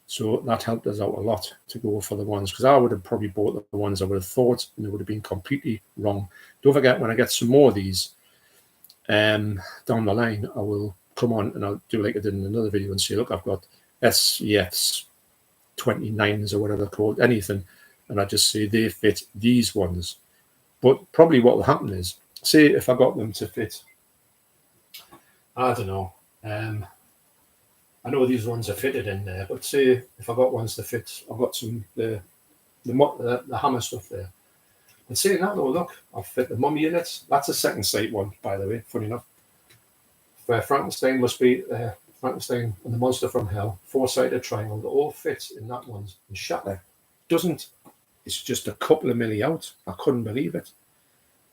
So that helped us out a lot to go for the ones, because I would have probably bought the ones I would have thought, and it would have been completely wrong. Don't forget, when I get some more of these down the line, I will come on and I'll do like I did in another video and say, look, I've got SEFs 29s or whatever they're called, anything, and I just say they fit these ones. But probably what will happen is, say if I got them to fit, I don't know, I know these ones are fitted in there, but say if I got ones to fit, I've got some the hammer stuff there. And saying that though, look, I've fit the mummy in it. That's a second sight one, by the way, funny enough. Where Frankenstein must be Frankenstein and the Monster from Hell, 4-sided triangle, they all fit in that one. And Shatter doesn't. It's just a couple of milli out. I couldn't believe it.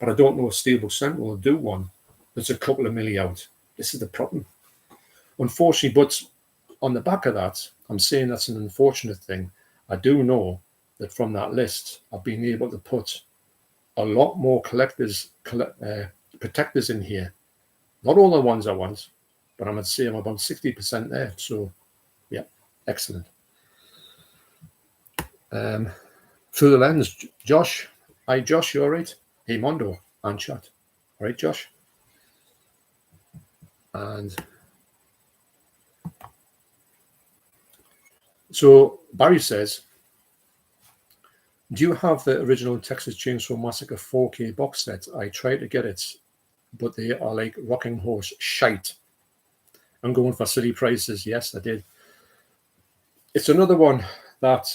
but I don't know if Steelbook Central will do one that's a couple of milli out. This is the problem, unfortunately. But on the back of that, I'm saying that's an unfortunate thing. I do know that from that list, I've been able to put a lot more protectors in here. Not all the ones I want, but I'm going to say I'm about 60% there. So, yeah, excellent. Through the lens, Josh. Hi, Josh, you all right? Hey, Mondo, and chat. All right, Josh? And so Barry says, do you have the original Texas Chainsaw Massacre 4K box set? I tried to get it, but they are like rocking horse shite. I'm going for silly prices. Yes, I did. It's another one that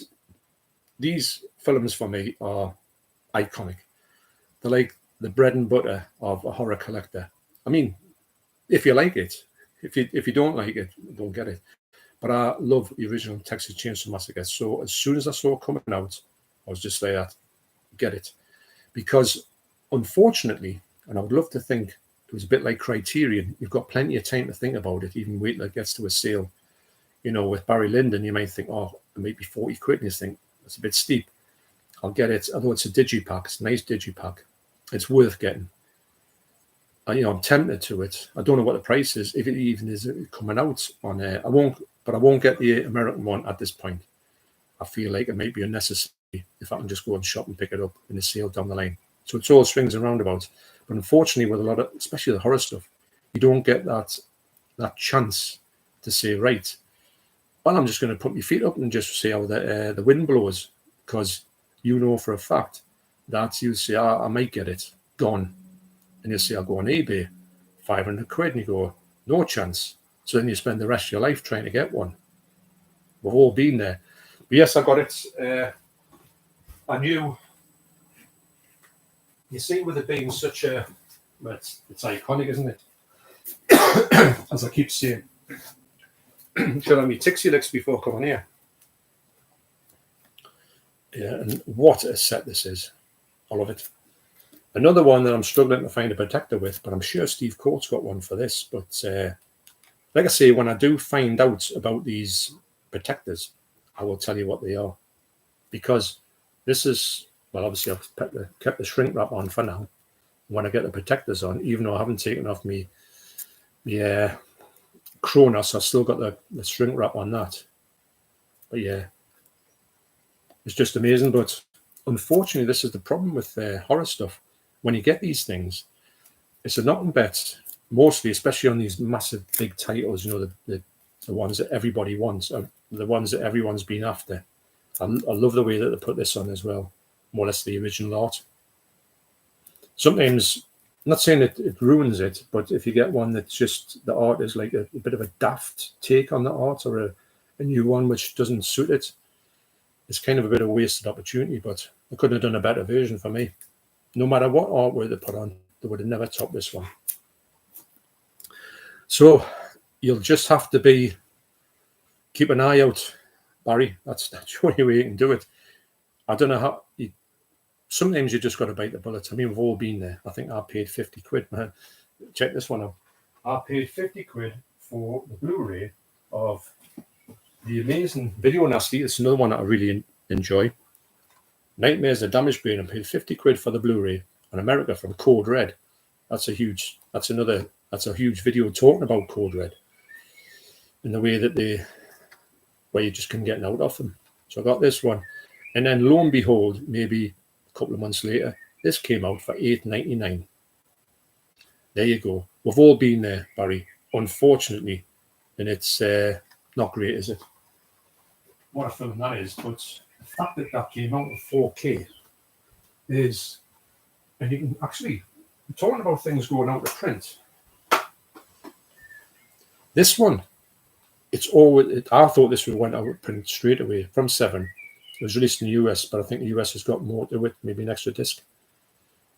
these films for me are iconic. They're like the bread and butter of a horror collector. I mean, if you like it, if you don't like it, don't get it. But I love the original Texas Chainsaw Massacre. So as soon as I saw it coming out, I was just like, get it. Because unfortunately, and I would love to think it was a bit like Criterion, you've got plenty of time to think about it, even wait till it gets to a sale. You know, with Barry Lyndon, you might think, oh, it might be 40 quid, and you think, that's a bit steep. I'll get it. Although it's a digipack, it's a nice digipack. It's worth getting. I'm tempted to it. I don't know what the price is, if it even is coming out on I won't get the American one at this point. I feel like it might be unnecessary if I can just go and shop and pick it up in a sale down the line. So it's all swings and roundabouts. But unfortunately, with a lot of, especially the horror stuff, you don't get that chance to say, right, well, I'm just going to put my feet up and just see how the wind blows, because you know for a fact that you say, I might get it, gone. And you say, I'll go on eBay, 500 quid, and you go, no chance. So then you spend the rest of your life trying to get one. We've all been there. But yes, I got it. I knew, you see, with it being such a, it's iconic, isn't it? As I keep saying. Should I have me Tixie licks before coming here? Yeah, and what a set this is. I love it. Another one that I'm struggling to find a protector with, but I'm sure Steve Coates got one for this. But like I say, when I do find out about these protectors, I will tell you what they are. Because this is, well, obviously I've kept the shrink wrap on for now. When I get the protectors on, even though I haven't taken off me Kronos, I've still got the shrink wrap on that. But yeah, it's just amazing. But unfortunately, this is the problem with horror stuff. When you get these things, it's a knock and bet, mostly, especially on these massive big titles, the ones that everybody wants, the ones that everyone's been after. I love the way that they put this on as well, more or less the original art. Sometimes, I'm not saying it ruins it, but if you get one that's just, the art is like a bit of a daft take on the art, or a new one which doesn't suit it, it's kind of a bit of a wasted opportunity. But they couldn't have done a better version for me. No matter what artwork they put on, they would have never topped this one. So you'll just have to keep an eye out, Barry. That's the only way you can do it. I don't know how. Sometimes you just got to bite the bullet. I mean, we've all been there. I think I paid 50 quid. Man, check this one out. I paid 50 quid for the Blu-ray of the amazing Video Nasty. It's another one that I really enjoy. Nightmares of Damaged Brain. I paid 50 quid for the Blu-ray in America from Code Red. That's a huge video talking about Code Red in the way that where you just couldn't get out of them. So I got this one. And then lo and behold, maybe a couple of months later, this came out for $8.99. There you go. We've all been there, Barry, unfortunately. And it's not great, is it? What a film that is. But the fact that came out with 4K is, and you can actually, talking about things going out of print, this one, it's always, I thought this would went out of print straight away from 7. It was released in the US, but I think the US has got more to it, maybe an extra disc.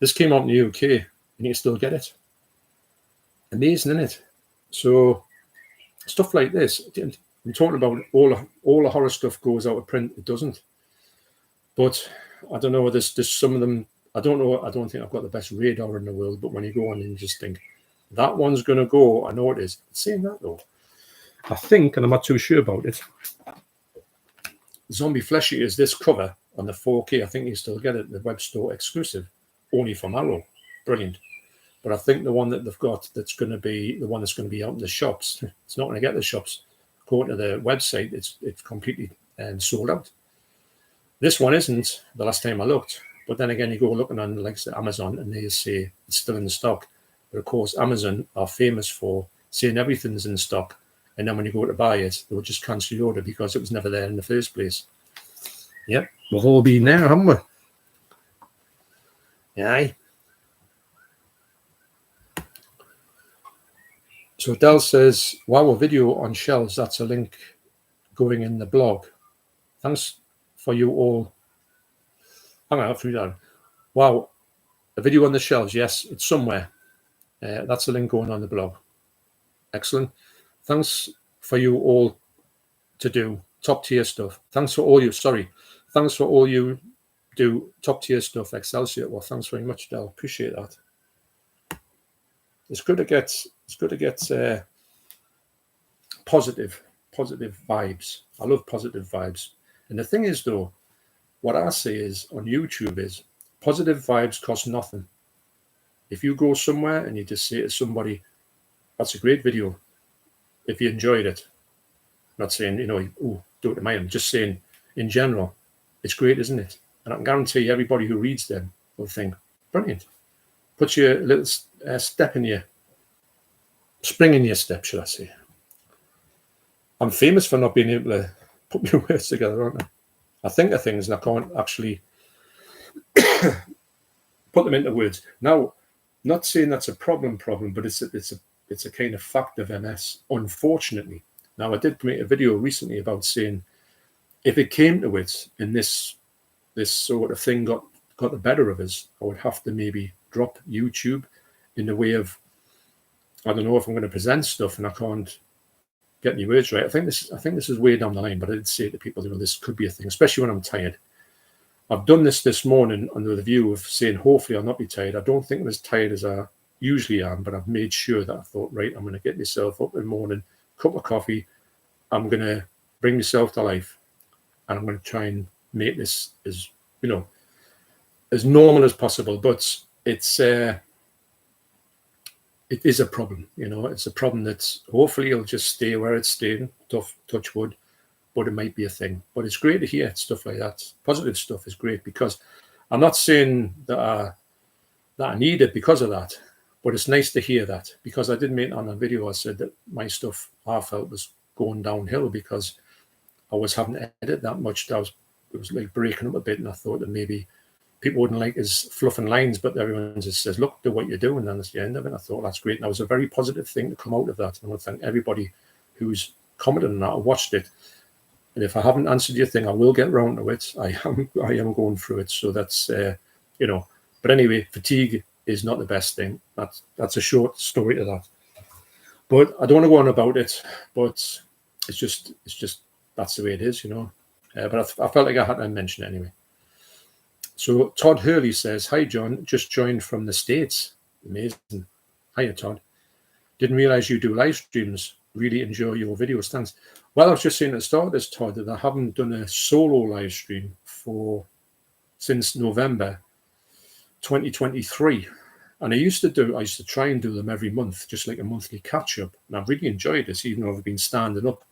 This came out in the UK, and you can still get it. Amazing, isn't it? So stuff like this, I'm talking about all the horror stuff goes out of print. It doesn't. But I don't know, there's some of them, I don't know. I don't think I've got the best radar in the world, but when you go on and you just think, that one's going to go, I know it is. Saying that though, I think, and I'm not too sure about it, Zombie Fleshy is this cover on the 4K. I think you still get it in the web store exclusive, only from Arrow. Brilliant. But I think the one that they've got that's going to be the one that's going to be out in the shops, it's not going to get the shops. According to the website, it's completely sold out. This one isn't, the last time I looked. But then again, you go looking on the likes of Amazon and they say it's still in stock. But of course, Amazon are famous for saying everything's in stock. And then when you go to buy it, they'll just cancel your order because it was never there in the first place. Yep, we've all been there, haven't we? Yeah. So Del says, wow, a video on shelves. That's a link going in the blog. Thanks for you all. Hang on, through that. Wow, a video on the shelves. Yes, it's somewhere. That's a link going on the blog. Excellent. Thanks for you all to do top tier stuff. Thanks for all you. Thanks for all you do top tier stuff. Excelsior. Well, thanks very much, Del. Appreciate that. It's good to get. It's good to get positive vibes. I love positive vibes. And the thing is, though, what I say is on YouTube is positive vibes cost nothing. If you go somewhere and you just say to somebody, "That's a great video," if you enjoyed it, I'm not saying oh, do it to mine. I'm just saying in general, it's great, isn't it? And I can guarantee everybody who reads them will think, brilliant. Put your little step in your spring in your step, should I say? I'm famous for not being able to put my words together, aren't I? I think of things and I can't actually put them into words. Now, not saying that's a problem, but it's a kind of fact of MS, unfortunately. Now, I did make a video recently about saying if it came to it and this sort of thing got the better of us, I would have to maybe drop YouTube in the way of, I don't know if I'm going to present stuff and I can't get any words right. I think this is way down the line, but I did say to people, this could be a thing, especially when I'm tired. I've done this morning under the view of saying, hopefully I'll not be tired. I don't think I'm as tired as I usually am, but I've made sure that I thought, right, I'm going to get myself up in the morning, cup of coffee. I'm going to bring myself to life and I'm going to try and make this as normal as possible. But it is a problem, it's a problem that hopefully it'll just stay where it's staying, touch wood, but it might be a thing. But it's great to hear stuff like that. Positive stuff is great because I'm not saying that I need it because of that, but it's nice to hear that because I did make on a video, I said that my stuff I felt was going downhill because I was having to edit that much. It was like breaking up a bit and I thought that maybe people wouldn't like his fluff and lines, but everyone just says, look, do what you're doing, and that's the end of it. I thought that's great. And that was a very positive thing to come out of that. And I want to thank everybody who's commented on that or watched it. And if I haven't answered your thing, I will get around to it. I am going through it. So that's, but anyway, fatigue is not the best thing. That's a short story to that. But I don't want to go on about it, but it's just that's the way it is, But I felt like I had to mention it anyway. So Todd Hurley says, hi, John, just joined from the States. Amazing. Hiya, Todd. Didn't realize you do live streams. Really enjoy your videos. Thanks. Well, I was just saying at the start of this, Todd, that I haven't done a solo live stream since November 2023. And I used to try and do them every month, just like a monthly catch up. And I've really enjoyed this, even though I've been standing up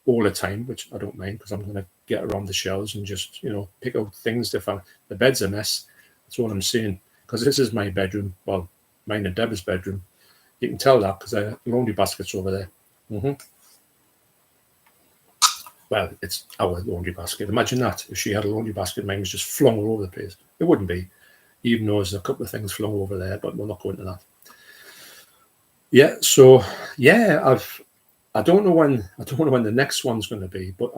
all the time, which I don't mind because I'm going to get around the shelves and just, pick out things. If the bed's a mess, that's all I'm saying. Because this is my bedroom. Well, mine and Deborah's bedroom. You can tell that because the laundry basket's over there. Well, it's our laundry basket. Imagine that. If she had a laundry basket, mine was just flung all over the place. It wouldn't be, even though there's a couple of things flung over there, but we'll not go into that. Yeah, so, yeah, I don't know when the next one's going to be, but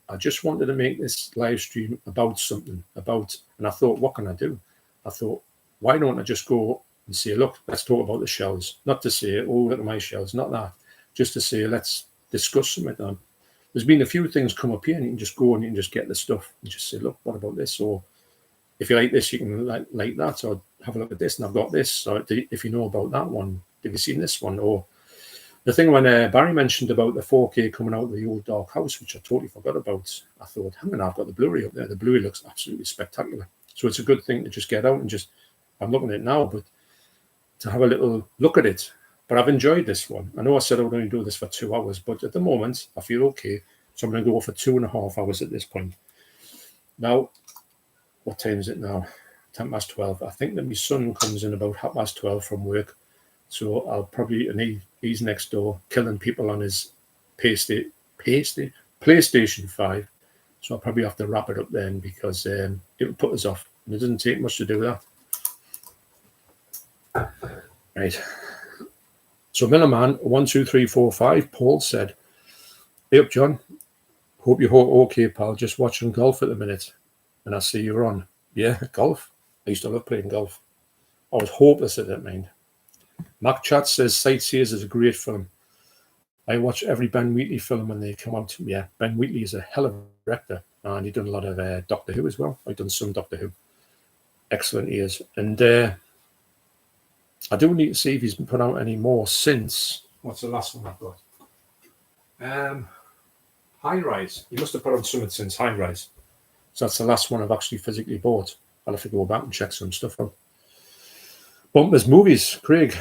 I just wanted to make this live stream about something, and I thought, what can I do? I thought, why don't I just go and say, look, let's talk about the shelves. Not to say, oh, look at my shelves, not that. Just to say, let's discuss something. There's been a few things come up here, and you can just go and you can just get the stuff and just say, look, what about this? Or if you like this, you can like that, or have a look at this, and I've got this. Or if you know about that one, have you seen this one? Or the thing when Barry mentioned about the 4K coming out of the old Dark House, which I totally forgot about, I thought, hang on, I've got the Blu-ray up there. The Blu-ray looks absolutely spectacular. So it's a good thing to just get out and just, I'm looking at it now, but to have a little look at it. But I've enjoyed this one. I know I said I would only do this for 2 hours, but at the moment, I feel okay. So I'm going to go for 2.5 hours at this point. Now, what time is it now? 12:10. I think that my son comes in about 12:30 from work. So I'll probably, and he's next door killing people on his PlayStation 5. So I'll probably have to wrap it up then, because it'll put us off. And it doesn't take much to do that. Right. So Millerman 12345, Paul said, "Hey up, John. Hope you're okay, pal. Just watching golf at the minute. And I see you're on." Yeah, golf. I used to love playing golf. I was hopeless at that, mind. Mac Chat says Sightseers is a great film. I watch every Ben Wheatley film when they come out. Yeah, Ben Wheatley is a hell of a director, and he's done a lot of Doctor Who as well. I've done some Doctor Who. Excellent ears. And I do need to see if he's been put out any more since. What's the last one I've got? High Rise. He must have put out something since High Rise. So that's the last one I've actually physically bought. I'll have to go back and check some stuff out. Bumpers Movies, Craig.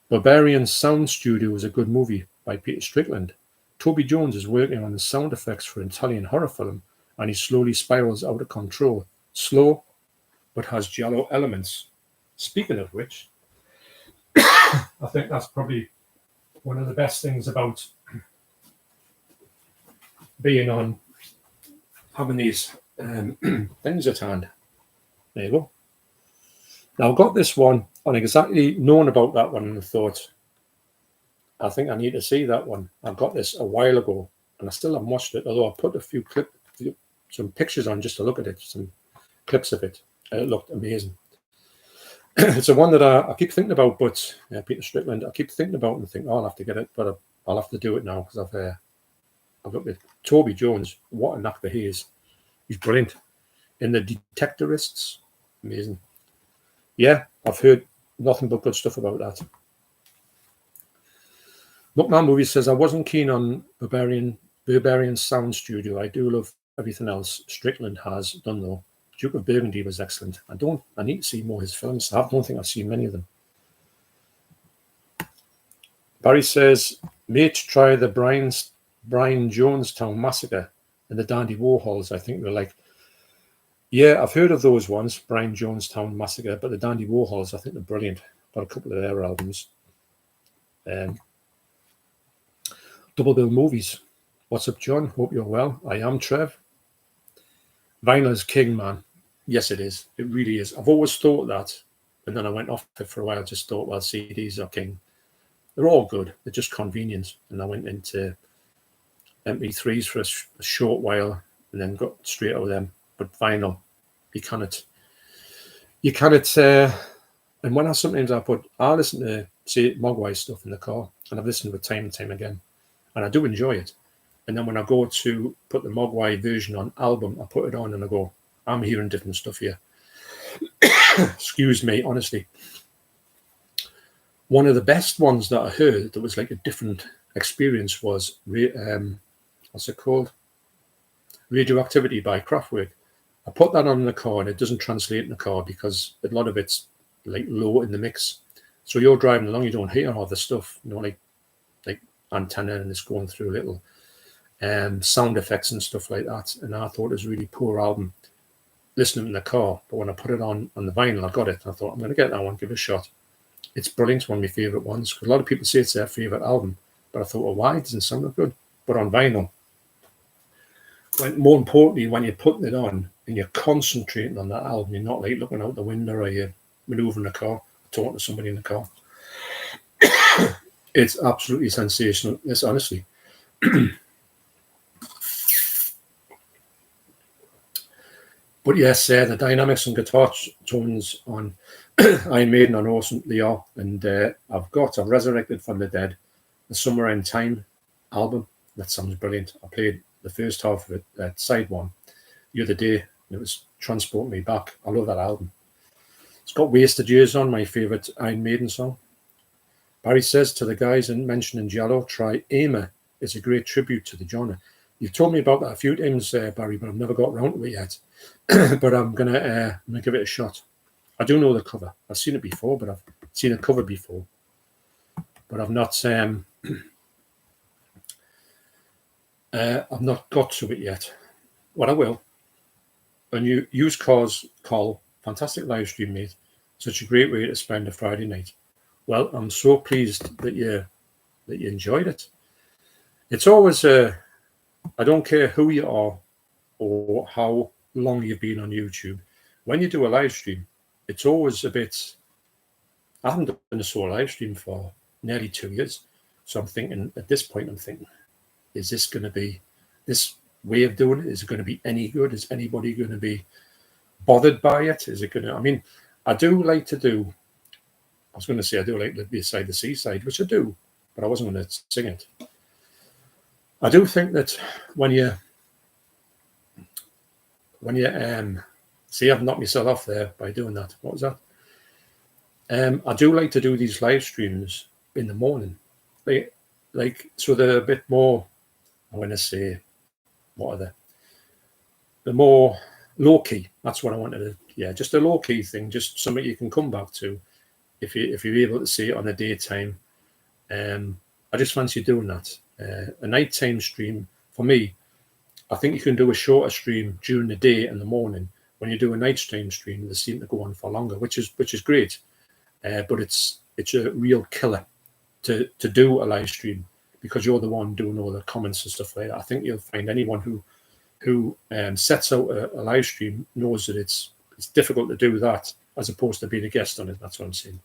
Barbarian Sound Studio is a good movie by Peter Strickland. Toby Jones is working on the sound effects for an Italian horror film, and he slowly spirals out of control. Slow, but has giallo elements. Speaking of which, I think that's probably one of the best things about being on, having these things at hand. There you go. Now I've got this one on exactly known about that one and thought, I think I need to see that one. I got this a while ago and I still haven't watched it, although I put some pictures on just to look at it, some clips of it. It looked amazing. It's a one that I keep thinking about, but Peter Strickland, I keep thinking about and think, oh, I'll have to get it, but I'll have to do it now because I've looked at Toby Jones. What an actor he is. He's brilliant. In The Detectorists, amazing. Yeah, I've heard nothing but good stuff about that. Lookman Movie says, I wasn't keen on Barbarian Sound Studio. I do love everything else Strickland has done, though. Duke of Burgundy was excellent. I need to see more of his films. I don't think I've seen many of them. Barry says, mate, try the Brian Jonestown Massacre and the Dandy Warhols. I think they're like, yeah, I've heard of those ones, Brian Jonestown Massacre, but the Dandy Warhols, I think they're brilliant. Got a couple of their albums. Double Bill Movies. What's up, John? Hope you're well. I am Trev. Vinyl is king, man. Yes, it is. It really is. I've always thought that, and then I went off it for a while. Just thought, well, CDs are king. They're all good. They're just convenient. And I went into MP3s for a short while, and then got straight out of them. But vinyl, you cannot. And when I listen to, say, Mogwai stuff in the car, and I've listened to it time and time again, and I do enjoy it. And then when I go to put the Mogwai version on album, I put it on and I go, I'm hearing different stuff here. Excuse me, honestly. One of the best ones that I heard that was like a different experience was, what's it called? Radioactivity by Kraftwerk. I put that on in the car and it doesn't translate in the car because a lot of it's like low in the mix. So you're driving along, you don't hear all the stuff, like antenna and it's going through little sound effects and stuff like that. And I thought it was a really poor album listening in the car. But when I put it on the vinyl, I got it. I thought, I'm going to get that one, give it a shot. It's brilliant. It's one of my favourite ones. Because a lot of people say it's their favourite album. But I thought, well, why? It doesn't sound that good. But on vinyl, more importantly, when you're putting it on and you're concentrating on that album, you're not like looking out the window or you're maneuvering the car, talking to somebody in the car. It's absolutely sensational. It's honestly. But yes, the dynamics and guitar tones on Iron Maiden are awesome. They are. And I've Resurrected from the Dead, the Summer End Time album. That sounds brilliant. I played the first half of it, that side one, the other day. It was transport me back. I love that album. It's got Wasted Years on, my favourite Iron Maiden song. Barry says to the guys and mentioning Jello, try Aimer. It's a great tribute to the genre. You've told me about that a few times, Barry, but I've never got around to it yet. But I'm gonna give it a shot. I do know the cover. I've seen it before, but I've seen a cover before. But I've not got to it yet. What I will. And you use cars, Carl. Fantastic live stream, mate. Such a great way to spend a Friday night. Well, I'm so pleased that you enjoyed it. It's always I don't care who you are or how long you've been on YouTube. When you do a live stream, it's always a bit. I haven't done a solo live stream for nearly 2 years, so I'm thinking at this point, is this going to be this way of doing it? Is it going to be any good? Is anybody going to be bothered by it? Is it going to? I mean, I do like to do. I was going to say I do like the B-side, the C-side, which I do, but I wasn't going to sing it. I do think that when you see, I've knocked myself off there by doing that. What was that? I do like to do these live streams in the morning, like so they're a bit more. I want to say, what are they? The more low key. That's what I wanted to. Yeah, just a low key thing, just something you can come back to if you're able to see it on the daytime. I just fancy doing that. A nighttime stream for me. I think you can do a shorter stream during the day and the morning. When you do a nighttime stream, they seem to go on for longer, which is great. But it's a real killer to do a live stream because you're the one doing all the comments and stuff like that. I think you'll find anyone who sets out a live stream knows that it's difficult to do that as opposed to being a guest on it. That's what I'm saying.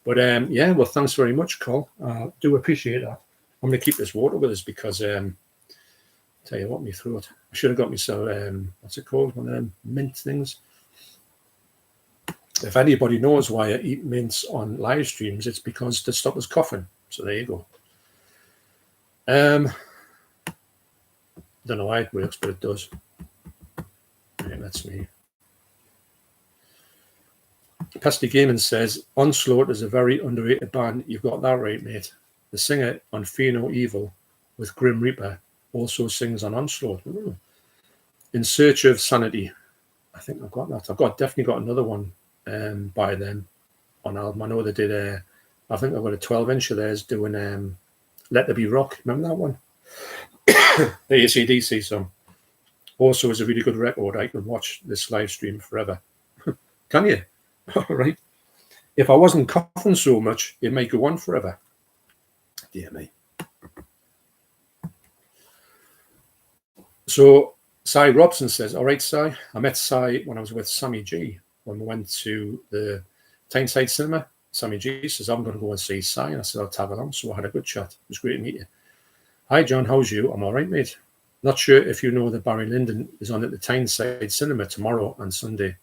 But yeah, well, thanks very much, Carl. I do appreciate that. I'm going to keep this water with us because tell you what, my throat. I should have got myself what's it called? One of them mint things. If anybody knows why I eat mints on live streams, it's because to stop us coughing. So there you go. Don't know why it works, but it does. Right, that's me. Pasty Gaming says, Onslaught is a very underrated band. You've got that right, mate. The singer on Fear No Evil with Grim Reaper also sings on Onslaught. Ooh. In Search of Sanity. I think I've got that. I've definitely got another one by them on album. I know they did I think I've got a 12-inch of theirs doing Let There Be Rock. Remember that one? The AC/DC song. Also is a really good record. I can watch this live stream forever. Can you? All right. If I wasn't coughing so much, it might go on forever. Dear me. So Cy Robson says, all right, Cy, I met Cy when I was with Sammy G when we went to the Tyneside Cinema. Sammy G says, I'm going to go and see Cy. And I said, I'll tag along. So I had a good chat. It was great to meet you. Hi, John. How's you? I'm all right, mate. Not sure if you know that Barry Lyndon is on at the Tyneside Cinema tomorrow and Sunday.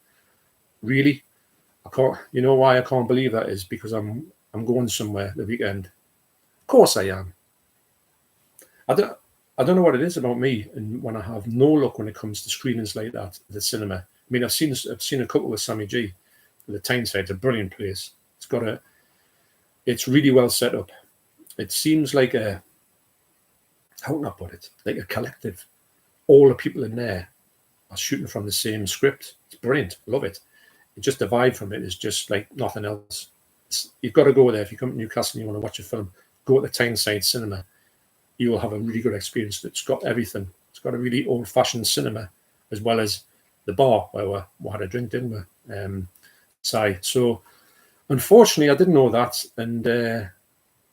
Really? I can't. You know why I can't believe that is because I'm going somewhere the weekend. Of course I am. I don't know what it is about me and when I have no luck when it comes to screenings like that at the cinema. I mean, I've seen a couple with Sammy G. The Tyneside, it's a brilliant place. It's really well set up. It seems like how can I put it? Like a collective. All the people in there are shooting from the same script. It's brilliant. Love it. Just the vibe from it is just like nothing else. You've got to go there. If you come to Newcastle and you want to watch a film, go to the Tyneside Cinema. You will have a really good experience. It's got everything. It's got a really old-fashioned cinema as well as the bar where we had a drink, didn't we? So unfortunately, I didn't know that, and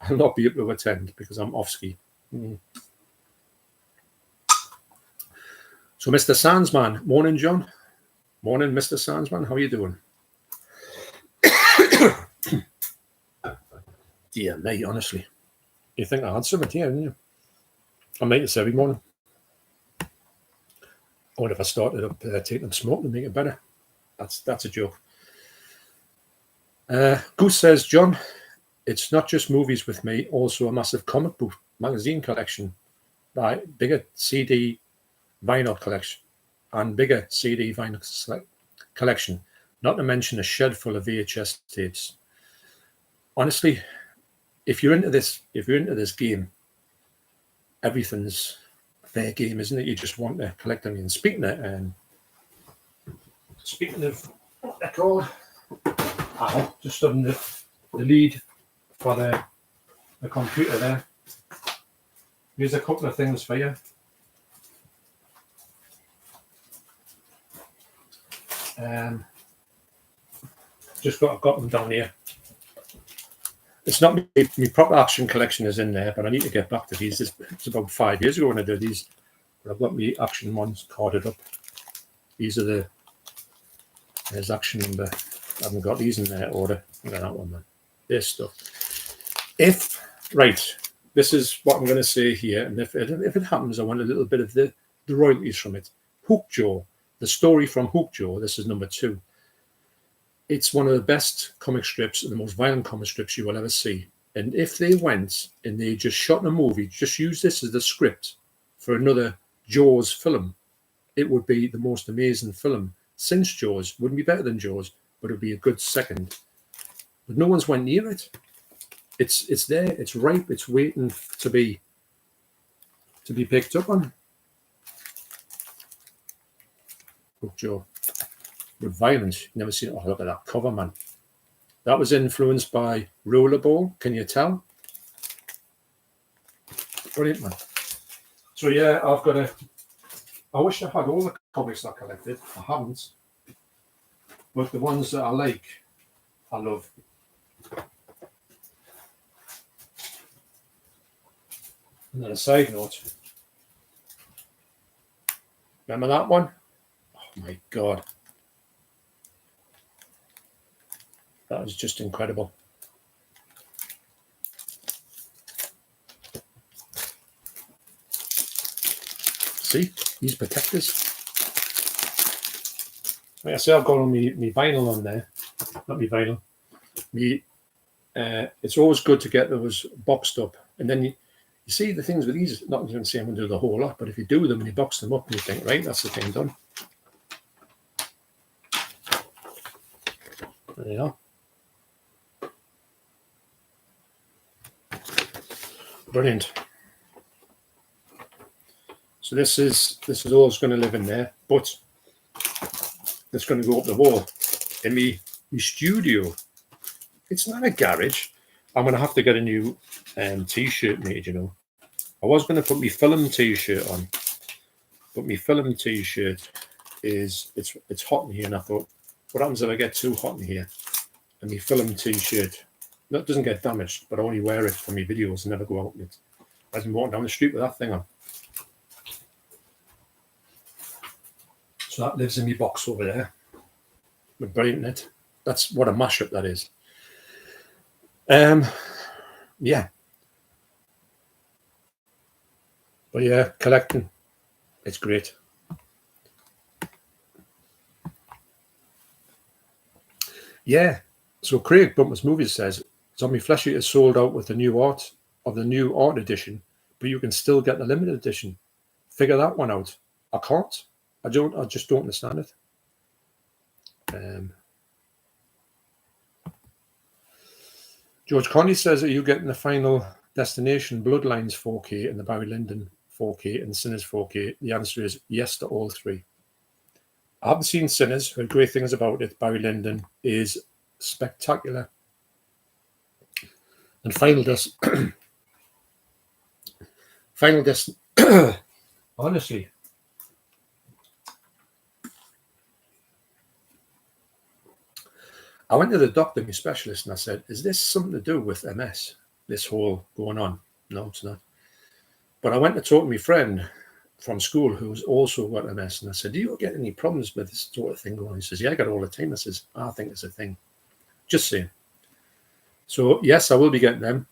I'll not be able to attend because I'm off ski. So, Mr. Sandsman, morning, John. Morning, Mr. Sandsman. How are you doing? Dear me, honestly. You think I had something here, didn't you? I make this every morning. I wonder if I started up taking them smoke to make it better. That's a joke. Goose says, John, it's not just movies with me, also a massive comic book magazine collection, by bigger CD vinyl collection and bigger CD vinyl collection, not to mention a shed full of VHS tapes. Honestly, if you're into this game, everything's fair game, isn't it? You just want to collect them. And speaking of what they're called, just on the lead for the computer there. Here's a couple of things for you. Got them down here. It's not my proper action collection is in there, but I need to get back to these. It's about 5 years ago when I did these. But I've got my action ones carded up. These are there's action number. I haven't got these in their order. Look at that one, man. This stuff. This is what I'm going to say here, and if it happens, I want a little bit of the royalties from it. Hook Joe, the story from Hook Joe. This is number 2. It's one of the best comic strips and the most violent comic strips you will ever see. And if they went and they just shot a movie, just use this as the script for another Jaws film, it would be the most amazing film since Jaws. Wouldn't be better than Jaws, but it would be a good second. But no one's went near it. It's there. It's ripe. It's waiting to be picked up on. Hook Joe. With violence. Never seen it. Oh, look at that cover, man. That was influenced by Rollerball. Can you tell? Brilliant, man. So yeah, I wish I had all the comics I collected. I haven't. But the ones that I like, I love. And then a side note. Remember that one? Oh my God. That was just incredible. See, these protectors. Like I say, I've got on my vinyl on there. Not my vinyl. It's always good to get those boxed up. And then you see the things with these, not going to say I'm going to do the whole lot, but if you do them and you box them up and you think, right, that's the thing done. There you are. Brilliant. So this is all going to live in there, but it's going to go up the wall in my studio. It's not a garage. I'm going to have to get a new t-shirt made, you know. I was going to put my film t-shirt on, but my film t-shirt it's hot in here, and I thought, what happens if I get too hot in here? And my film t-shirt, that doesn't get damaged, but I only wear it for my videos and never go out in it. I've been walking down the street with that thing on. So that lives in my box over there. With brilliant it. That's what a mashup that is. Yeah. But yeah, collecting, it's great. Yeah. So Craig Bumpers Movies says Zombie Flesh Eater is sold out with the new art edition, but you can still get the limited edition. Figure that one out. I can't. I just don't understand it. George Conley says, are you getting the Final Destination Bloodlines 4K and the Barry Lyndon 4K and Sinners 4K? The answer is yes to all three. I haven't seen Sinners. Heard great things about it. Barry Lyndon is spectacular. And Final honestly, I went to the doctor, my specialist, and I said, is this something to do with MS, this whole going on? No, it's not. But I went to talk to my friend from school who's also got MS, and I said, do you get any problems with this sort of thing going on? He says, yeah, I got it all the time. I says, I think it's a thing. Just saying. So, yes, I will be getting them.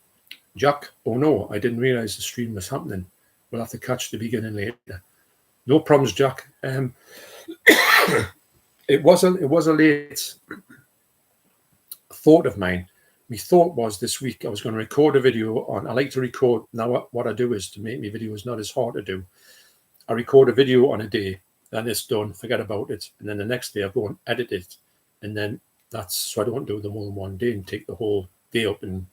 Jack, oh no, I didn't realize the stream was happening. We'll have to catch the beginning later. No problems, Jack. It was a late thought of mine. My thought was this week I was going to record a video on. I like to record. Now what I do is, to make my videos not as hard to do, I record a video on a day then it's done, forget about it. And then the next day I go and edit it. And then that's, so I don't do them all in one day and take the whole day up and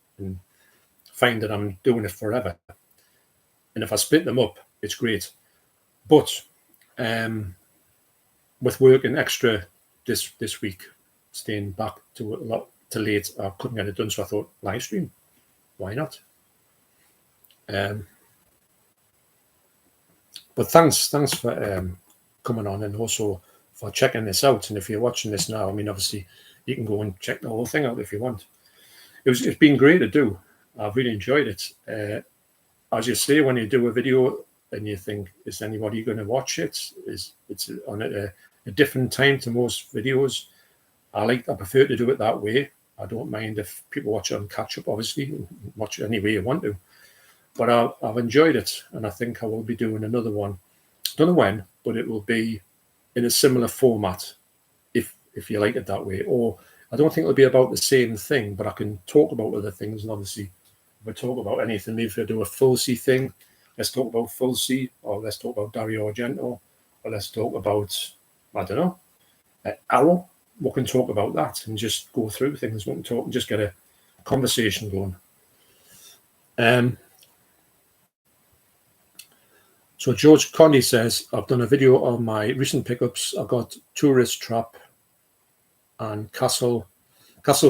find that I'm doing it forever. And if I split them up, it's great. But with working extra this week, staying back to a lot too late, I couldn't get it done. So I thought, live stream, why not? But thanks for coming on, and also for checking this out. And if you're watching this now, I mean, obviously you can go and check the whole thing out if you want. It's been great to do. I've really enjoyed it. As you say, when you do a video and you think, is anybody going to watch it? It's on a different time to most videos. I prefer to do it that way. I don't mind if people watch it on catch up, obviously, watch it any way you want to. But I've enjoyed it, and I think I will be doing another one. Don't know when, but it will be in a similar format, if you like it that way. Or I don't think it'll be about the same thing, but I can talk about other things. And obviously, if I talk about anything, maybe if I do a full C thing, let's talk about full C, or let's talk about Dario Argento, or let's talk about, I don't know, Arrow. We can talk about that and just go through things. We can talk and just get a conversation going. So George Conley says, I've done a video on my recent pickups. I've got Tourist Trap and Castle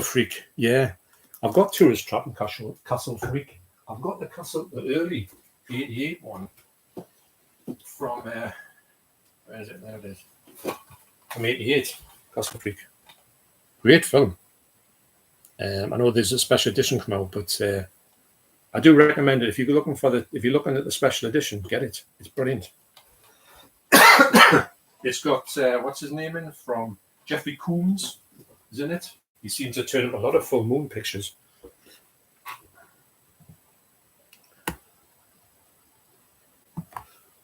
Freak. Yeah, I've got Tourist Trap and Castle Freak. I've got the early 88 one from, where is it? There it is. From 88, Castle Freak. Great film. I know there's a special edition come out, but I do recommend it. If you're looking at the special edition, get it. It's brilliant. It's got what's his name in from Jeffrey Combs is in it. He seems to turn up a lot of full moon pictures.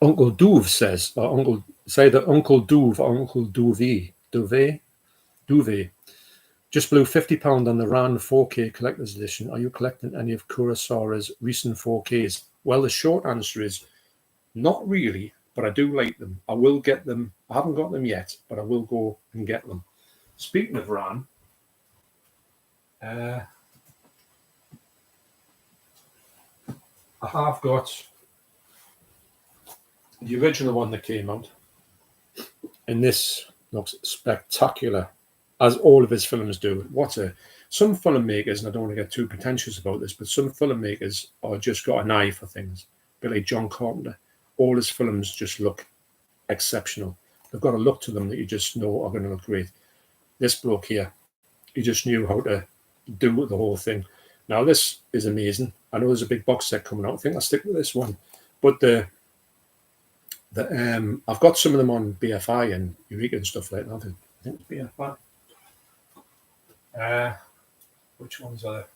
Uncle Douve says, or Uncle say that Uncle Douve or Uncle Douve. Just blew £50 on the RAN 4K collector's edition. Are you collecting any of Kurosawa's recent 4Ks? Well, the short answer is not really, but I do like them. I will get them. I haven't got them yet, but I will go and get them. Speaking of RAN, I have got the original one that came out, and this looks spectacular, as all of his films do. Some filmmakers, and I don't want to get too pretentious about this, but some filmmakers are just got an eye for things. A bit like John Carpenter. All his films just look exceptional. They've got a look to them that you just know are going to look great. This bloke here, he just knew how to do the whole thing. Now, this is amazing. I know there's a big box set coming out. I think I'll stick with this one. But I've got some of them on BFI and Eureka and stuff like that. I think it's BFI. Which ones are there?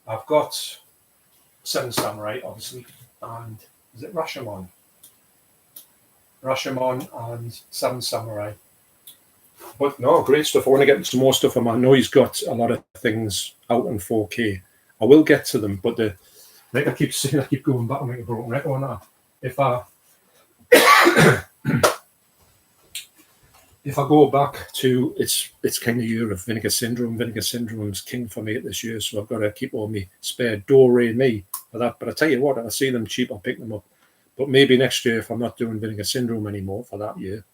I've got Seven Samurai, obviously, and is it Rashomon? Rashomon and Seven Samurai. But no, great stuff. I want to get some more stuff from him. I know he's got a lot of things out on 4K. I will get to them, but like I keep saying, I keep going back and make a broken record on that. If I go back to it's kind of year of Vinegar Syndrome. Vinegar Syndrome's king for me this year, so I've got to keep all my spare do, re, mi for that. But I tell you what, if I see them cheap, I'll pick them up. But maybe next year, if I'm not doing Vinegar Syndrome anymore for that year,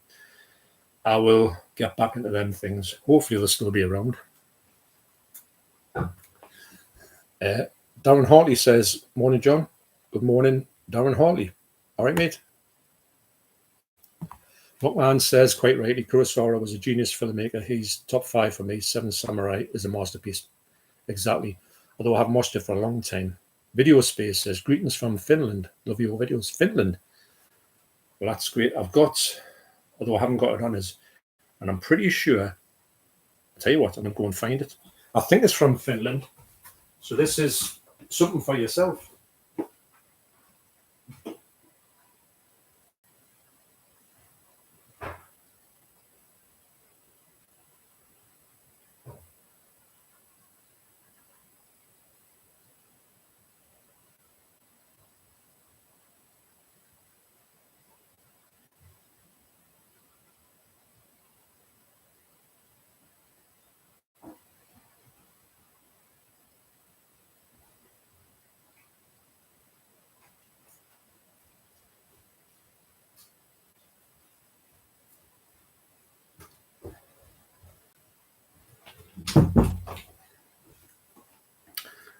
I will get back into them things. Hopefully, they'll still be around. Darren Hartley says, "Morning, John. Good morning, Darren Hartley. All right, mate." Mockman says, quite rightly, Kurosawa was a genius filmmaker. He's top 5 for me. Seven Samurai is a masterpiece. Exactly. Although I haven't watched it for a long time. Video Space says, greetings from Finland. Love your videos. Finland. Well, that's great. Although I haven't got it on us, and I'm pretty sure, I'll tell you what, I'm going to go and find it. I think it's from Finland. So this is something for yourself.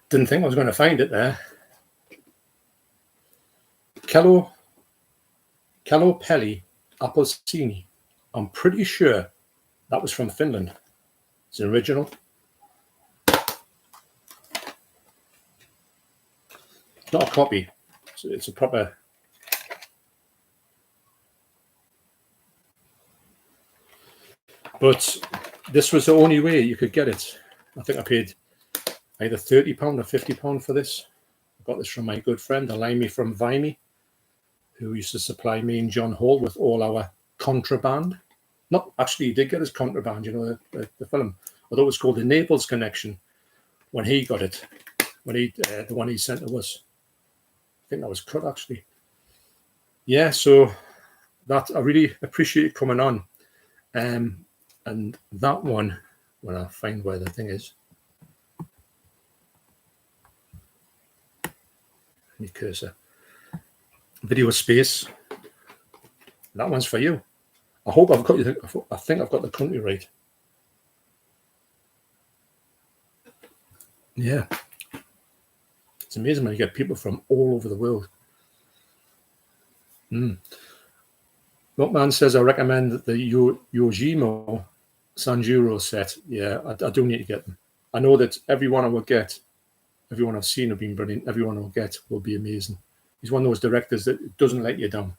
Didn't think I was going to find it there. Callopelli Appelsini. I'm pretty sure that was from Finland. It's an original. It's not a copy. It's a proper. But this was the only way you could get it. I think I paid either £30 or £50 for this. I got this from my good friend, Alimi from Vimy, who used to supply me and John Hall with all our contraband. Not actually, he did get his contraband, you know, the film, although it was called the Naples Connection when he got it, when he the one he sent to us. I think that was cut actually. Yeah, so that I really appreciate you coming on. And that one, when I find where the thing is, any cursor, video space. That one's for you. I hope I've got you. I think I've got the country right. Yeah, it's amazing when you get people from all over the world. Milkman says I recommend the Yojimo Sanjuro set. Yeah, I do need to get them. I know that everyone I will get, everyone I've seen have been brilliant. Everyone I'll get will be amazing. He's one of those directors that doesn't let you down.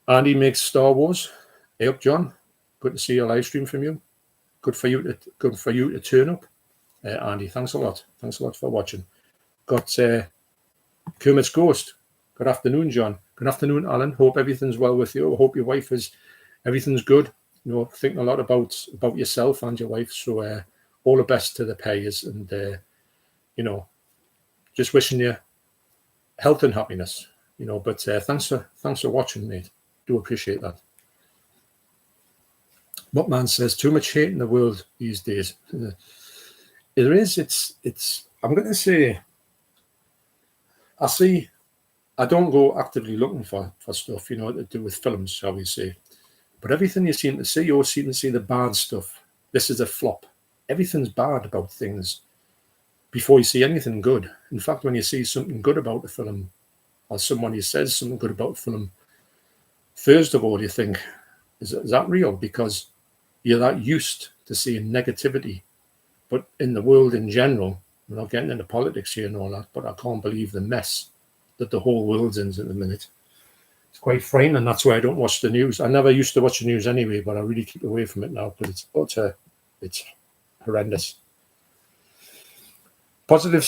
Andy makes Star Wars. Hey up, John. Good to see a live stream from you. Good for you to turn up, Andy. Thanks a lot. Thanks a lot for watching. Got Kermit's Ghost. Good afternoon, John. Good afternoon, Alan. Hope everything's well with you. I hope your wife everything's good. You know, thinking a lot about yourself and your wife. So all the best to the payers, and you know, just wishing you health and happiness. You know, but thanks for watching, mate. Do appreciate that. Muttman says too much hate in the world these days. There is. It's. I'm going to say. I don't go actively looking for stuff, you know, to do with films, shall we say. But everything you seem to see, you always seem to see the bad stuff. This is a flop. Everything's bad about things before you see anything good. In fact, when you see something good about the film, or someone who says something good about the film, first of all, you think, is that real? Because you're that used to seeing negativity. But in the world in general, we're not getting into politics here and all that, but I can't believe the mess that the whole world's in at the minute. It's quite frightening. That's why I don't watch the news. I never used to watch the news anyway, but I really keep away from it now because it's horrendous. Positive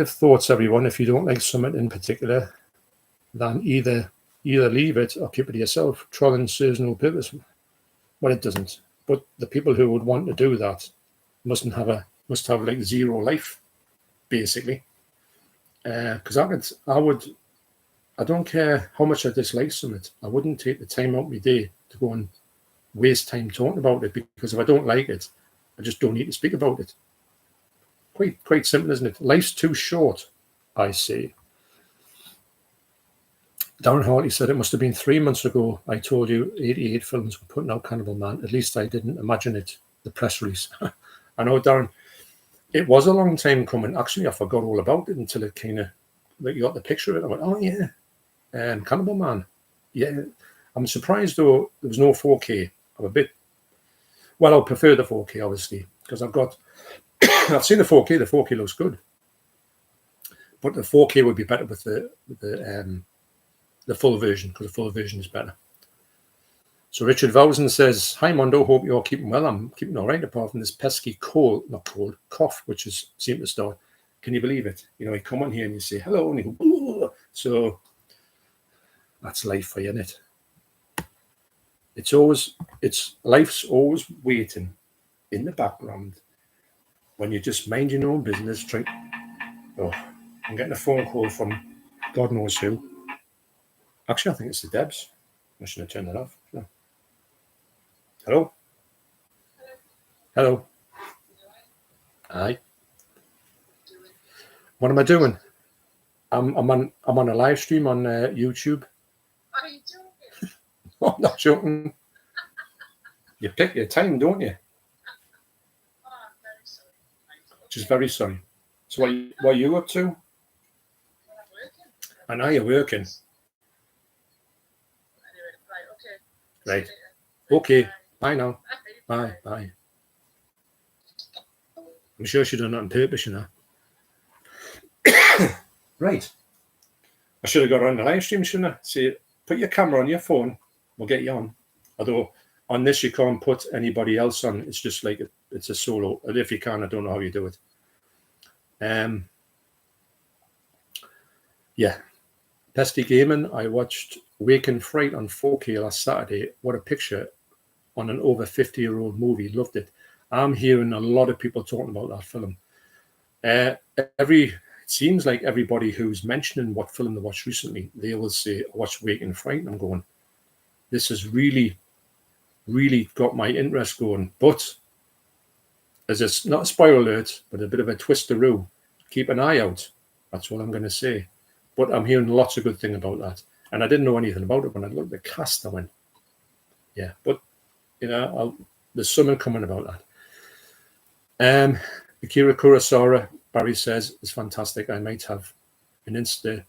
thoughts, everyone. If you don't like something in particular, then either leave it or keep it to yourself. Trolling serves no purpose. Well, it doesn't. But the people who would want to do that must have like zero life, basically. Because I don't care how much I dislike something. I wouldn't take the time out of my day to go and waste time talking about it, because if I don't like it, I just don't need to speak about it. Quite simple, isn't it? Life's too short, I say. Darren Hartley said it must have been 3 months ago I told you 88 films were putting out Cannibal Man. At least I didn't imagine it, the press release. I know, Darren, it was a long time coming. Actually, I forgot all about it until it kind of, like, you got the picture of it. I went, oh, yeah, Cannibal Man. Yeah, I'm surprised, though, there was no 4K. I'm a bit, well, I'll prefer the 4K, obviously, because I've seen the 4K. The 4K looks good. But the 4K would be better with the full version, because the full version is better. So Richard Vowson says, hi, Mondo, hope you're keeping well. I'm keeping all right, apart from this pesky cough, which has seemed to start. Can you believe it? You know, you come on here and you say, hello, and you go, ooh. So that's life for you, isn't it? Life's always waiting in the background when you just mind your own business. Oh, I'm getting a phone call from God knows who. Actually, I think it's the Debs. I shouldn't have turned that off. No. Hello? Hello? Hi. What am I doing? I'm on a live stream on YouTube. Are you joking? I'm not joking. You pick your time, don't you? which is very sorry. So what are you up to? I know you're working. Right. Okay. Bye now. Bye. Bye. I'm sure she done that on purpose, you know. Right. I should have got on the live stream, shouldn't I? See, put your camera on your phone. We'll get you on. Although on this you can't put anybody else on. It's just like it's a solo. And if you can, I don't know how you do it. Yeah. Pesty Gaming. I watched Wake and Fright on 4K last Saturday. What a picture on an over 50-year-old movie. Loved it. I'm hearing a lot of people talking about that film. It seems like everybody who's mentioning what film they watched recently, they will say, I watched Wake and Fright. And I'm going, this has really, really got my interest going. But as it's not a spoiler alert, but a bit of a twisteroo, keep an eye out. That's what I'm going to say. But I'm hearing lots of good things about that. And I didn't know anything about it when I looked at the cast. I went, yeah, but, you know, there's something coming about that. Akira Kurosawa, Barry says, is fantastic. I might have Insta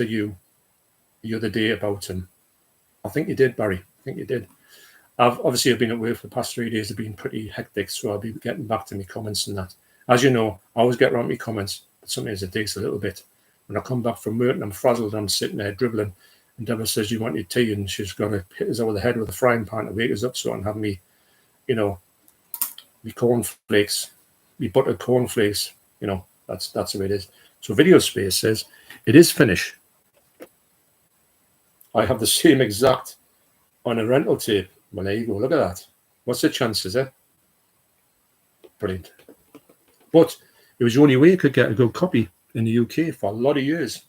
you the other day about him. I think you did, Barry. I think you did. I've been at work for the past 3 days. Have been pretty hectic, so I'll be getting back to my comments and that. As you know, I always get around my comments, but sometimes it takes a little bit. When I come back from work and I'm frazzled, I'm sitting there dribbling, and Deborah says, "You want your tea?" And she's going to hit us over the head with a frying pan to wake us up so I can have me, you know, me cornflakes, me buttered cornflakes. You know, that's the way it is. So Video Space says, it is finished. I have the same exact on a rental tape. Well, there you go. Look at that. What's the chances, eh? Brilliant. But it was the only way you could get a good copy in the UK for a lot of years.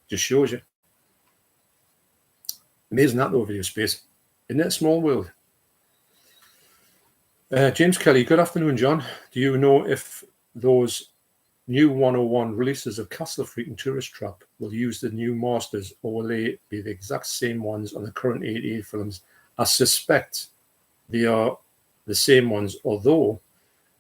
Just shows you. Amazing that though, Video Space. Isn't it a small world? James Kelly, good afternoon, John. Do you know if those new 101 releases of Castle Freak and Tourist Trap will use the new masters, or will they be the exact same ones on the current 88 films? I suspect they are the same ones, although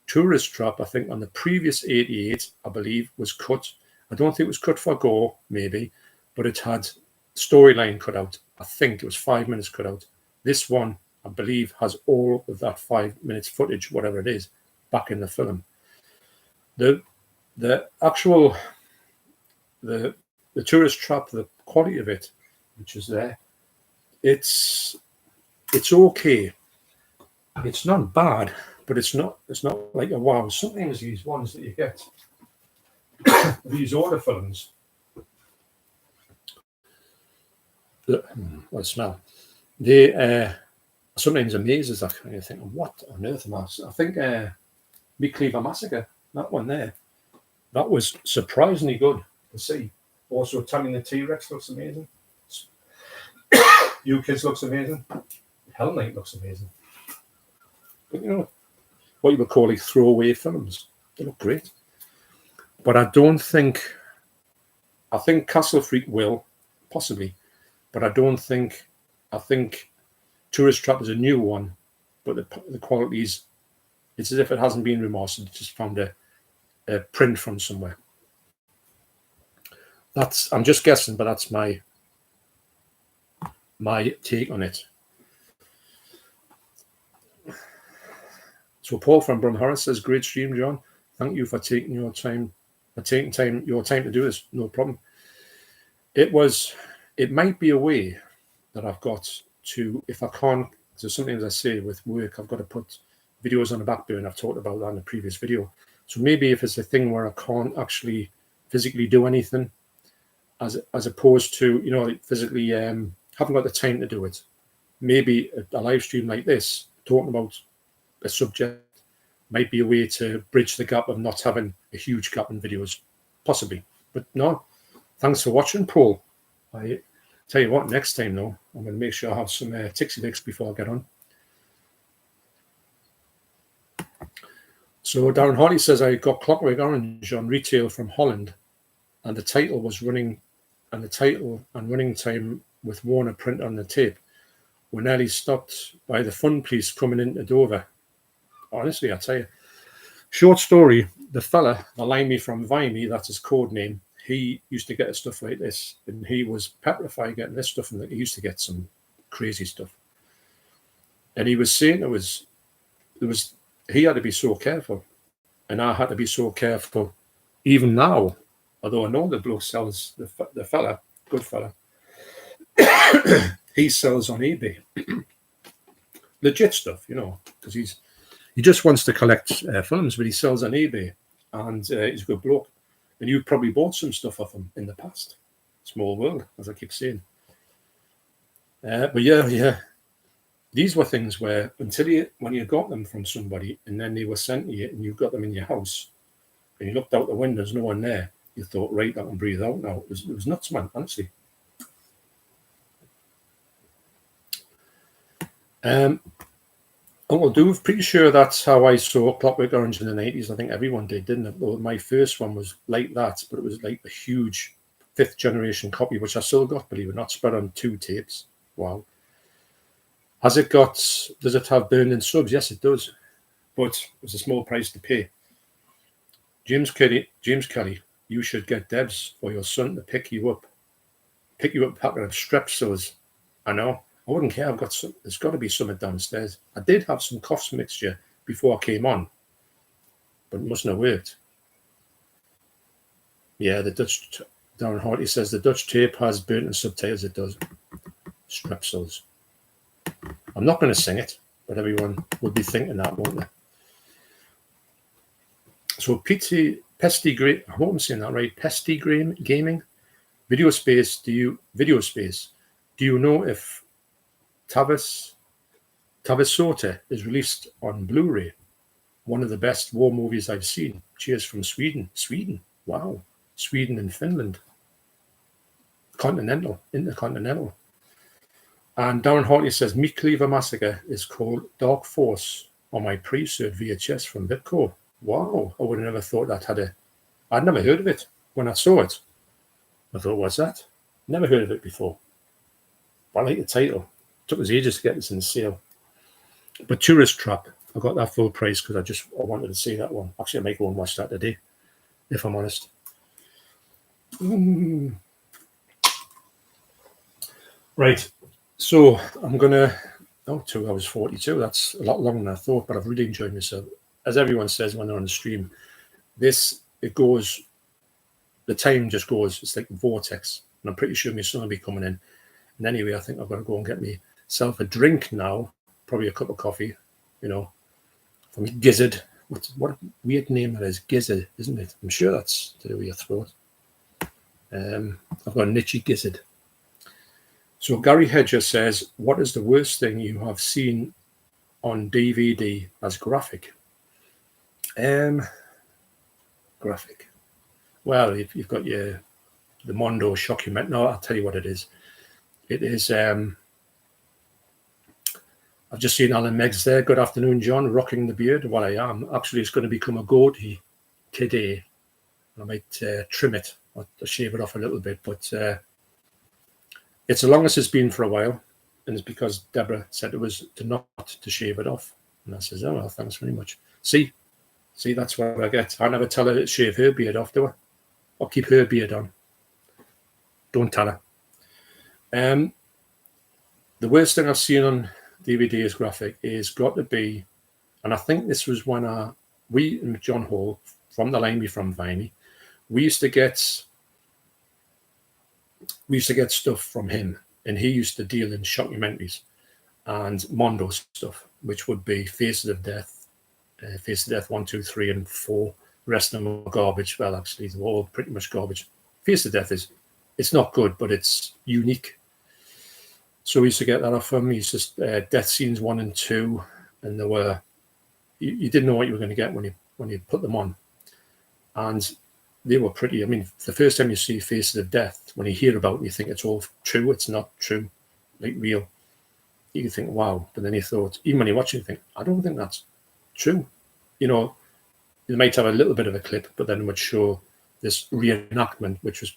Tourist Trap, I think on the previous 88, I believe, was cut. I don't think it was cut for gore, maybe, but it had storyline cut out. I think it was 5 minutes cut out. This one, I believe, has all of that 5 minutes footage, whatever it is, back in the film. The actual the Tourist Trap, the quality of it, which is there, it's okay. It's not bad, but it's not like a wow. Sometimes these ones that you get, these older films, what smell, they sometimes amazes that kind of thing. What on earth am I? I think Meat Cleaver Massacre, that one there, that was surprisingly good to see. Also, Tammy the T-Rex looks amazing. You Kids looks amazing. Hell Night looks amazing. But you know, what you would call like throwaway films. They look great. But I think Castle Freak will, possibly, but I think Tourist Trap is a new one, but the qualities, it's as if it hasn't been remastered, just found a print from somewhere. I'm just guessing, but that's my take on it. So Paul from Brumharris says, great stream, John. Thank you for taking your time to do this. No problem. It might be a way that I've got to, if I can't, so sometimes I say with work, I've got to put videos on the back burner. I've talked about that in a previous video. So maybe if it's a thing where I can't actually physically do anything, as opposed to, you know, like physically haven't got the time to do it, maybe a live stream like this, talking about a subject, might be a way to bridge the gap of not having a huge gap in videos, possibly. But no, thanks for watching, Paul. I tell you what, next time though, I'm going to make sure I have some Tixie Licks before I get on. So Darren Hartley says, I got Clockwork Orange on retail from Holland, and the title was running, and the title and running time with Warner print on the tape were nearly stopped by the fun police coming into Dover. Honestly, I tell you, Short story, the fella, the limey from Vimey, that's his code name, he used to get stuff like this, and he was petrified getting this stuff, and he used to get some crazy stuff. And he was saying he had to be so careful, and I had to be so careful even now, although I know the bloke sells, the fella, good fella, he sells on eBay. Legit stuff, because he just wants to collect films, but he sells on eBay, and he's a good bloke. And you've probably bought some stuff off him in the past. Small world, as I keep saying. But yeah, these were things where when you got them from somebody, and then they were sent to you, and you got them in your house, and you looked out the window, there's no one there. You thought, right, I can breathe out now. It was nuts, man, honestly. Uncle Dove, pretty sure that's how I saw Clockwork Orange in the 90s. I think everyone did, didn't it? Well, my first one was like that, but it was like a huge 5th generation copy, which I still got, believe it or not, spread on 2 tapes. Wow. Does it have burned-in subs? Yes, it does. But it's a small price to pay. James Kelly, you should get Debs for your son to pick you up a packet of Strepsils. I know. I wouldn't care. There's got to be something downstairs. I did have some coughs mixture before I came on, but it mustn't have worked. Yeah, Darren Hartley says the Dutch tape has burnt-in subtitles. It does. Strepsils. I'm not going to sing it, but everyone would be thinking that, won't they? So Pesty I hope I'm saying that right. Pesty Gaming. Video Space. Do you know if Tavisota is released on Blu-ray? One of the best war movies I've seen. Cheers from Sweden. Wow. Sweden and Finland. Intercontinental. And Darren Hartley says, Meat Cleaver Massacre is called Dark Force on my pre-served VHS from Bitco. Wow, I would have never thought that I'd never heard of it. When I saw it, I thought, what's that? Never heard of it before. But I like the title. It took us ages to get this in sale. But Tourist Trap, I got that full price because I wanted to see that one. Actually, I might go and watch that today, if I'm honest. Right. So I'm going to, 2 hours 42. That's a lot longer than I thought, but I've really enjoyed myself. As everyone says when they're on the stream, the time just goes. It's like a vortex. And I'm pretty sure my son will be coming in. And anyway, I think I've got to go and get myself a drink now, probably a cup of coffee, from Gizzard. What a weird name that is, Gizzard, isn't it? I'm sure that's to do with your throat. I've got a Nitchy Gizzard. So Gary Hedger says, what is the worst thing you have seen on DVD as graphic? Graphic. Well, if you've got the Mondo Chelloveck, no, I'll tell you what it is. It is, I've just seen Alan Meggs there. Good afternoon, John, rocking the beard. Well, I am. Actually, it's going to become a goatee today. I might trim it or shave it off a little bit, but it's the longest it's been for a while, and it's because Deborah said it was to shave it off. And I says, oh, well, thanks very much. See, that's what I get. I never tell her to shave her beard off, do I? Or keep her beard on. Don't tell her. The worst thing I've seen on DVD as graphic is got to be, and I think this was when we and John Hall from the line from Viney, we used to get stuff from him, and he used to deal in shockumentaries and Mondo stuff, which would be Faces of Death, 1, 2, 3, and 4. The rest of them are garbage. Well, actually, they're all pretty much garbage. Face of Death it's not good, but it's unique. So we used to get that off him. He's just Death Scenes 1 and 2, and there were you didn't know what you were going to get when you put them on, and they were pretty. I mean, the first time you see Faces of Death, when you hear about it, you think it's all true. It's not true, like real. You think, wow. But then you thought, even when you watch it, you think, I don't think that's true. You might have a little bit of a clip, but then it would show this reenactment, which was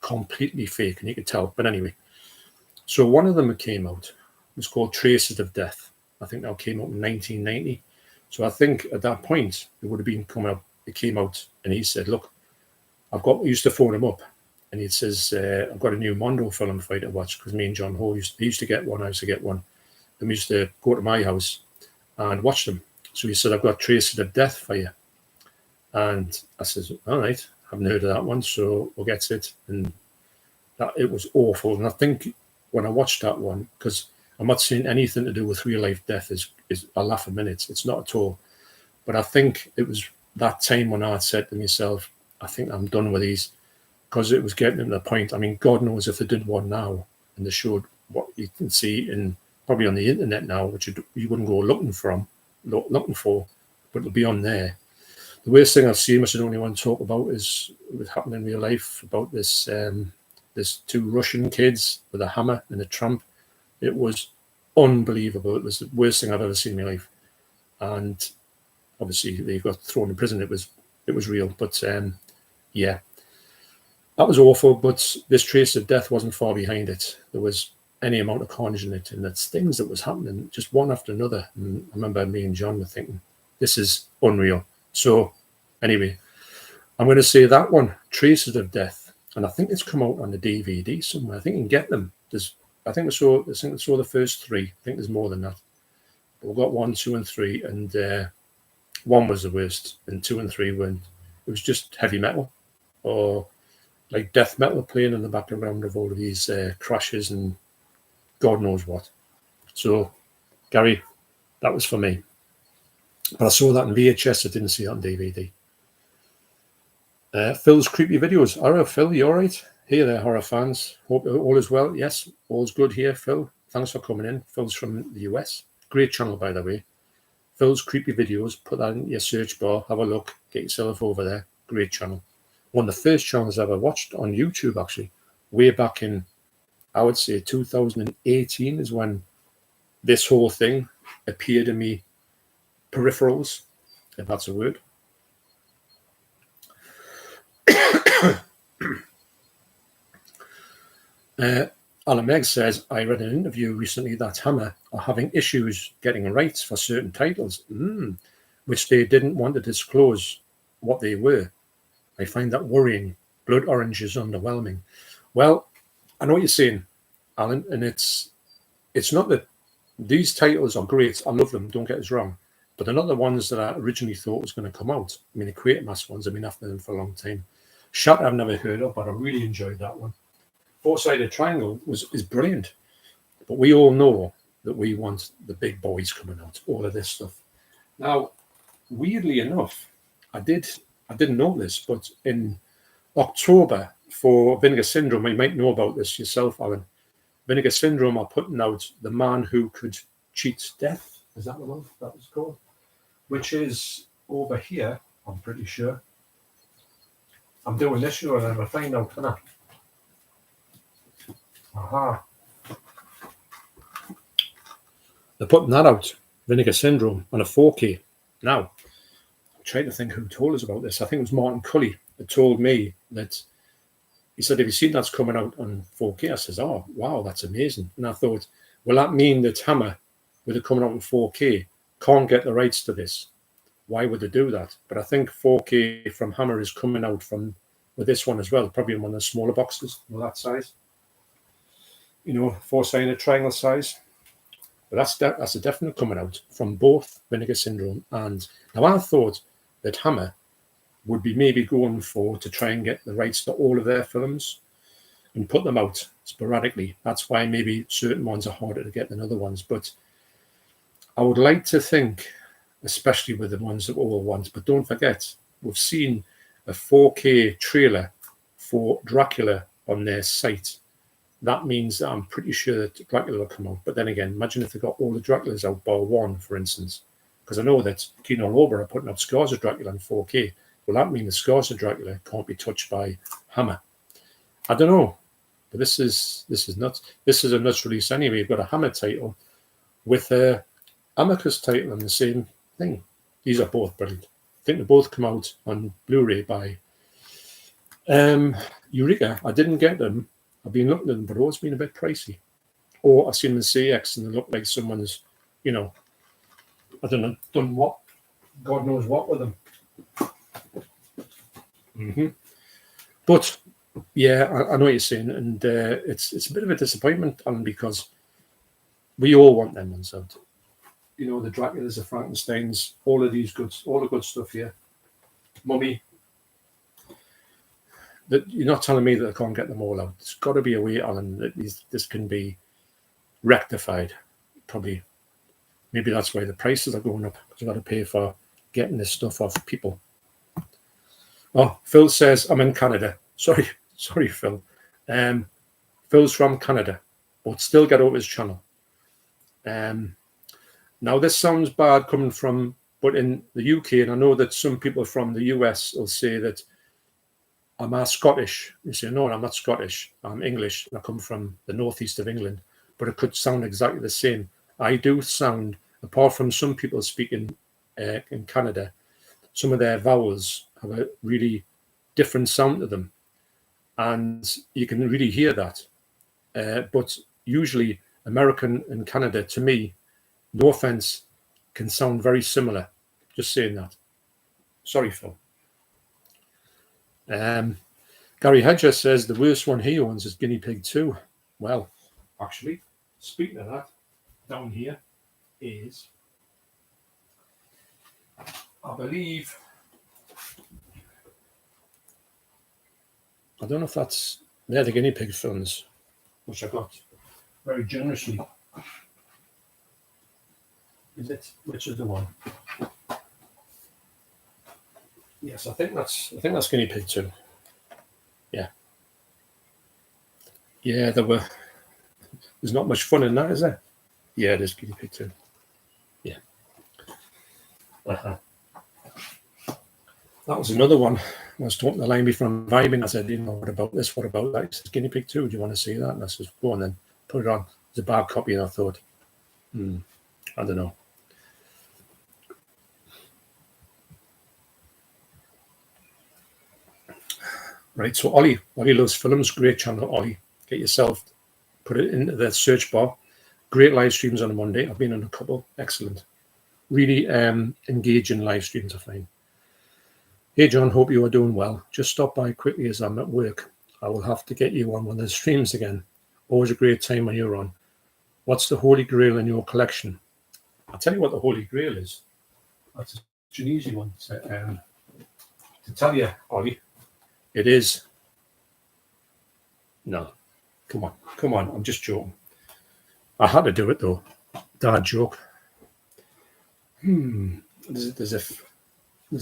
completely fake, and you could tell. But anyway, so one of them that came out was called Traces of Death. I think that came out in 1990. So I think at that point it would have been coming up. It came out, and he said, "Look, I used to phone him up, and he says I've got a new Mondo film for you to watch because me and John Ho used to get one. I used to get one, and we used to go to my house and watch them. So he said, I've got Traces of Death for you, and I says, all right, haven't heard of that one, so we'll get it. And that it was awful. And I think when I watched that one, because I'm not seeing anything to do with real life death, is I laugh a minute. It's not at all. But I think it was that time when I said to myself, I think I'm done with these, because it was getting to the point. I mean, God knows if they did one now and they showed what you can see in probably on the internet now, which you wouldn't go looking for, but it'll be on there. The worst thing I've seen, which I don't really want to talk about, is what happened in real life about this this two Russian kids with a hammer and a tramp. It was unbelievable. It was the worst thing I've ever seen in my life. And obviously they got thrown in prison. It was real. But yeah, that was awful. But this Trace of Death wasn't far behind it. There was any amount of carnage in it, and it's things that was happening just one after another. And I remember me and John were thinking, this is unreal. So anyway, I'm going to say that one, Traces of Death, and I think it's come out on the DVD somewhere. I think you can get them. I think we saw the first three. I think there's more than that. But we've got 1, 2, and 3, and 1 was the worst, and 2 and 3 weren't. It was just heavy metal, or like death metal playing in the background of all of these crashes and God knows what. So, Gary, that was for me. But I saw that in VHS. I didn't see it on DVD. Phil's creepy videos. All right, Phil, you all right? Hey there, horror fans. Hope all is well. Yes, all's good here, Phil. Thanks for coming in. Phil's from the US. Great channel, by the way. Phil's creepy videos. Put that in your search bar. Have a look. Get yourself over there. Great channel. One of the first channels I ever watched on YouTube, actually. Way back in, I would say 2018 is when this whole thing appeared in me peripherals, if that's a word. Alan Meg says, I read an interview recently that Hammer are having issues getting rights for certain titles, which they didn't want to disclose what they were. I find that worrying. Blood Orange is underwhelming. Well, I know what you're saying, Alan, and it's not that these titles are great. I love them, don't get us wrong, but they're not the ones that I originally thought was going to come out. I mean, the Quatermass ones, I've been after them for a long time. Shatter I've never heard of, but I really enjoyed that one. Four-Sided Triangle is brilliant, but we all know that we want the big boys coming out, all of this stuff. Now, weirdly enough, I didn't know this, but in October for Vinegar Syndrome, you might know about this yourself, Alan. Vinegar Syndrome are putting out The Man Who Could Cheat Death. Is that the one that was called? Which is over here, I'm pretty sure. I'm doing this show and I'll find out, can I? Aha. They're putting that out, Vinegar Syndrome, on a 4K. Now, I'm trying to think who told us about this. I think it was Martin Cully that told me that. He said, have you seen that's coming out on 4K? I says, oh, wow, that's amazing. And I thought, will that mean that Hammer, with it coming out in 4K, can't get the rights to this? Why would they do that? But I think 4K from Hammer is coming out with this one as well, probably in one of the smaller boxes, that size. You know, four-sided triangle size. But that's a definite coming out from both Vinegar Syndrome. And now I thought that Hammer would be maybe going to try and get the rights to all of their films and put them out sporadically. That's why maybe certain ones are harder to get than other ones. But I would like to think, especially with the ones that all want, but don't forget, we've seen a 4K trailer for Dracula on their site. That means that I'm pretty sure that Dracula will come out. But then again, imagine if they got all the Draculas out bar one, for instance. Because I know that Kino Lorber are putting out Scars of Dracula in 4K. Will that mean the Scars of Dracula can't be touched by Hammer? I don't know. But this is nuts. This is a nuts release anyway. You've got a Hammer title with a Amicus title and the same thing. These are both brilliant. I think they both come out on Blu-ray by Eureka. I didn't get them. I've been looking at them, but it's been a bit pricey. Or I've seen them in CX and they look like someone's, I don't know, done what? God knows what with them. But yeah, I know what you're saying, and it's a bit of a disappointment, Alan, because we all want them ones out. You know, the Draculas, the Frankensteins, all the good stuff here. Mummy, that you're not telling me that I can't get them all out. There's got to be a way, Alan, that this can be rectified. Probably, maybe that's why the prices are going up, because you've got to pay for getting this stuff off people. Oh, Phil says I'm in Canada. Sorry, Phil. Phil's from Canada, but still get over his channel. Now this sounds bad coming from, but in the UK, and I know that some people from the US will say that I'm Scottish. You say, no, I'm not Scottish. I'm English. I come from the northeast of England, but it could sound exactly the same. I do sound, apart from some people speaking in Canada, some of their vowels have a really different sound to them, and you can really hear that. But usually American and Canada, to me, no offense, can sound very similar. Just saying that. Sorry, Phil. Gary Hedger says the worst one he owns is Guinea Pig 2. Well, actually, speaking of that, down here is, I believe, I don't know if they're the Guinea Pig films, which I got very generously. Is it? Which is the one? Yes, I think that's Guinea Pig 2. Yeah. Yeah, there's not much fun in that, is there? Yeah, it is Guinea Pig 2. Yeah. That was another one. I was talking to Limey from Vibing. I said, you know, what about this? What about that? He says, Guinea Pig 2, do you want to see that? And I said, go on then, put it on. It's a bad copy, and I thought, I don't know. Right, so Ollie loves films. Great channel, Ollie. Get yourself, put it into the search bar. Great live streams on a Monday. I've been on a couple. Excellent. Really engaging live streams, I find. Hey, John, hope you are doing well. Just stop by quickly as I'm at work. I will have to get you on one of the streams again. Always a great time when you're on. What's the Holy Grail in your collection? I'll tell you what the Holy Grail is. That's an easy one to tell you, Ollie. It is. No, come on. I'm just joking. I had to do it though. Dad joke. There's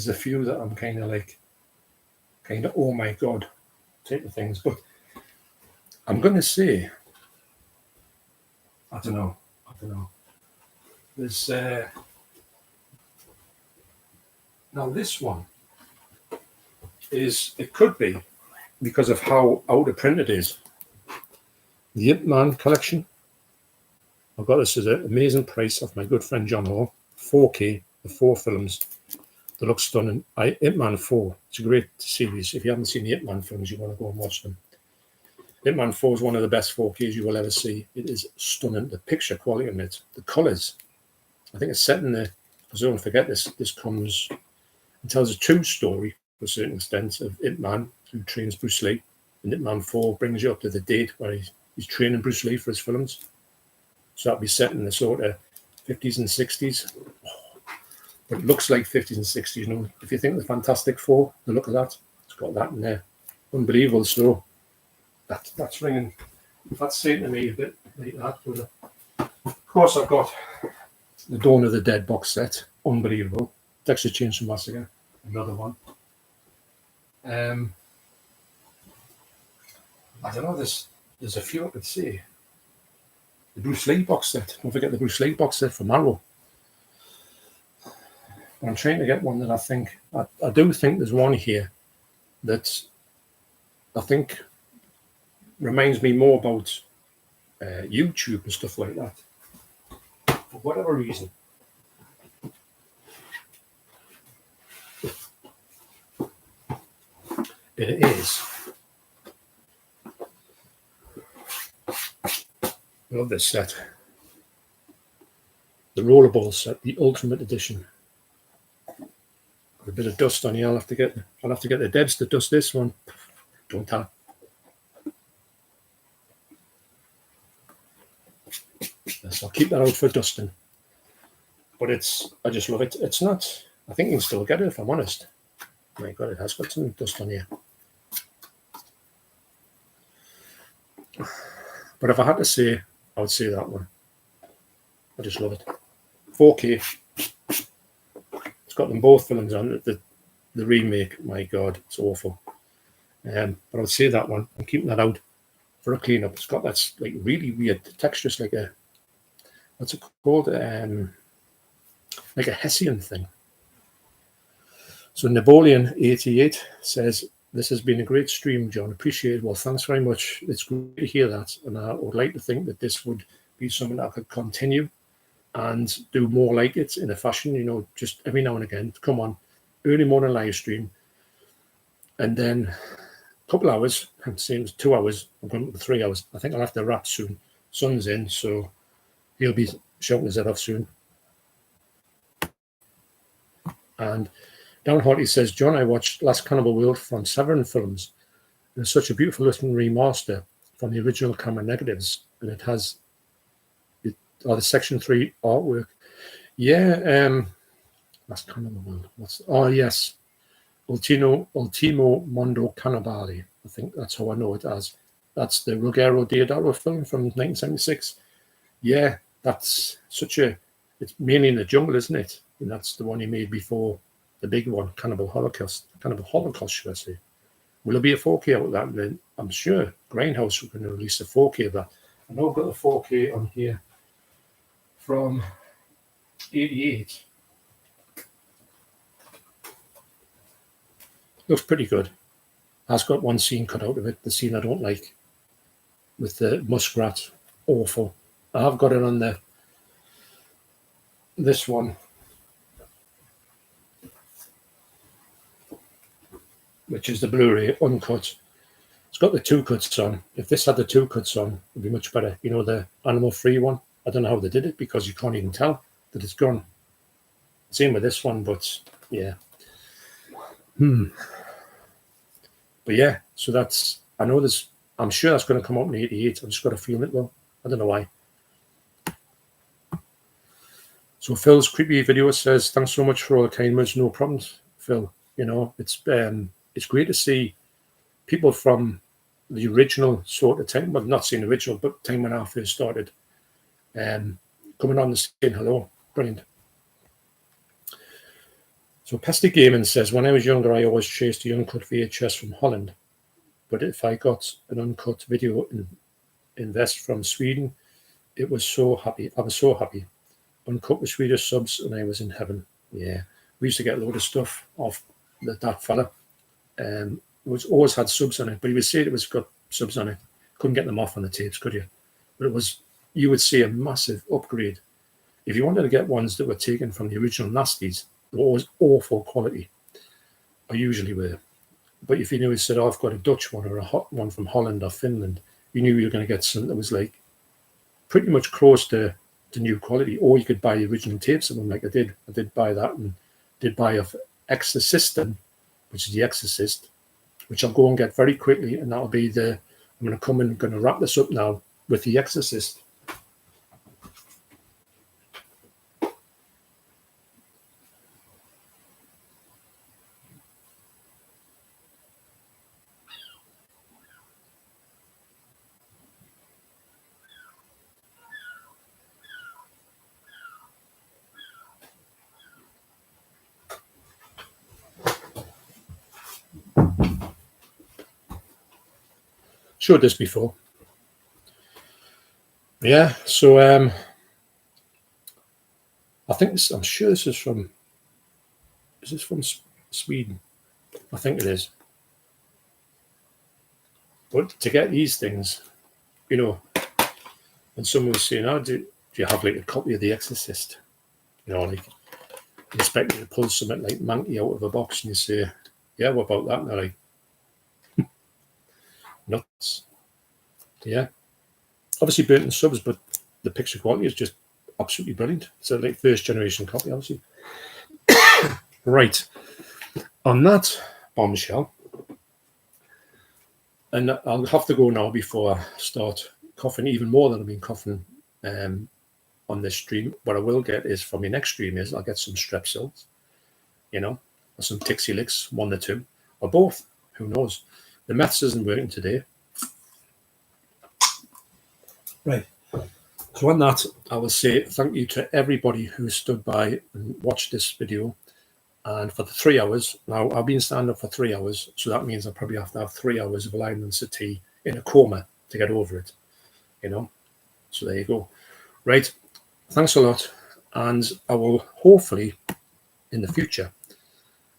a few that I'm kind of oh my god type of things, but I'm gonna say I don't know. There's now this one. It could be because of how out of print it is. The Ip Man collection. I've got this at an amazing price off my good friend John Hall. 4K, the 4 films. They look stunning. Ip Man 4. It's a great series. If you haven't seen the Ip Man films, you want to go and watch them. Ip Man 4 is one of the best 4Ks you will ever see. It is stunning. The picture quality on it, the colours. I think it's set in the. Because don't forget this. This comes. It tells a true story. To a certain extent of Ip Man, who trains Bruce Lee, and Ip Man 4 brings you up to the date where he's training Bruce Lee for his films. So that'll be set in the sort of 50s and 60s. But it looks like 50s and 60s. You know, if you think the Fantastic Four, the look of that, it's got that in there. Unbelievable. So that's ringing. That's saying to me a bit like that. But of course, I've got the Dawn of the Dead box set. Unbelievable. Texas Chainsaw Massacre. Another one. I don't know, there's a few I could see. The Bruce Lee box set. Don't forget the Bruce Lee box set from Arrow. But I'm trying to get one that I do think there's one here that I think reminds me more about YouTube and stuff like that. For whatever reason. It is. I love this set. The Rollerball set, the Ultimate Edition. a bit of dust on here. I'll have to get the Debs to dust this one. Don't tell. So I'll keep that out for dusting. But I just love it. It's not, I think you can still get it if I'm honest. My God, it has got some dust on here. But if I had to say, I would say that one. I just love it. 4K. It's got them both films on it. The remake, my God, it's awful. But I would say that one. I'm keeping that out for a cleanup. It's got that like really weird texture. It's like a, what's it called? Like a Hessian thing. So Napoleon 88 says, this has been a great stream, John. Appreciate it. Well, thanks very much. It's great to hear that. And I would like to think that this would be something that I could continue and do more like it in a fashion, you know, just every now and again. Come on, early morning live stream. And then a couple hours, I'm saying 2 hours, I'm going to 3 hours. I think I'll have to wrap soon. Sun's in, so he'll be shouting his head off soon. And Downhearty says, John, I watched Last Cannibal World from Severin Films. It's such a beautiful looking remaster from the original camera negatives. And it has the Section 3 artwork. Yeah, Last Cannibal World. Oh, yes. Ultimo Mondo Cannibali. I think that's how I know it as. That's the Ruggero Deodoro film from 1976. Yeah, that's such a... It's mainly in the jungle, isn't it? And that's the one he made before the big one, Cannibal Holocaust, should I say. Will there be a 4K out of that? Then I'm sure Grindhouse are going to release a 4K of that. I know I've got a 4K on here from 88. Looks pretty good. Has got one scene cut out of it, the scene I don't like, with the muskrat. Awful. I have got it on this one, which is the Blu-ray uncut. It's got the 2 cuts on. If this had the 2 cuts on, it'd be much better. You know, the animal-free one. I don't know how they did it because you can't even tell that it's gone. Same with this one, but yeah. But yeah, so that's, I know this, I'm sure that's going to come out in 88. I've just got to feel it though. I don't know why. So Phil's creepy video says, thanks so much for all the kind words. No problems, Phil. You know, it's great to see people from the original sort of time, well, not saying original, but time when I first started, coming on and saying hello. Brilliant. So Pesty Gaming says, when I was younger, I always chased the uncut VHS from Holland. But if I got an uncut video invest from Sweden, I was so happy. Uncut with Swedish subs, and I was in heaven. Yeah, we used to get a load of stuff off that fella. It always had subs on it, but he would say it was got subs on it. Couldn't get them off on the tapes, could you? But you would see a massive upgrade. If you wanted to get ones that were taken from the original nasties, they were always awful quality. I usually were. But if you knew it said, oh, I've got a Dutch one or a hot one from Holland or Finland, you knew you were going to get something that was like pretty much close to new quality. Or you could buy the original tapes of them like I did. I did buy that and did buy of Exorcism, which is The Exorcist, which I'll go and get very quickly. And that'll be I'm going to come and going to wrap this up now with The Exorcist. Showed this before. Yeah, so I think I'm sure this is from Sweden? I think it is. But to get these things, you know, and someone was saying, oh, do you have like a copy of The Exorcist? You know, like you expect you to pull something like Manky out of a box and you say, yeah, what about that? And they're like, nuts. Yeah. Obviously burnt in subs, but the picture quality is just absolutely brilliant. So like first generation copy, obviously. Right. on that bombshell, and I'll have to go now before I start coughing even more than I've been coughing on this stream. What I will get is, for my next stream, is I'll get some strepsils, you know, or some Tixie Licks, 1 or 2, or both. Who knows? The maths isn't working today. Right. So on that, I will say thank you to everybody who stood by and watched this video. And for the 3 hours, now I've been standing up for 3 hours, so that means I probably have to have 3 hours of lying in settee in a coma to get over it, you know. So there you go. Right. Thanks a lot. And I will hopefully in the future,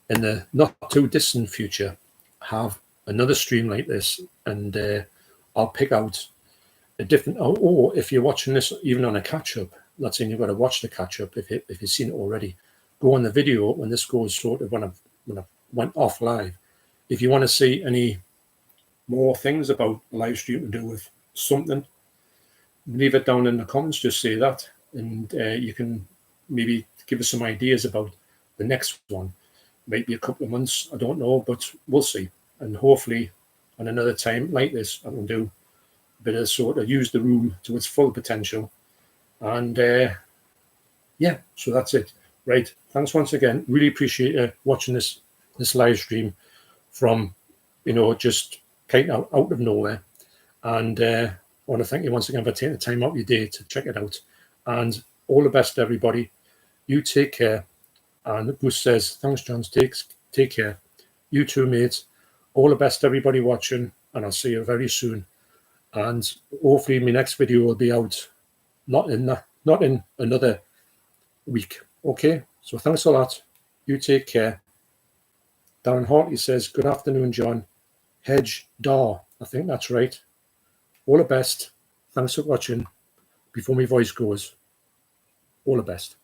in the not too distant future, have another stream like this, and I'll pick out a different, or if you're watching this even on a catch-up, not saying you've got to watch the catch-up if you've seen it already, go on the video when this goes sort of when I went off live. If you want to see any more things about the live stream to do with something, leave it down in the comments, just say that, and you can maybe give us some ideas about the next one. Maybe a couple of months, I don't know, but we'll see. And hopefully on another time like this, I can do a bit of sort of use the room to its full potential. And yeah, so that's it. Right. Thanks once again. Really appreciate watching this live stream from, you know, just kind of out of nowhere. And I want to thank you once again for taking the time out of your day to check it out. And all the best to everybody. You take care. And Bruce says, thanks, John. Take care. You too, mates. All the best to everybody watching. And I'll see you very soon. And hopefully my next video will be out not in another week. Okay, so thanks a lot. You take care. Darren Hartley says, good afternoon, John. Hedge Dar, I think that's right. All the best. Thanks for watching. Before my voice goes, all the best.